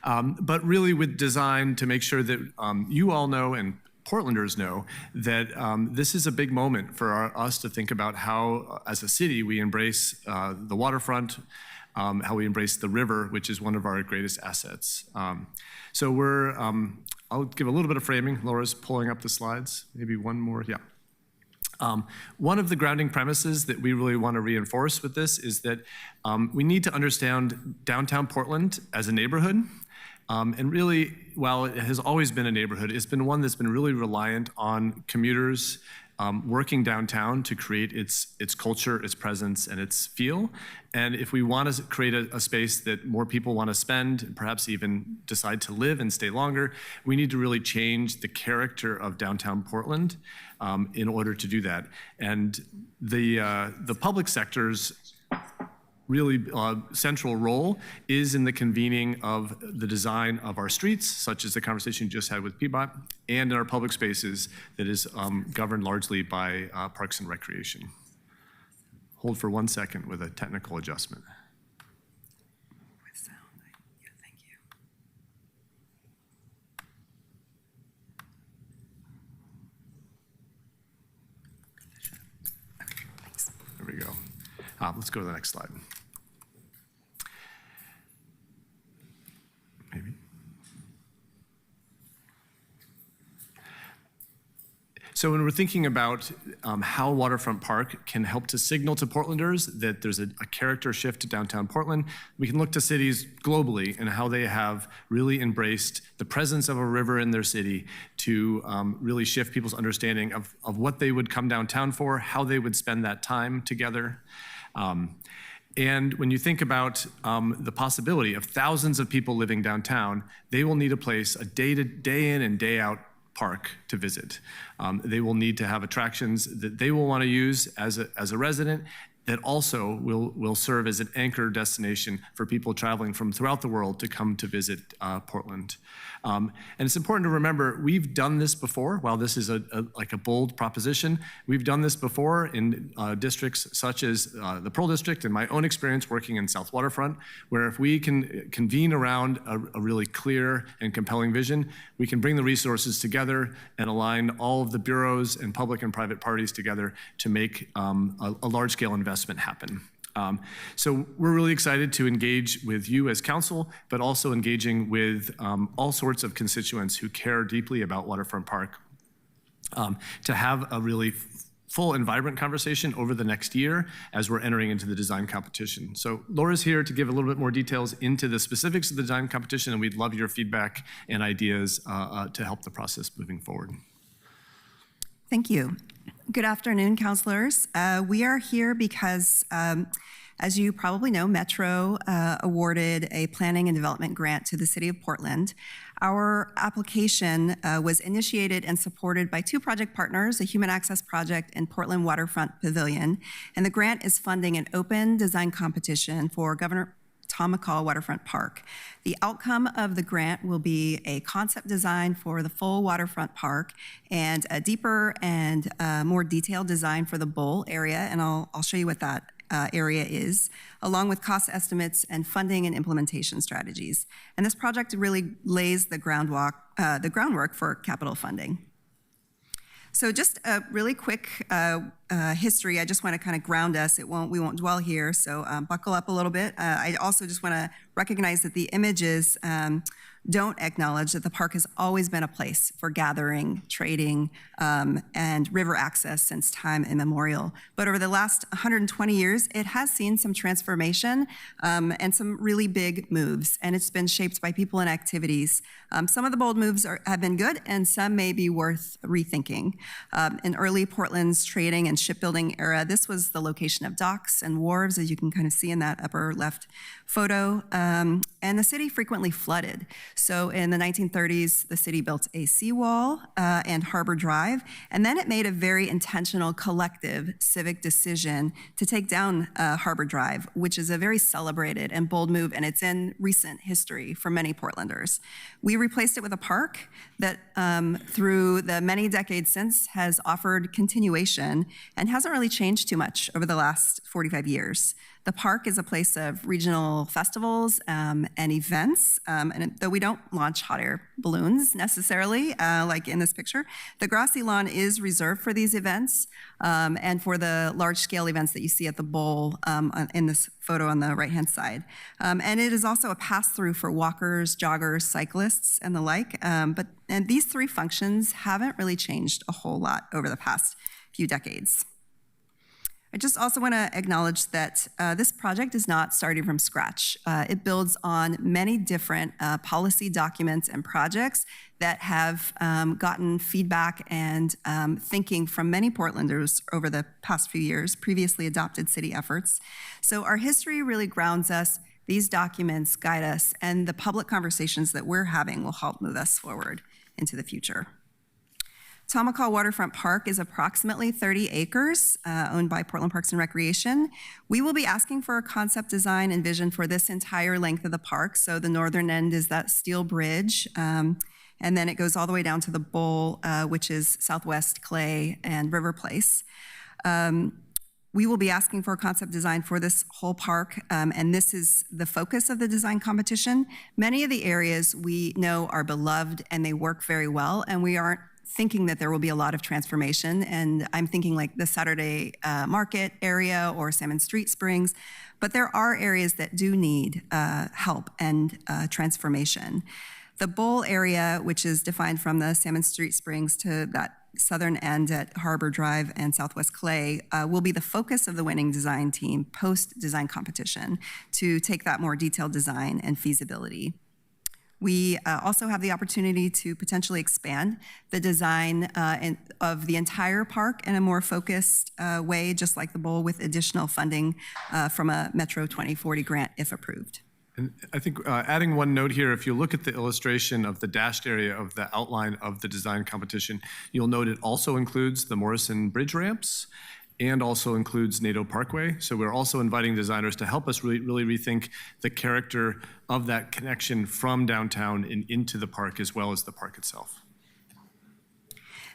But really with design to make sure that you all know and Portlanders know that this is a big moment for us to think about how, as a city, we embrace the waterfront, how we embrace the river, which is one of our greatest assets. So I'll give a little bit of framing. Laura's pulling up the slides. Maybe one more, yeah. One of the grounding premises that we really want to reinforce with this is that we need to understand downtown Portland as a neighborhood. And really, while it has always been a neighborhood, it's been one that's been really reliant on commuters working downtown to create its culture, its presence, and its feel. And if we want to create a space that more people want to spend, and perhaps even decide to live and stay longer, we need to really change the character of downtown Portland in order to do that. And the public sector's really central role is in the convening of the design of our streets, such as the conversation you just had with PBOT, and in our public spaces that is governed largely by Parks and Recreation. Hold for 1 second with a technical adjustment. There we go. Let's go to the next slide. Maybe. So when we're thinking about how Waterfront Park can help to signal to Portlanders that there's a character shift to downtown Portland, we can look to cities globally and how they have really embraced the presence of a river in their city to really shift people's understanding of what they would come downtown for, how they would spend that time together. And when you think about the possibility of thousands of people living downtown, they will need a place, a day in and day out park to visit. They will need to have attractions that they will want to use as a resident that also will serve as an anchor destination for people traveling from throughout the world to come to visit Portland. And it's important to remember, we've done this before. While this is like a bold proposition, we've done this before in districts such as the Pearl District and my own experience working in South Waterfront, where if we can convene around a really clear and compelling vision, we can bring the resources together and align all of the bureaus and public and private parties together to make a large-scale investment happen. So we're really excited to engage with you as council, but also engaging with all sorts of constituents who care deeply about Waterfront Park to have a really full and vibrant conversation over the next year as we're entering into the design competition. So Laura's here to give a little bit more details into the specifics of the design competition, and we'd love your feedback and ideas to help the process moving forward. Thank you. Good afternoon, councilors. We are here because, as you probably know, Metro awarded a planning and development grant to the city of Portland. Our application was initiated and supported by two project partners, a Human Access Project and Portland Waterfront Pavilion, and the grant is funding an open design competition for Governor Tom McCall Waterfront Park. The outcome of the grant will be a concept design for the full waterfront park and a deeper and more detailed design for the bowl area, and I'll show you what that area is, along with cost estimates and funding and implementation strategies. And this project really lays the groundwork for capital funding. So just a really quick history. I just want to kind of ground us. We won't dwell here, so buckle up a little bit. I also just want to recognize that the images don't acknowledge that the park has always been a place for gathering, trading, and river access since time immemorial. But over the last 120 years, it has seen some transformation and some really big moves, and it's been shaped by people and activities. Some of the bold moves have been good, and some may be worth rethinking. In early Portland's trading and shipbuilding era, this was the location of docks and wharves, as you can kind of see in that upper left photo, and the city frequently flooded. So in the 1930s, the city built a seawall and Harbor Drive, and then it made a very intentional collective civic decision to take down Harbor Drive, which is a very celebrated and bold move, and it's in recent history for many Portlanders. We replaced it with a park that through the many decades since has offered continuation and hasn't really changed too much over the last 45 years. The park is a place of regional festivals and events, and though we don't launch hot air balloons necessarily, like in this picture, the grassy lawn is reserved for these events and for the large-scale events that you see at the bowl in this photo on the right-hand side. And it is also a pass-through for walkers, joggers, cyclists, and the like. And these three functions haven't really changed a whole lot over the past few decades. I just also want to acknowledge that this project is not starting from scratch. It builds on many different policy documents and projects that have gotten feedback and thinking from many Portlanders over the past few years, previously adopted city efforts. So our history really grounds us. These documents guide us, and the public conversations that we're having will help move us forward into the future. Tom McCall Waterfront Park is approximately 30 acres, owned by Portland Parks and Recreation. We will be asking for a concept design and vision for this entire length of the park. So the northern end is that steel bridge, and then it goes all the way down to the bowl, which is Southwest Clay and River Place. We will be asking for a concept design for this whole park, and this is the focus of the design competition. Many of the areas we know are beloved and they work very well, and we aren't thinking that there will be a lot of transformation, and I'm thinking like the Saturday Market area or Salmon Street Springs, but there are areas that do need help and transformation. The bowl area, which is defined from the Salmon Street Springs to that southern end at Harbor Drive and Southwest Clay, will be the focus of the winning design team post-design competition to take that more detailed design and feasibility. We also have the opportunity to potentially expand the design of the entire park in a more focused way, just like the bowl, with additional funding from a Metro 2040 grant if approved. And I think adding one note here, if you look at the illustration of the dashed area of the outline of the design competition, you'll note it also includes the Morrison Bridge ramps and also includes Nadeau Parkway. So we're also inviting designers to help us really rethink the character of that connection from downtown and into the park as well as the park itself.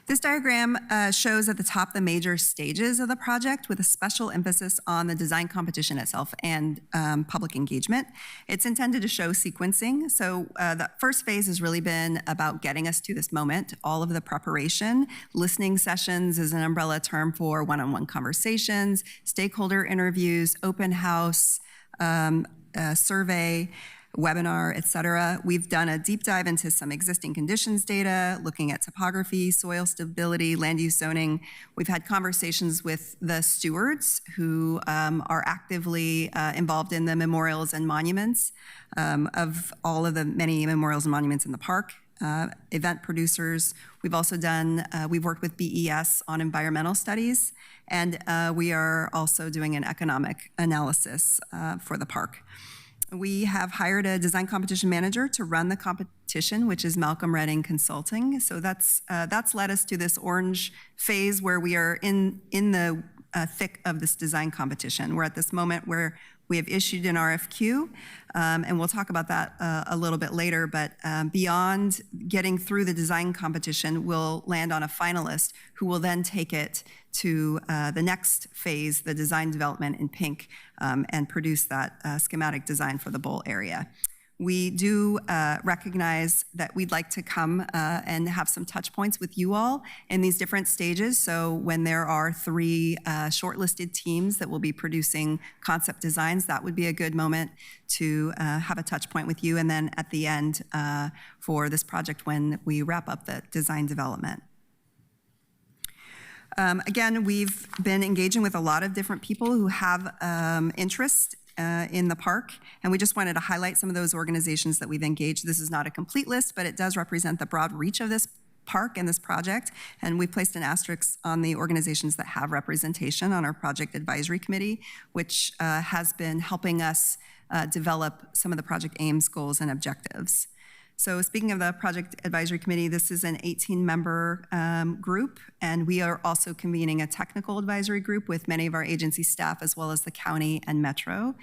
This diagram shows at the top the major stages of the project with a special emphasis on the design competition itself and public engagement. It's intended to show sequencing. So the first phase has really been about getting us to this moment, all of the preparation. Listening sessions is an umbrella term for one-on-one conversations, stakeholder interviews, open house, survey, webinar, et cetera. We've done a deep dive into some existing conditions data, looking at topography, soil stability, land use zoning. We've had conversations with the stewards who are actively involved in the memorials and monuments of all of the many memorials and monuments in the park. Event producers. We've also done, we've worked with BES on environmental studies, and we are also doing an economic analysis for the park. We have hired a design competition manager to run the competition, which is Malcolm Redding Consulting. So that's led us to this orange phase where we are in the thick of this design competition. We're at this moment where we have issued an RFQ, and we'll talk about that a little bit later, but beyond getting through the design competition, we'll land on a finalist who will then take it to the next phase, the design development in pink, and produce that schematic design for the bowl area. We do recognize that we'd like to come and have some touch points with you all in these different stages. So when there are 3 shortlisted teams that will be producing concept designs, that would be a good moment to have a touch point with you. And then at the end for this project when we wrap up the design development. Again, we've been engaging with a lot of different people who have interest in the park, and we just wanted to highlight some of those organizations that we've engaged. This is not a complete list, but it does represent the broad reach of this park and this project, and we placed an asterisk on the organizations that have representation on our project advisory committee, which has been helping us develop some of the project aims, goals, and objectives. So speaking of the Project Advisory Committee, this is an 18-member group, and we are also convening a technical advisory group with many of our agency staff as well as the county and Metro.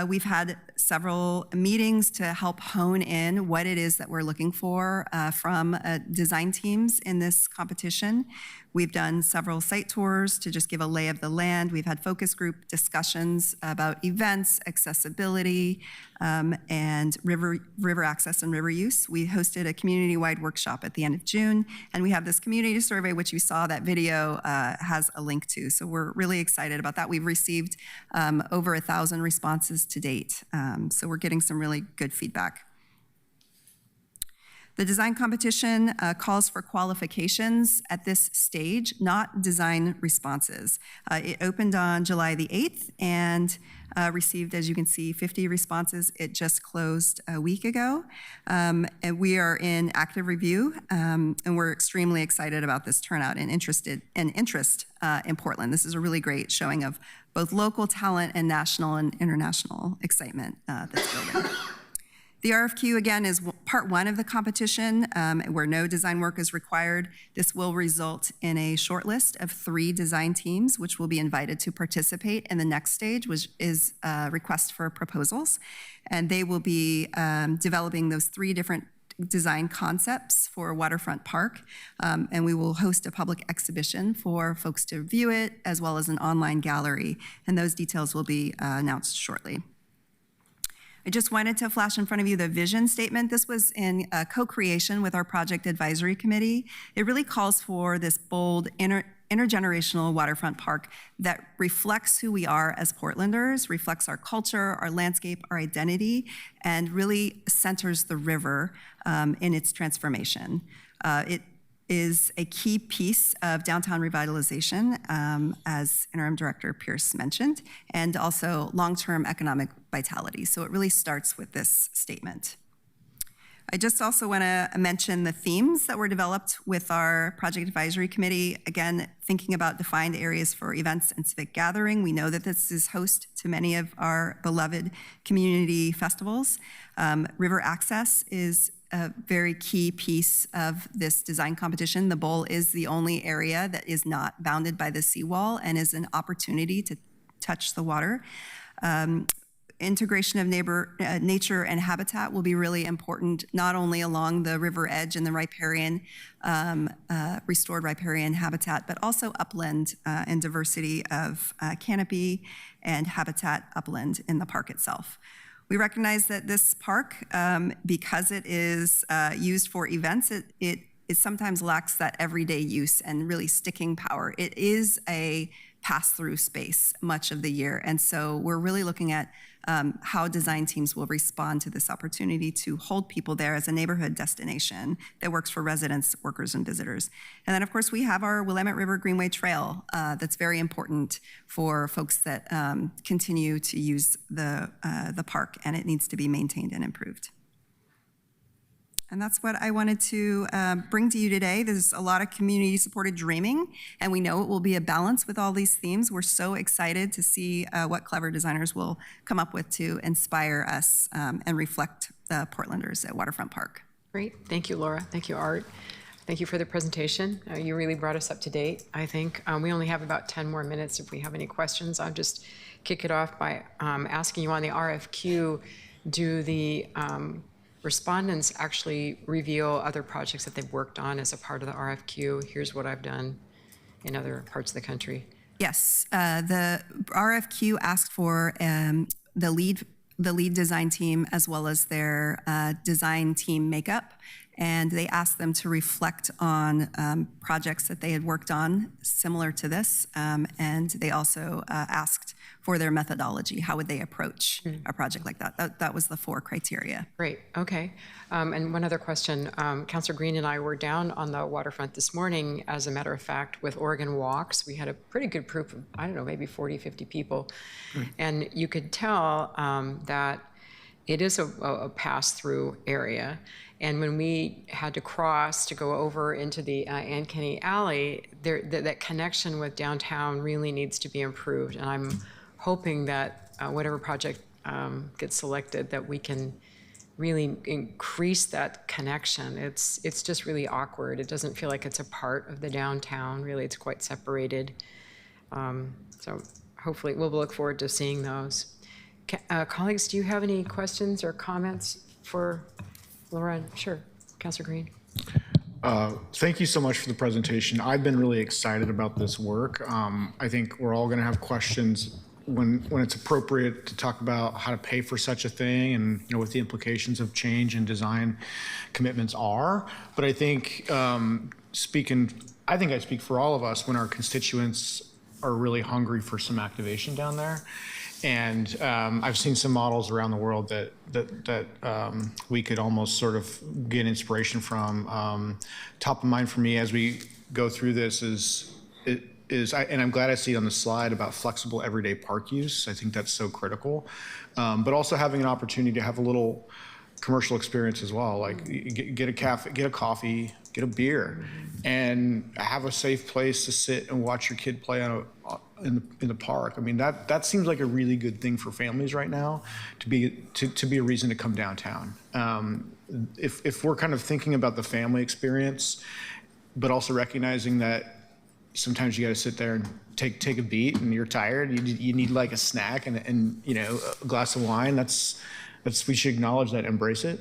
We've had several meetings to help hone in what it is that we're looking for from design teams in this competition. We've done several site tours to just give a lay of the land. We've had focus group discussions about events, accessibility, and river access and river use. We hosted a community-wide workshop at the end of June, and we have this community survey, which you saw that video has a link to. So we're really excited about that. We've received over 1,000 responses to date. So we're getting some really good feedback. The design competition calls for qualifications at this stage, not design responses. It opened on July the 8th and received, as you can see, 50 responses. It just closed a week ago. And we are in active review, and we're extremely excited about this turnout and interest in Portland. This is a really great showing of both local talent and national and international excitement that's building. The RFQ, again, is part 1 of the competition, where no design work is required. This will result in a short list of 3 design teams, which will be invited to participate in the next stage, which is request for proposals. And they will be developing those 3 different design concepts for a waterfront park. And we will host a public exhibition for folks to view it, as well as an online gallery. And those details will be announced shortly. I just wanted to flash in front of you the vision statement. This was in co-creation with our Project Advisory Committee. It really calls for this bold intergenerational waterfront park that reflects who we are as Portlanders, reflects our culture, our landscape, our identity, and really centers the river in its transformation. It is a key piece of downtown revitalization, as Interim Director Pierce mentioned, and also long-term economic vitality. So it really starts with this statement. I just also want to mention the themes that were developed with our Project Advisory Committee. Again, thinking about defined areas for events and civic gathering. We know that this is host to many of our beloved community festivals. River access is a very key piece of this design competition. The bowl is the only area that is not bounded by the seawall and is an opportunity to touch the water. Integration of nature and habitat will be really important, not only along the river edge and the riparian, restored riparian habitat, but also upland and diversity of canopy and habitat upland in the park itself. We recognize that this park, because it is used for events, it sometimes lacks that everyday use and really sticking power. It is a pass-through space much of the year, and so we're really looking at how design teams will respond to this opportunity to hold people there as a neighborhood destination that works for residents, workers, and visitors. And then, of course, we have our Willamette River Greenway Trail that's very important for folks that continue to use the park, and it needs to be maintained and improved. And that's what I wanted to bring to you today. There's a lot of community-supported dreaming, and we know it will be a balance with all these themes. We're so excited to see what clever designers will come up with to inspire us and reflect the Portlanders at Waterfront Park. Great. Thank you, Laura. Thank you, Art. Thank you for the presentation. You really brought us up to date, I think. We only have about 10 more minutes if we have any questions. I'll just kick it off by asking you on the RFQ, do the respondents actually reveal other projects that they've worked on as a part of the RFQ? Here's what I've done in other parts of the country. Yes, the RFQ asked for the lead design team as well as their design team makeup, and they asked them to reflect on projects that they had worked on similar to this, and they also asked for their methodology. How would they approach a project like that? That was the 4 criteria. Great, okay. And one other question. Councilor Green and I were down on the waterfront this morning, as a matter of fact, with Oregon Walks. We had a pretty good group of, I don't know, maybe 40, 50 people. And you could tell that it is a pass-through area. And when we had to cross to go over into the Ann Kenny Alley, that connection with downtown really needs to be improved. And I'm hoping that whatever project gets selected, that we can really increase that connection. It's just really awkward. It doesn't feel like it's a part of the downtown. Really, it's quite separated. So hopefully, we'll look forward to seeing those. Colleagues, do you have any questions or comments for Lauren? Sure, Councilor Green. Thank you so much for the presentation. I've been really excited about this work. I think we're all going to have questions when it's appropriate to talk about how to pay for such a thing and what the implications of change and design commitments are. But I think I speak for all of us when our constituents are really hungry for some activation down there. And I've seen some models around the world that we could almost sort of get inspiration from. Top of mind for me as we go through this and I'm glad I see it on the slide about flexible everyday park use. I think that's so critical. But also having an opportunity to have a little commercial experience as well, like get a coffee, get a beer, and have a safe place to sit and watch your kid play in the park. I mean, that seems like a really good thing for families right now, to be a reason to come downtown. If we're kind of thinking about the family experience, but also recognizing that sometimes you got to sit there and take a beat, and you're tired. You need like a snack and a glass of wine. That's we should acknowledge that, embrace it.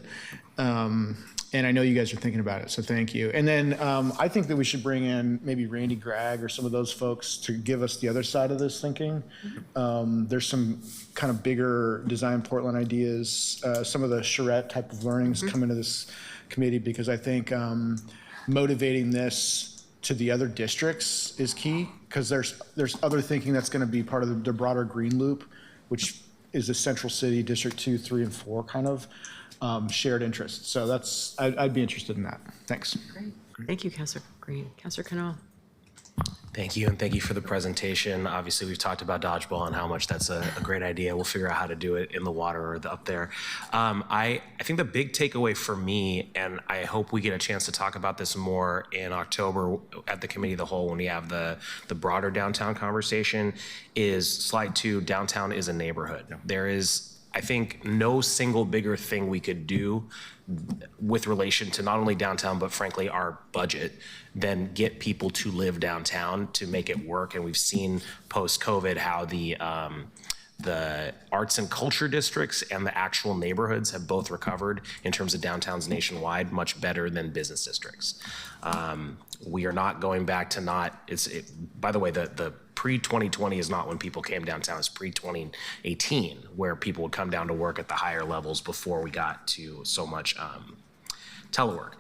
And I know you guys are thinking about it, so thank you. And then I think that we should bring in maybe Randy Gregg or some of those folks to give us the other side of this thinking. There's some kind of bigger Design Portland ideas, some of the charrette type of learnings come into this committee, because I think motivating this to the other districts is key, because there's other thinking that's going to be part of the broader Green Loop, which is a Central City District 2, 3, and 4 kind of shared interest. So that's, I'd be interested in that. Thanks. Great. Thank you, Councilor Green. Councilor Knoll. Thank you, and thank you for the presentation. Obviously, we've talked about dodgeball and how much that's a great idea. We'll figure out how to do it in the water or up there. I think the big takeaway for me, and I hope we get a chance to talk about this more in October at the Committee of the Whole when we have the broader downtown conversation, is slide 2, downtown is a neighborhood. There is, I think, no single bigger thing we could do with relation to not only downtown, but frankly, our budget, than get people to live downtown to make it work. And we've seen post-COVID how the arts and culture districts and the actual neighborhoods have both recovered in terms of downtowns nationwide much better than business districts. We are not going back to by the way, the pre-2020 is not when people came downtown, it's pre-2018, where people would come down to work at the higher levels before we got to so much telework.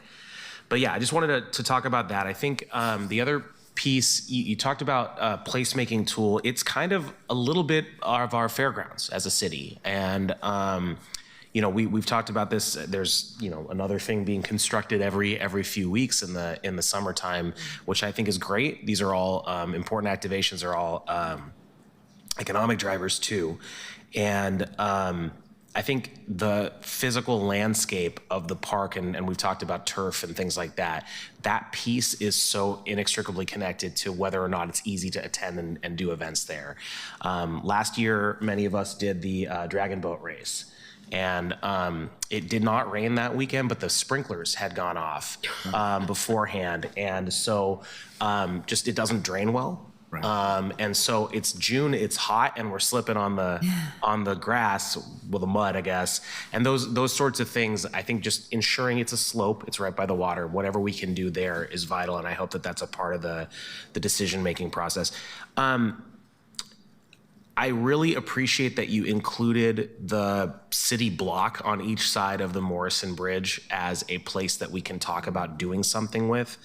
But yeah, I just wanted to talk about that. I think the other piece, you talked about a placemaking tool. It's kind of a little bit of our fairgrounds as a city. And we've talked about this. There's another thing being constructed every few weeks in the summertime, which I think is great. These are all important activations. Are all economic drivers too, and I think the physical landscape of the park, and we've talked about turf and things like that. That piece is so inextricably connected to whether or not it's easy to attend and do events there. Last year, many of us did the Dragon Boat Race. And it did not rain that weekend, but the sprinklers had gone off beforehand. And so it doesn't drain well. Right. And so it's June, it's hot, and we're slipping on the grass, well, the mud, I guess. And those sorts of things, I think just ensuring it's a slope, it's right by the water, whatever we can do there is vital. And I hope that that's a part of the decision-making process. I really appreciate that you included the city block on each side of the Morrison Bridge as a place that we can talk about doing something with,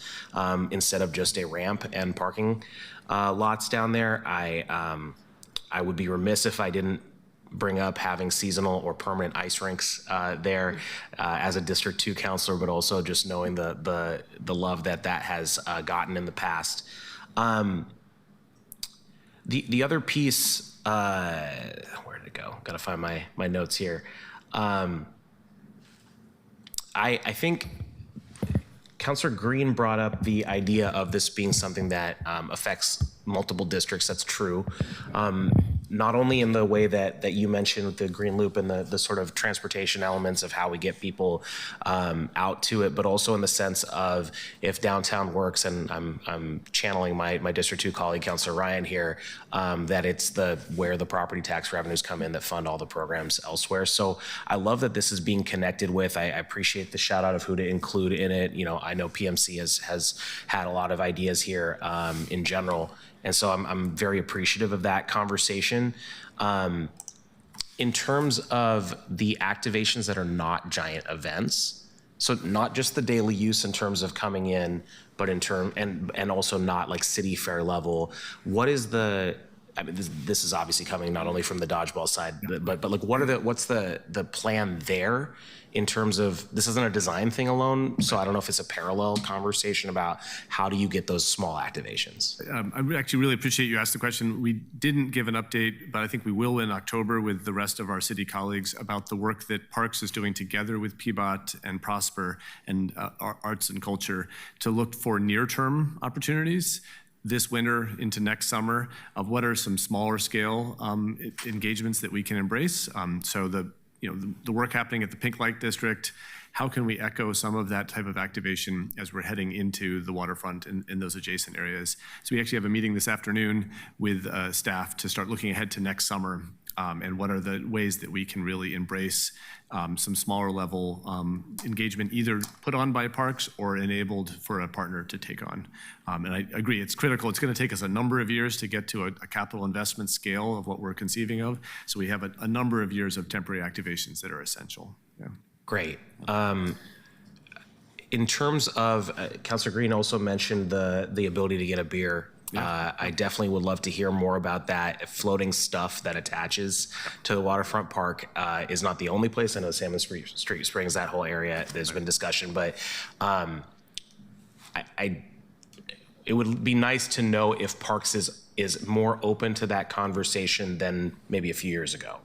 instead of just a ramp and parking lots down there. I would be remiss if I didn't bring up having seasonal or permanent ice rinks there as a District 2 councilor, but also just knowing the love that has gotten in the past. The other piece, where did it go? Got to find my notes here. I think Councilor Green brought up the idea of this being something that affects multiple districts. That's true. Not only in the way that you mentioned with the Green Loop and the sort of transportation elements of how we get people out to it, but also in the sense of if downtown works, and I'm channeling my District 2 colleague, Councilor Ryan here, that it's where the property tax revenues come in that fund all the programs elsewhere. So I love that this is being connected with. I appreciate the shout out of who to include in it. I know PMC has had a lot of ideas here in general. And so I'm very appreciative of that conversation. In terms of the activations that are not giant events, so not just the daily use in terms of coming in, but and also not like city fair level, what is this is obviously coming not only from the dodgeball side, but like what's the plan there in terms of, this isn't a design thing alone, so I don't know if it's a parallel conversation about how do you get those small activations? I actually really appreciate you asked the question. We didn't give an update, but I think we will in October with the rest of our city colleagues about the work that Parks is doing together with PBOT and Prosper and Arts and Culture to look for near-term opportunities this winter into next summer of what are some smaller scale engagements that we can embrace. So the work happening at the Pink Light District, how can we echo some of that type of activation as we're heading into the waterfront in those adjacent areas? So we actually have a meeting this afternoon with staff to start looking ahead to next summer and what are the ways that we can really embrace some smaller level engagement, either put on by Parks or enabled for a partner to take on. And I agree, it's critical. It's going to take us a number of years to get to a capital investment scale of what we're conceiving of. So we have a number of years of temporary activations that are essential. Yeah. Great. in terms of, Councilor Green also mentioned the ability to get a beer. I definitely would love to hear more about that. Floating stuff that attaches to the waterfront park is not the only place. I know Salmon Street Springs, that whole area, there's been discussion, but it would be nice to know if Parks is more open to that conversation than maybe a few years ago.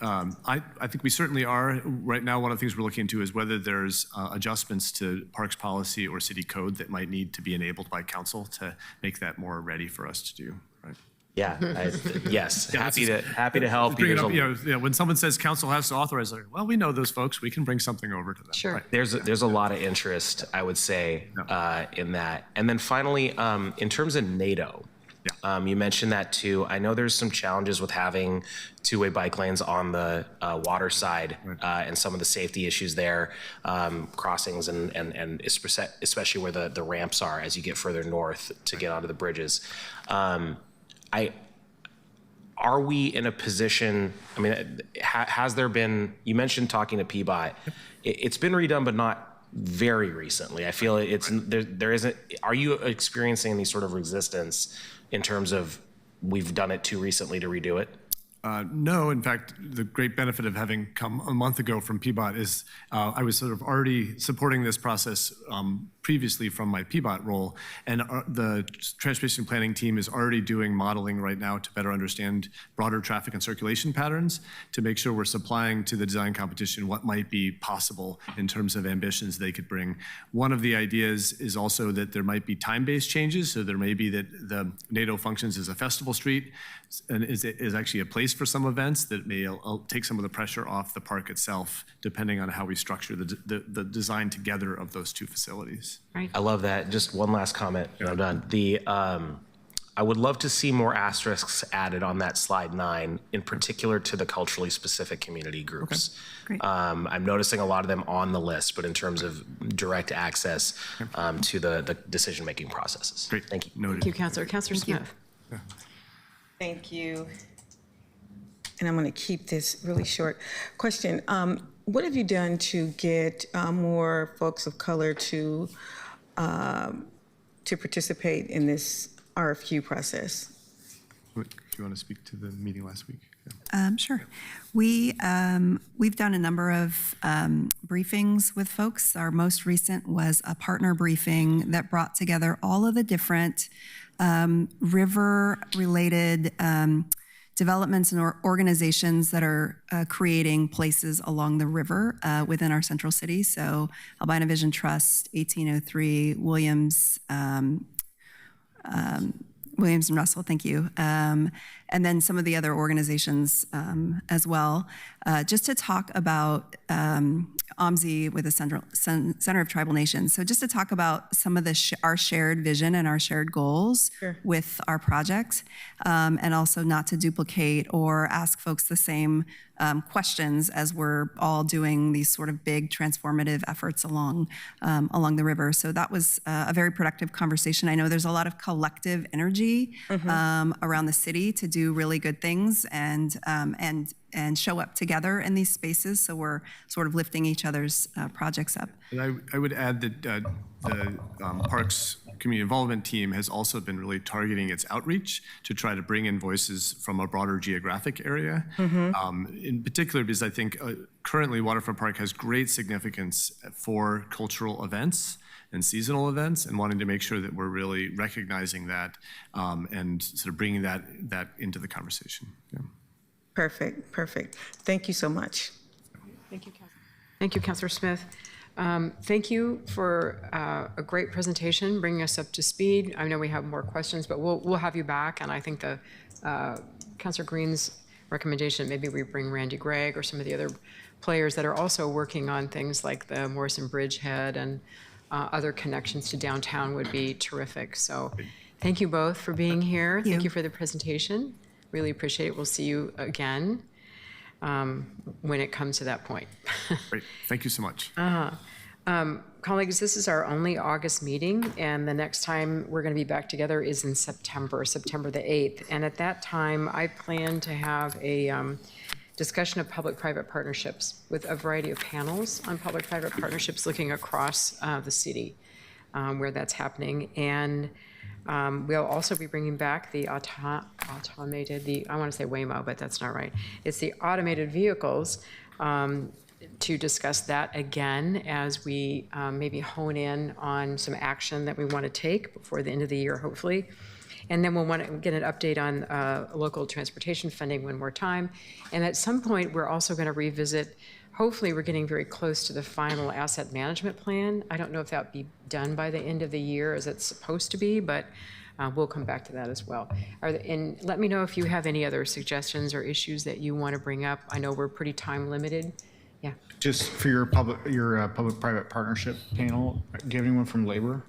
I think we certainly are. Right now, one of the things we're looking into is whether there's adjustments to Parks policy or city code that might need to be enabled by council to make that more ready for us to do, right? Yeah, yes, happy to help. Bring it up, you know, when someone says council has to authorize it, well, we know those folks, we can bring something over to them. Sure. Right. There's a lot of interest, I would say, in that. And then finally, in terms of NATO, you mentioned that too. I know there's some challenges with having two-way bike lanes on the water side and some of the safety issues there, crossings and especially where the ramps are as you get further north to get onto the bridges. Are we in a position, I mean, has there been, you mentioned talking to PBOT, it's been redone, but not very recently. I feel there isn't, are you experiencing any sort of resistance in terms of we've done it too recently to redo it? No, in fact, the great benefit of having come a month ago from PBOT is I was sort of already supporting this process previously from my PBOT role, and the transportation planning team is already doing modeling right now to better understand broader traffic and circulation patterns to make sure we're supplying to the design competition what might be possible in terms of ambitions they could bring. One of the ideas is also that there might be time-based changes, so there may be that the NATO functions as a festival street and is actually a place for some events that may take some of the pressure off the park itself, depending on how we structure the design together of those two facilities. Right. I love that. Just one last comment and I'm done. I would love to see more asterisks added on that slide 9, in particular to the culturally specific community groups. Great. I'm noticing a lot of them on the list, but in terms of direct access to the decision-making processes. Great. Thank you. Noted. Thank you, Councilor. Councilor Smith. Thank you. And I'm going to keep this really short. Question, what have you done to get more folks of color to participate in this RFQ process? Do you want to speak to the meeting last week? Sure. We've done a number of briefings with folks. Our most recent was a partner briefing that brought together all of the different river-related developments and organizations that are creating places along the river within our central city. So Albina Vision Trust, 1803, Williams and Russell, thank you. And then some of the other organizations as well, just to talk about OMSI with the Center of Tribal Nations. So just to talk about some of our shared vision and our shared goals with our projects, and also not to duplicate or ask folks the same questions as we're all doing these sort of big transformative efforts along the river. So that was a very productive conversation. I know there's a lot of collective energy around the city to do really good things and show up together in these spaces. So we're sort of lifting each other's projects up. And I would add that the Parks Community Involvement Team has also been really targeting its outreach to try to bring in voices from a broader geographic area. In particular, because I think currently Waterfront Park has great significance for cultural events and seasonal events, and wanting to make sure that we're really recognizing that and sort of bringing that into the conversation. Yeah. Perfect, perfect. Thank you so much. Thank you, Councilor. Thank you, Councilor Smith. Thank you for a great presentation, bringing us up to speed. I know we have more questions, but we'll have you back. And I think the Councilor Green's recommendation, maybe we bring Randy Gregg or some of the other players that are also working on things like the Morrison Bridgehead and other connections to downtown would be terrific. So thank you both for being here. Thank you for the presentation. Really appreciate it. We'll see you again when it comes to that point. Great. Thank you so much. Colleagues, this is our only August meeting, and the next time we're going to be back together is in September the 8th. And at that time, I plan to have a discussion of public-private partnerships with a variety of panels on public-private partnerships looking across the city where that's happening. And we'll also be bringing back the automated, I want to say Waymo, but that's not right. It's the automated vehicles to discuss that again as we maybe hone in on some action that we want to take before the end of the year, hopefully. And then we'll want to get an update on local transportation funding one more time. And at some point, we're also going to revisit, hopefully we're getting very close to the final asset management plan. I don't know if that will be done by the end of the year as it's supposed to be, but we'll come back to that as well. And let me know if you have any other suggestions or issues that you want to bring up. I know we're pretty time limited. Yeah. Just for your public-private partnership panel, do you have anyone from labor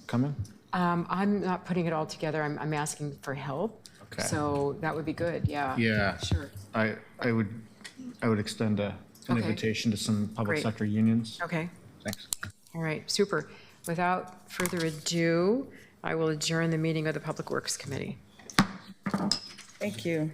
coming? I'm not putting it all together. I'm asking for help. Okay. So that would be good. Yeah. Yeah. Sure. I would extend an Okay. invitation to some public Great. sector unions. Okay. Thanks. All right. Super. Without further ado, I will adjourn the meeting of the Public Works Committee. Thank you.